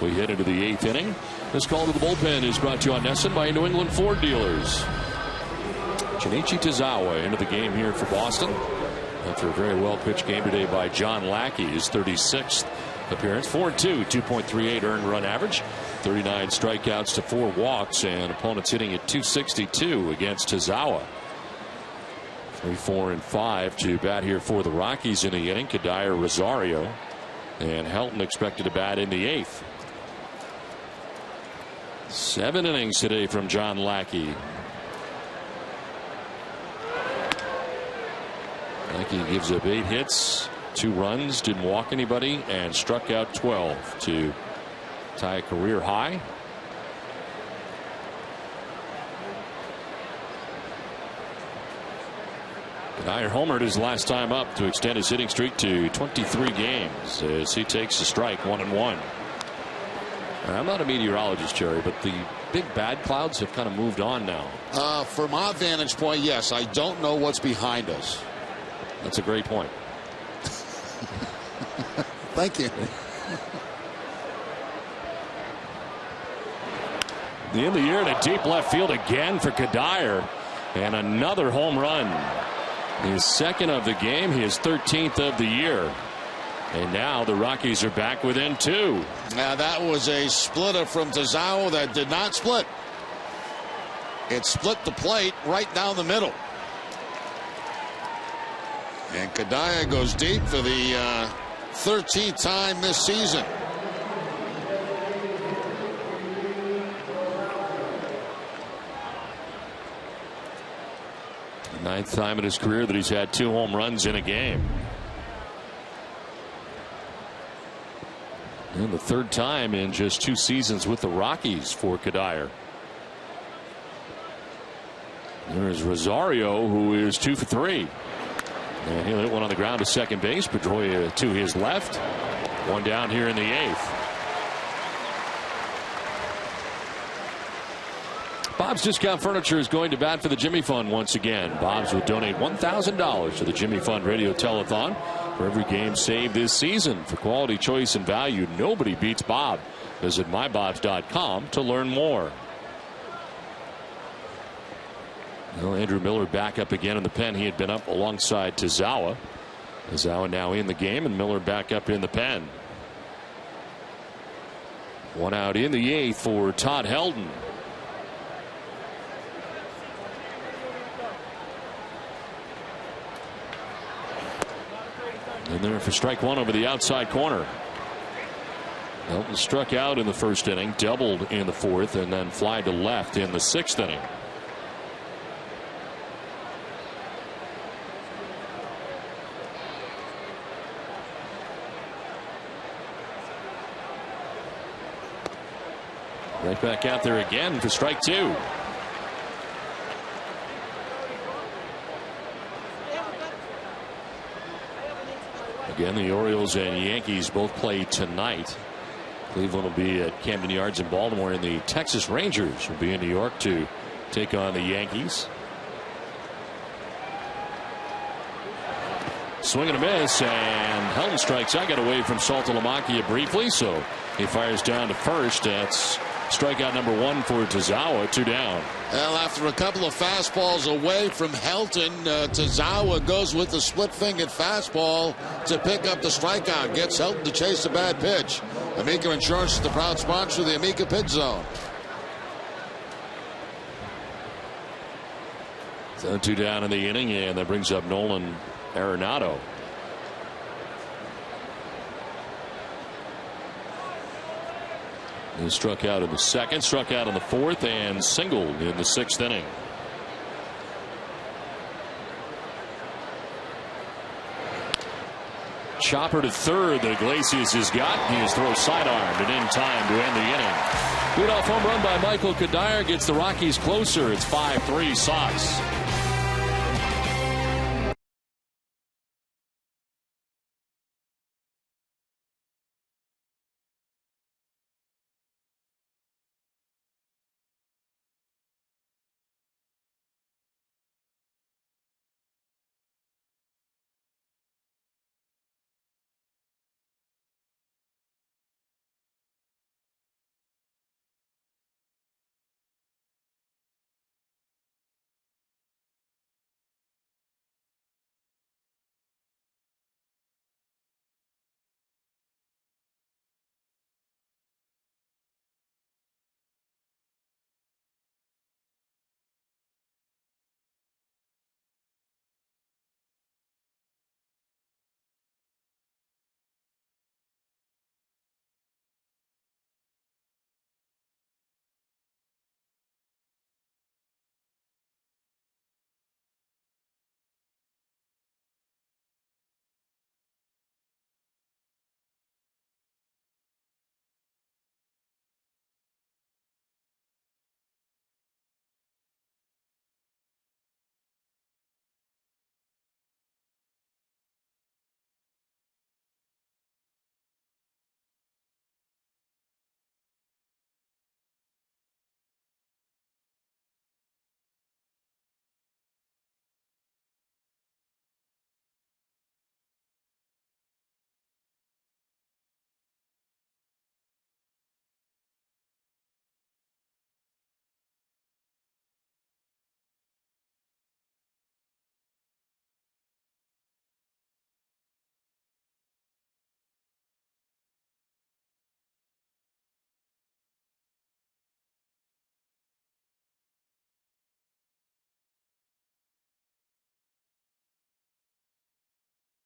we head into the 8th inning. This call to the bullpen is brought to you on NESN by New England Ford dealers. Junichi Tozawa into the game here for Boston after a very well pitched game today by John Lackey, his 36th appearance. 4-2, 2.38 earned run average, 39 strikeouts to 4 walks, and opponents hitting at .262 against Tozawa. 3-4-5 to bat here for the Rockies in the inning. Kadire, Rosario, and HELTON expected to bat in the 8th. 7 innings today from John Lackey. Lackey gives up 8 hits, 2 runs, didn't walk anybody, and struck out 12 to tie a career high. Kadire homered his last time up to extend his hitting streak to 23 games as he takes a strike, 1-1. I'm not a meteorologist, Jerry, but the big bad clouds have kind of moved on now. From our vantage point, yes. I don't know what's behind us. That's a great point. Thank you. In the air to deep left field again for Kadire, and another home run. His 2nd of the game, his 13th of the year. And now the Rockies are back within 2. Now that was a splitter from Tozawa that did not split. It split the plate right down the middle. And Kadire goes deep for the 13th time this season. The 9th time in his career that he's had 2 home runs in a game. And the 3rd time in just 2 seasons with the Rockies for Kadire. There's Rosario, who is 2 for 3. And he'll hit one on the ground to second base. Pedroia to his left. One down here in the 8th. Bob's Discount Furniture is going to bat for the Jimmy Fund once again. Bob's will donate $1,000 to the Jimmy Fund Radio Telethon for every game saved this season. For quality, choice, and value, nobody beats Bob. Visit mybobs.com to learn more. Well, Andrew Miller back up again in the pen. He had been up alongside Tozawa. Tozawa now in the game, and Miller back up in the pen. 1 out in the 8th for Todd Helton. And there for strike 1 over the outside corner. Helton struck out in the 1st inning, doubled in the 4th, and then fly to left in the 6th inning. Right back out there again for strike 2. Again, the Orioles and Yankees both play tonight. Cleveland will be at Camden Yards in Baltimore, and the Texas Rangers will be in New York to take on the Yankees. Swing and a miss, and Helton strikes out. Got away from Saltalamacchia briefly, so he fires down to first. That's strikeout number 1 for Tozawa. 2 down. Well, after a couple of fastballs away from Helton, Tozawa goes with the split-fingered fastball to pick up the strikeout. Gets Helton to chase a bad pitch. Amica Insurance is the proud sponsor of the Amica Pitch Zone. So 2 down in the inning, and that brings up Nolan Arenado. He struck out in the 2nd, struck out in the 4th, and singled in the 6th inning. Chopper to 3rd that Iglesias has got. He is throw sidearmed and in time to end the inning. Leadoff home run by Michael Kadire gets the Rockies closer. It's 5-3 Sox.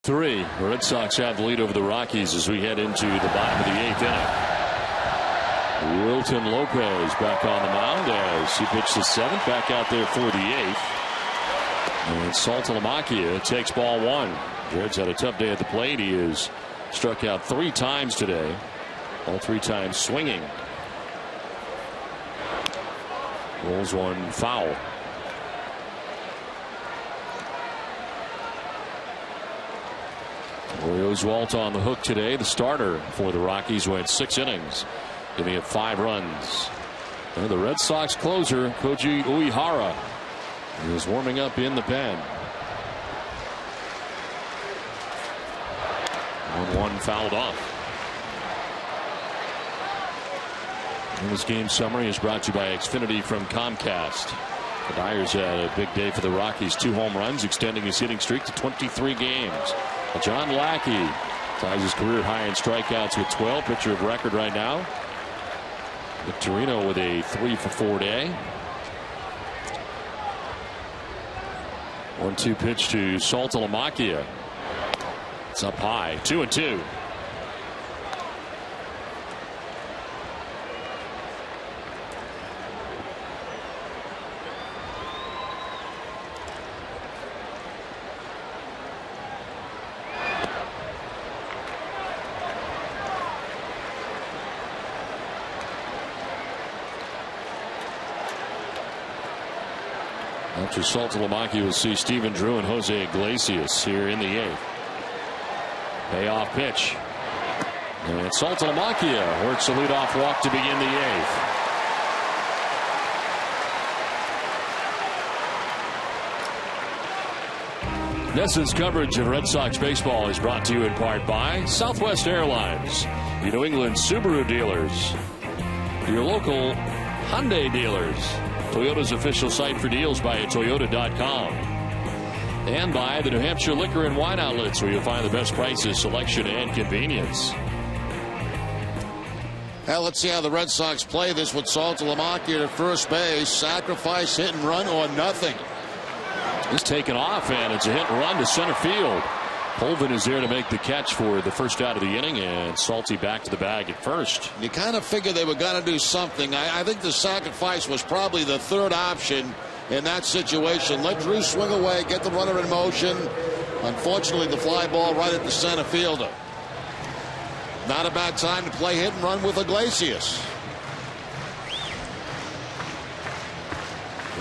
9-3. The Red Sox have the lead over the Rockies as we head into the bottom of the 8th inning. Wilton Lopez back on the mound as he pitched the 7th, back out there for the 8th. And Saltalamacchia takes ball 1. Jared's had a tough day at the plate. He has struck out 3 times today, all 3 times swinging. Rolls one foul. Roy Oswalt on the hook today. The starter for the Rockies went 6 innings, giving up 5 runs. And the Red Sox closer, Koji Uehara, is warming up in the pen. 1-1 fouled off. And this game summary is brought to you by Xfinity from Comcast. The Dyers had a big day for the Rockies. 2 home runs, extending his hitting streak to 23 games. John Lackey ties his career high in strikeouts with 12, pitcher of record right now. Victorino with a 3-for-4 day. 1-2 pitch to Saltalamacchia. It's up high, 2-2. After Saltalamacchia, will see Stephen Drew and Jose Iglesias here in the 8th. Payoff pitch. And Saltalamacchia works the leadoff walk to begin the 8th. NESN's coverage of Red Sox baseball is brought to you in part by Southwest Airlines, your New England Subaru dealers, your local Hyundai dealers, Toyota's official site for deals by Toyota.com, and by the New Hampshire Liquor and Wine Outlets, where you'll find the best prices, selection, and convenience. Now let's see how the Red Sox play this with Saltalamacchia at first base. Sacrifice, hit and run, or nothing. He's taken off, and it's a hit and run to center field. Colvin is there to make the catch for the first out of the inning, and Salty back to the bag at first. You kind of figured they were going to do something. I think the sacrifice was probably the third option in that situation. Let Drew swing away, get the runner in motion. Unfortunately, the fly ball right at the center fielder. Not a bad time to play hit and run with Iglesias.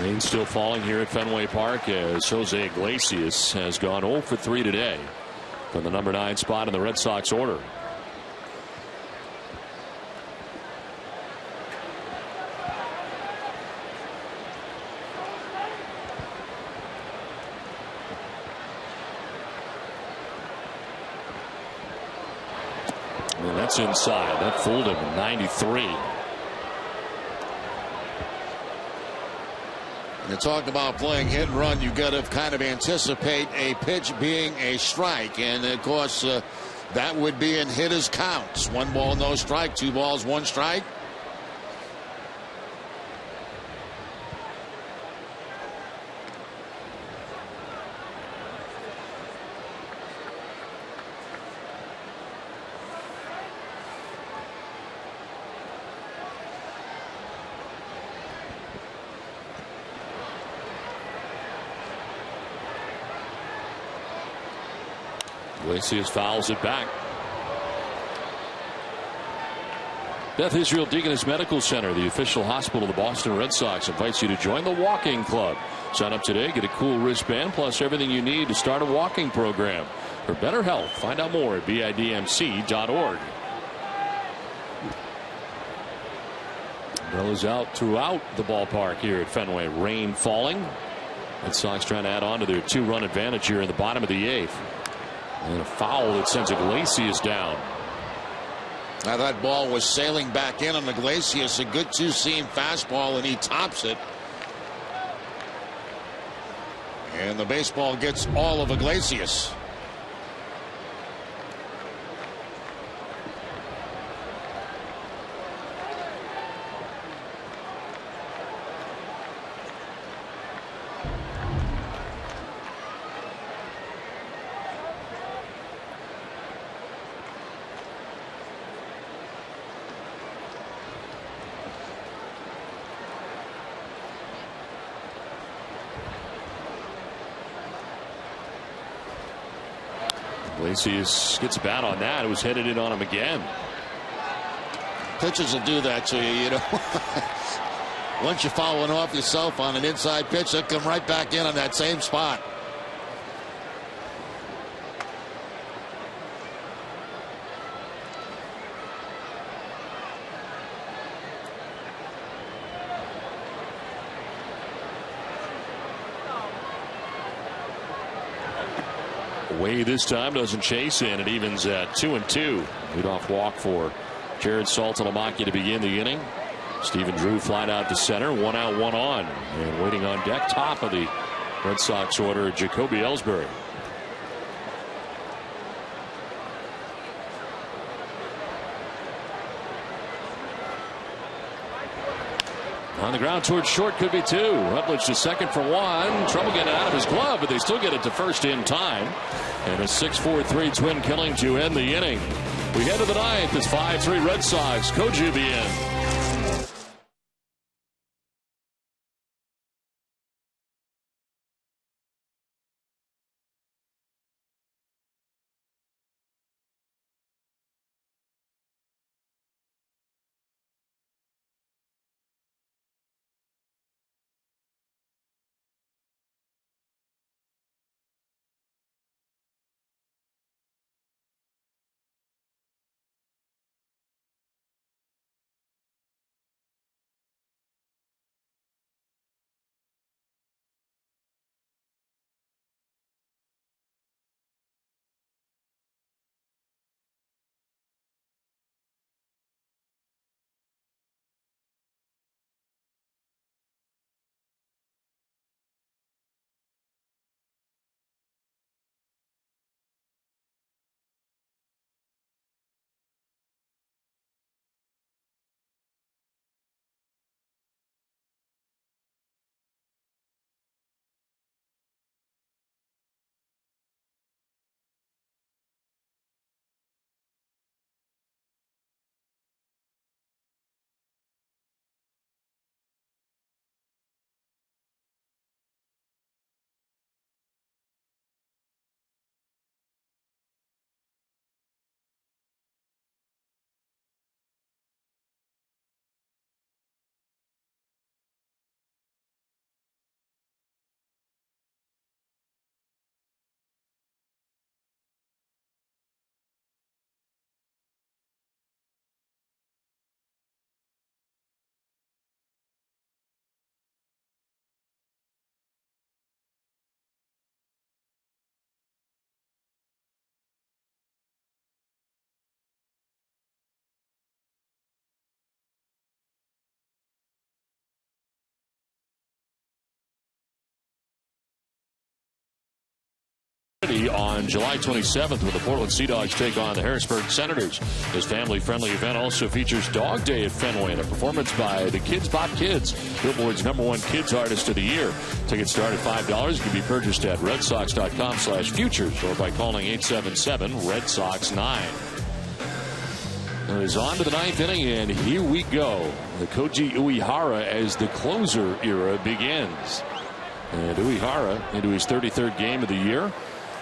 Rain still falling here at Fenway Park as Jose Iglesias has gone 0 for 3 today from the number 9 spot in the Red Sox order. And that's inside. That fooled him. 93. You talk about playing hit and run, you got to kind of anticipate a pitch being a strike, and of course that would be in hitters counts. 1 ball, no strike, 2 balls, 1 strike. Iglesias fouls it back. Beth Israel Deaconess Medical Center, the official hospital of the Boston Red Sox, invites you to join the walking club. Sign up today, get a cool wristband, plus everything you need to start a walking program. For better health, find out more at bidmc.org. Umbrellas out throughout the ballpark here at Fenway. Rain falling. Red Sox trying to add on to their 2-run advantage here in the bottom of the 8th. And a foul that sends Iglesias down. Now that ball was sailing back in on Iglesias. A good 2-seam fastball, and he tops it. And the baseball gets all of Iglesias. Iglesias gets a bat on that. It was headed in on him again. Pitchers will do that to you, you know. Once you're following off yourself on an inside pitch, they'll come right back in on that same spot. Way this time doesn't chase in. It evens at 2-2. Leadoff walk for Jared Saltalamacchia to begin the inning. Stephen Drew flied out to center. 1 out, 1 on. And waiting on deck, top of the Red Sox order, Jacoby Ellsbury. On the ground towards short, could be 2. Rutledge to second for 1. Trouble getting it out of his glove, but they still get it to first in time. And a 6-4-3 twin killing to end the inning. We head to the 9th. It's 5-3 Red Sox. Koji be in. On July 27th, when the Portland Sea Dogs take on the Harrisburg Senators. This family-friendly event also features Dog Day at Fenway and a performance by the Kids Bop Kids, Billboard's #1 kids artist of the year. Tickets start at $5. Can be purchased at redsox.com/futures or by calling 877-RED-SOX-9. He's on to the 9th inning, and here we go. The Koji Uehara as the closer era begins. And Uehara into his 33rd game of the year.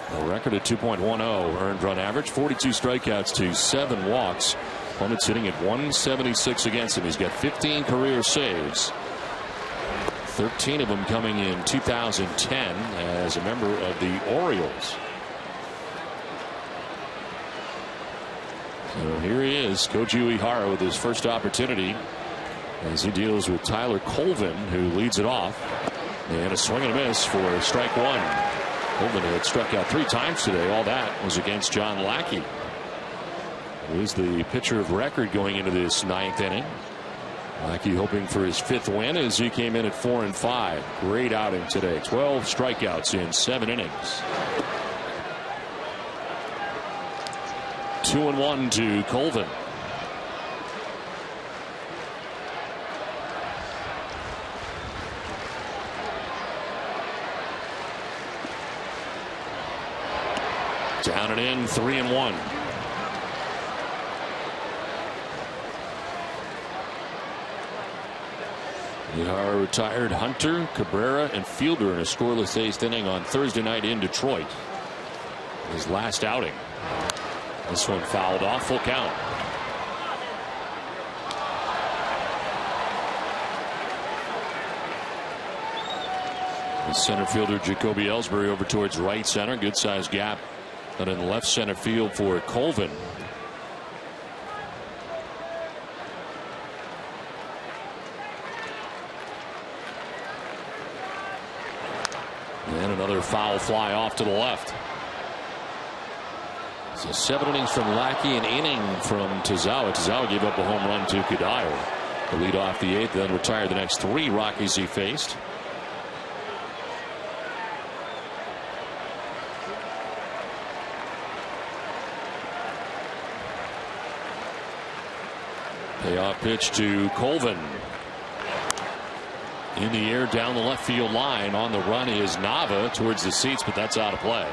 A record at 2.10 earned run average, 42 strikeouts to 7 walks. Opponents hitting at 176 against him. He's got 15 career saves, 13 of them coming in 2010 as a member of the Orioles. So here he is, Koji Uehara, with his first opportunity as he deals with Tyler Colvin, who leads it off. And a swing and a miss for strike 1. Colvin had struck out 3 times today. All that was against John Lackey, who is the pitcher of record going into this 9th inning. Lackey hoping for his 5th win as he came in at 4-5. Great outing today. 12 strikeouts in 7 innings. 2-1 to Colvin. Down and in, 3-1. Uehara retired Hunter, Cabrera, and Fielder in a scoreless 8th inning on Thursday night in Detroit. his last outing. This one fouled off, full count. The center fielder Jacoby ELLSBURY over towards right center. Good sized gap. And in left center field for Colvin. And another foul fly off to the left. So 7 innings from Lackey, an inning from Tozawa. Tozawa gave up a home run to Cuddyer to lead off the 8th, then retired the next 3 Rockies he faced. Payoff pitch to Colvin. In the air down the left field line. On the run is Nava towards the seats, but that's out of play.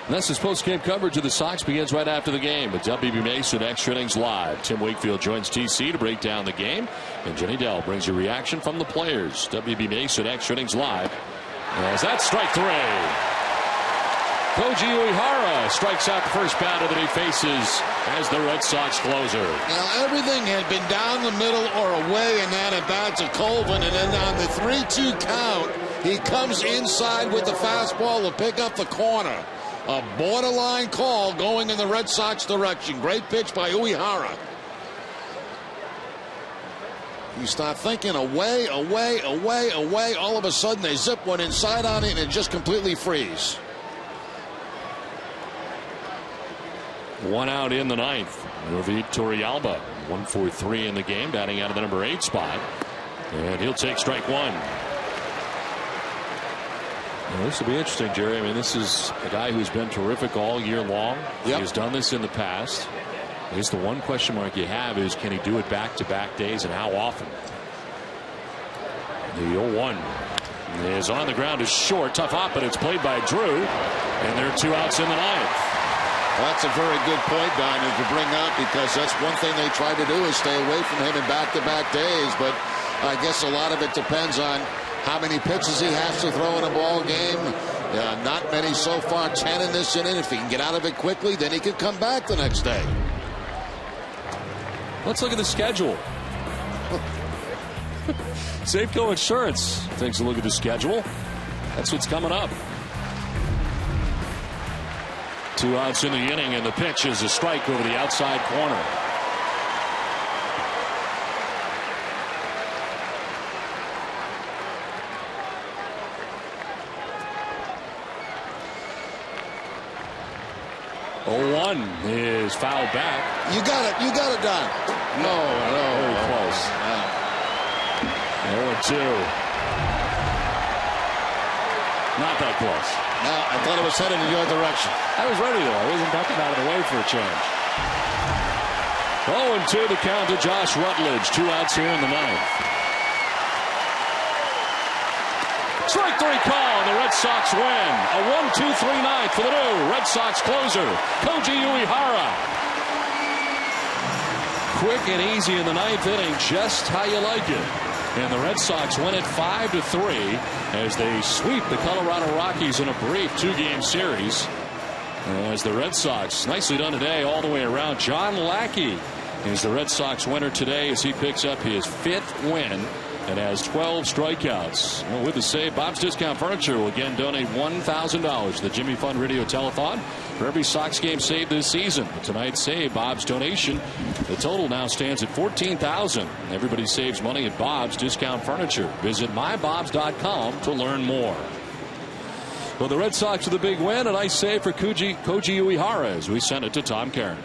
And that's his post-game coverage of the Sox begins right after the game with WB Mason Extra Innings Live. Tim Wakefield joins TC to break down the game, and Jenny Dell brings you reaction from the players. WB Mason Extra Innings Live. As that's strike 3. Koji Uehara strikes out the first batter that he faces as the Red Sox closer. Now everything had been down the middle or away in that at bat to Colvin, and then on the 3-2 count, he comes inside with the fastball to pick up the corner. A borderline call going in the Red Sox direction. Great pitch by Uehara. You start thinking away, away, away, away. All of a sudden they zip one inside on it and it just completely frees. 1 out in the 9th. Ravi Torrealba, 1-for-3 in the game, batting out of the number 8 spot. And he'll take strike 1. Well, this will be interesting, Jerry. I mean, this is a guy who's been terrific all year long. Yep. He's done this in the past. I guess the one question mark you have is, can he do it back-to-back days and how often? The 0-1 is on the ground, is short, tough hop, but it's played by Drew, and there are 2 outs in the 9th. Well, that's a very good point, Don, to bring up, because that's one thing they try to do is stay away from him in back-to-back days. But I guess a lot of it depends on how many pitches he has to throw in a ball game. Not many so far, 10 in this inning. If he can get out of it quickly, then he can come back the next day. Let's look at the schedule. Safeco Insurance takes a look at the schedule. That's what's coming up. 2 outs in the inning, and the pitch is a strike over the outside corner. Oh, 1 is fouled back. You got it, Don. No, very close. 0-2. Not that close. No, I thought it was headed in your direction. I was ready, though. I wasn't ducking out of the way for a change. 0-2 the count to Josh Rutledge. 2 outs here in the 9th. Strike 3 call, and the Red Sox win. A 1-2-3 ninth for the new Red Sox closer, Koji Uehara. Quick and easy in the 9th inning, just how you like it. And the Red Sox win it 5-3 as they sweep the Colorado Rockies in a brief 2-game series. As the Red Sox, nicely done today all the way around. John Lackey is the Red Sox winner today as he picks up his 5th win and has 12 strikeouts. Well, with the save, Bob's Discount Furniture will again donate $1,000 to the Jimmy Fund Radio Telethon for every Sox game saved this season. Tonight's save, Bob's donation, the total now stands at $14,000. Everybody saves money at Bob's Discount Furniture. Visit mybobs.com to learn more. Well, the Red Sox with a big win, a nice save for Koji Uehara as we send it to Tom Caron.